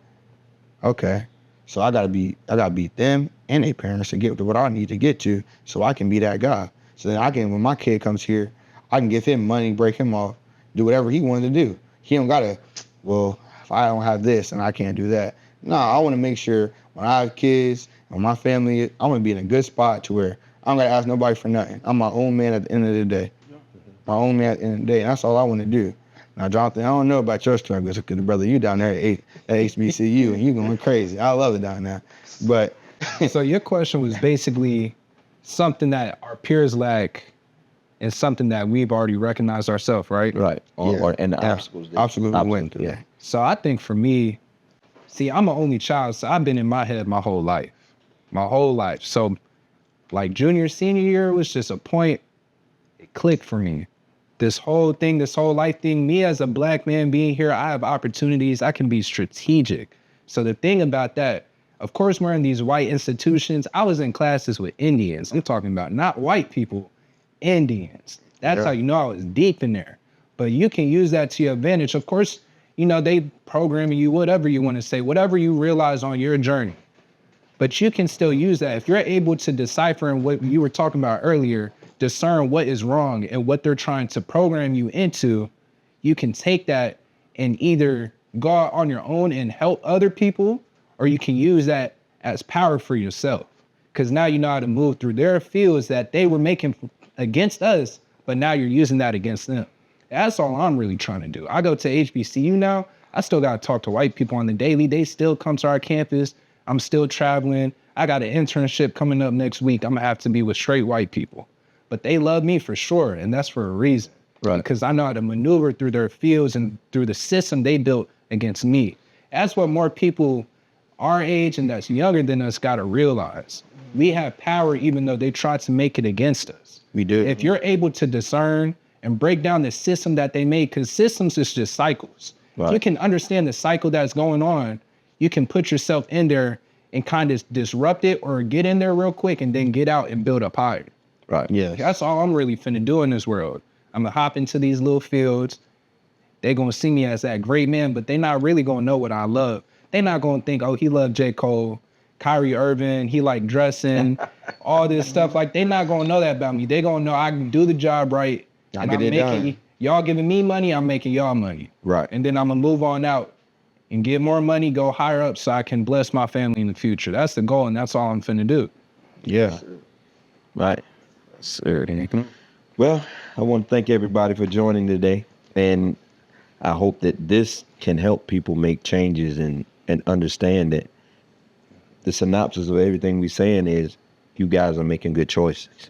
Okay. So I gotta beat them and their parents to get to what I need to get to so I can be that guy. So then when my kid comes here, I can give him money, break him off, do whatever he wanted to do. He don't gotta, well, if I don't have this and I can't do that. No, I wanna make sure when I have kids and my family, I wanna be in a good spot to where I don't gotta ask nobody for nothing. I'm my own man at the end of the day. My own man at the end of the day, and that's all I wanna do. Now, Jonathan, I don't know about your struggles, because brother, you down there at HBCU and you going crazy. I love it down there. But so your question was basically something that our peers lack and something that we've already recognized ourselves, right? Right. And the obstacles we went through. Yeah. So I think for me, see, I'm an only child, so I've been in my head my whole life. So like junior, senior year was just a point, it clicked for me. This whole life thing, me as a black man being here, I have opportunities, I can be strategic. So the thing about that, of course, we're in these white institutions. I was in classes with Indians. I'm talking about not white people, Indians. That's how you know I was deep in there. But you can use that to your advantage. Of course, you know, they programming you, whatever you want to say, whatever you realize on your journey. But you can still use that. If you're able to decipher and what you were talking about earlier, discern what is wrong and what they're trying to program you into, you can take that and either go out on your own and help other people, or you can use that as power for yourself. Because now you know how to move through their fields that they were making against us, but now you're using that against them. That's all I'm really trying to do. I go to HBCU now, I still got to talk to white people on the daily. They still come to our campus. I'm still traveling. I got an internship coming up next week. I'm gonna have to be with straight white people. But they love me for sure, and that's for a reason. Right. Because I know how to maneuver through their fields and through the system they built against me. That's what more people our age and that's younger than us gotta realize. We have power even though they try to make it against us. We do. If you're able to discern and break down the system that they made, because systems is just cycles. If you can understand the cycle that's going on, you can put yourself in there and kind of disrupt it, or get in there real quick and then get out and build up higher. Right. Yeah. That's all I'm really finna do in this world. I'm gonna hop into these little fields. They're gonna see me as that great man, but they're not really gonna know what I love. They're not gonna think, oh, he loved J. Cole, Kyrie Irving, he like dressing, all this stuff. Like, they're not gonna know that about me. They're gonna know I can do the job right. I get it done. Y'all giving me money, I'm making y'all money. Right. And then I'm gonna move on out and get more money, go higher up so I can bless my family in the future. That's the goal, and that's all I'm finna do. Yeah. Right. Sir. Well, I want to thank everybody for joining today, and I hope that this can help people make changes and understand that the synopsis of everything we're saying is you guys are making good choices.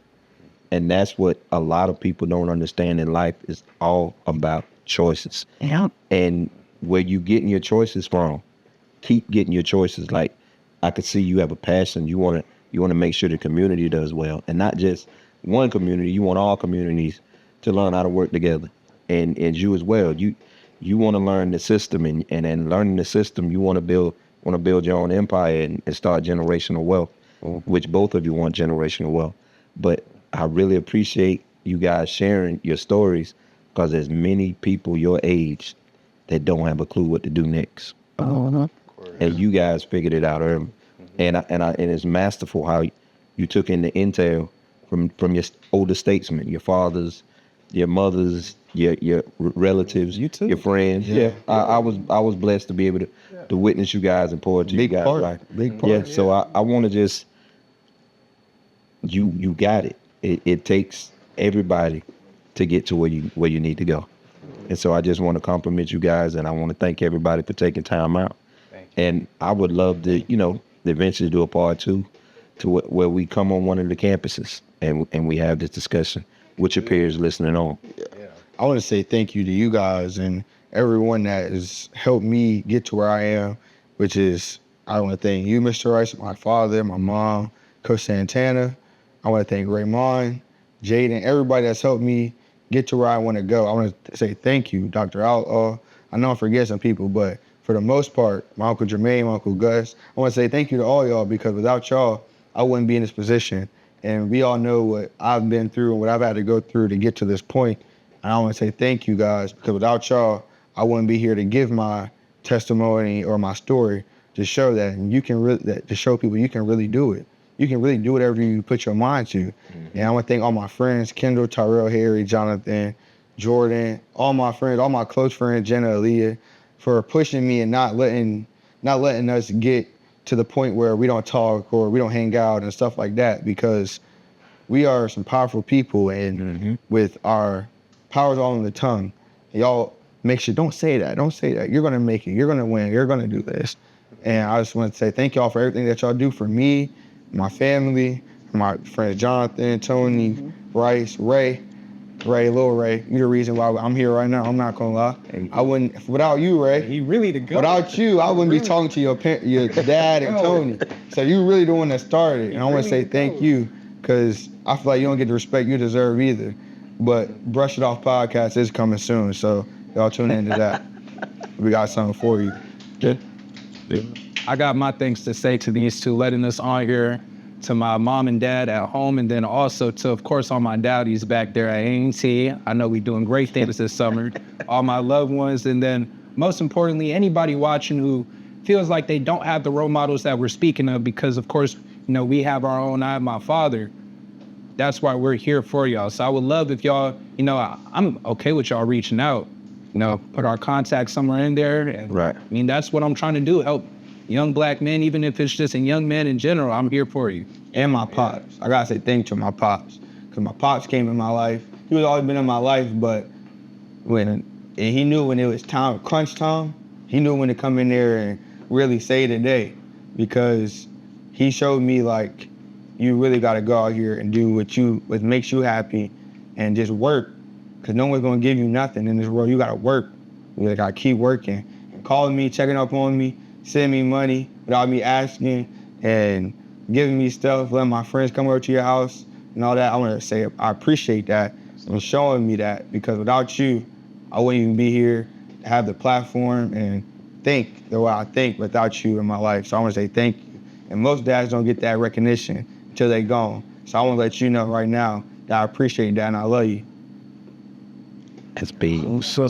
And that's what a lot of people don't understand in life, is all about choices. Yeah. And where you getting your choices from, keep getting your choices. Like, I could see you have a passion. You want to make sure the community does well, and not just one community. You want all communities to learn how to work together, and you as well. You want to learn the system, and then learning the system, you want to build your own empire and start generational wealth, which both of you want generational wealth. But I really appreciate you guys sharing your stories, because there's many people your age that don't have a clue what to do next. Oh, And you guys figured it out early. And it's masterful how you took in the intel from your older statesmen, your fathers, your mothers, your relatives, You too. your friends. Yeah. I was blessed to be able to witness you guys and pour it to you Big guys. part. Like, Big part. yeah. So I want to just, you got it. It takes everybody to get to where you need to go. And so I just want to compliment you guys, and I want to thank everybody for taking time out. And I would love to, eventually do a part 2 to where we come on one of the campuses and we have this discussion with your peers listening on. I want to say thank you to you guys and everyone that has helped me get to where I am, which is, I want to thank you, Mr. Rice, my father, my mom, Coach Santana. I want to thank Raymond, Jaden, everybody that's helped me get to where I want to go. I want to say thank you, Dr. Outlaw. I know I forget some people, but for the most part, my Uncle Jermaine, my Uncle Gus, I want to say thank you to all y'all, because without y'all, I wouldn't be in this position. And we all know what I've been through and what I've had to go through to get to this point. And I want to say thank you guys, because without y'all, I wouldn't be here to give my testimony or my story to show that you can to show people you can really do it. You can really do whatever you put your mind to. And I want to thank all my friends, Kendall, Tyrell, Harry, Jonathan, Jordan, all my friends, all my close friends, Jenna, Aaliyah, for pushing me and not letting us get to the point where we don't talk or we don't hang out and stuff like that, because we are some powerful people, and with our powers all on the tongue, y'all make sure, don't say that. You're going to make it. You're going to win. You're going to do this. And I just want to say thank y'all for everything that y'all do for me, my family, my friends Jonathan, Tony, Rice, Ray, Lil Ray. You're the reason why I'm here right now. I'm not gonna lie. I wouldn't, without you, Ray. He really the go. Without you, I wouldn't be talking to your dad and Tony. So you really the one that started. And I want to say thank you, because I feel like you don't get the respect you deserve either. But Brush It Off podcast is coming soon, so y'all tune into that. We got something for you. Good. I got my thanks to say to these two letting us on here, to my mom and dad at home, and then also to, of course, all my dowdies back there at A&T. I know we doing great things this summer. All my loved ones, and then most importantly, anybody watching who feels like they don't have the role models that we're speaking of, because of course, we have our own. I have my father. That's why we're here for y'all. So I would love if y'all, I'm okay with y'all reaching out, put our contact somewhere in there. And, Right. I mean, that's what I'm trying to do, help young black men, even if it's just in young men in general. I'm here for you. And my pops. I gotta say thank you to my pops, because my pops came in my life. He was always been in my life, but and he knew when it was time, crunch time, he knew when to come in there and really save the day, because he showed me, like, you really gotta go out here and do what makes you happy, and just work, because no one's gonna give you nothing in this world. You gotta work. You gotta keep working. And calling me, checking up on me, send me money without me asking, and giving me stuff, letting my friends come over to your house and all that. I want to say I appreciate that, and showing me that, because without you, I wouldn't even be here, have the platform and think the way I think without you in my life. So I want to say thank you. And most dads don't get that recognition until they gone. So I want to let you know right now that I appreciate that and I love you. That's big. So,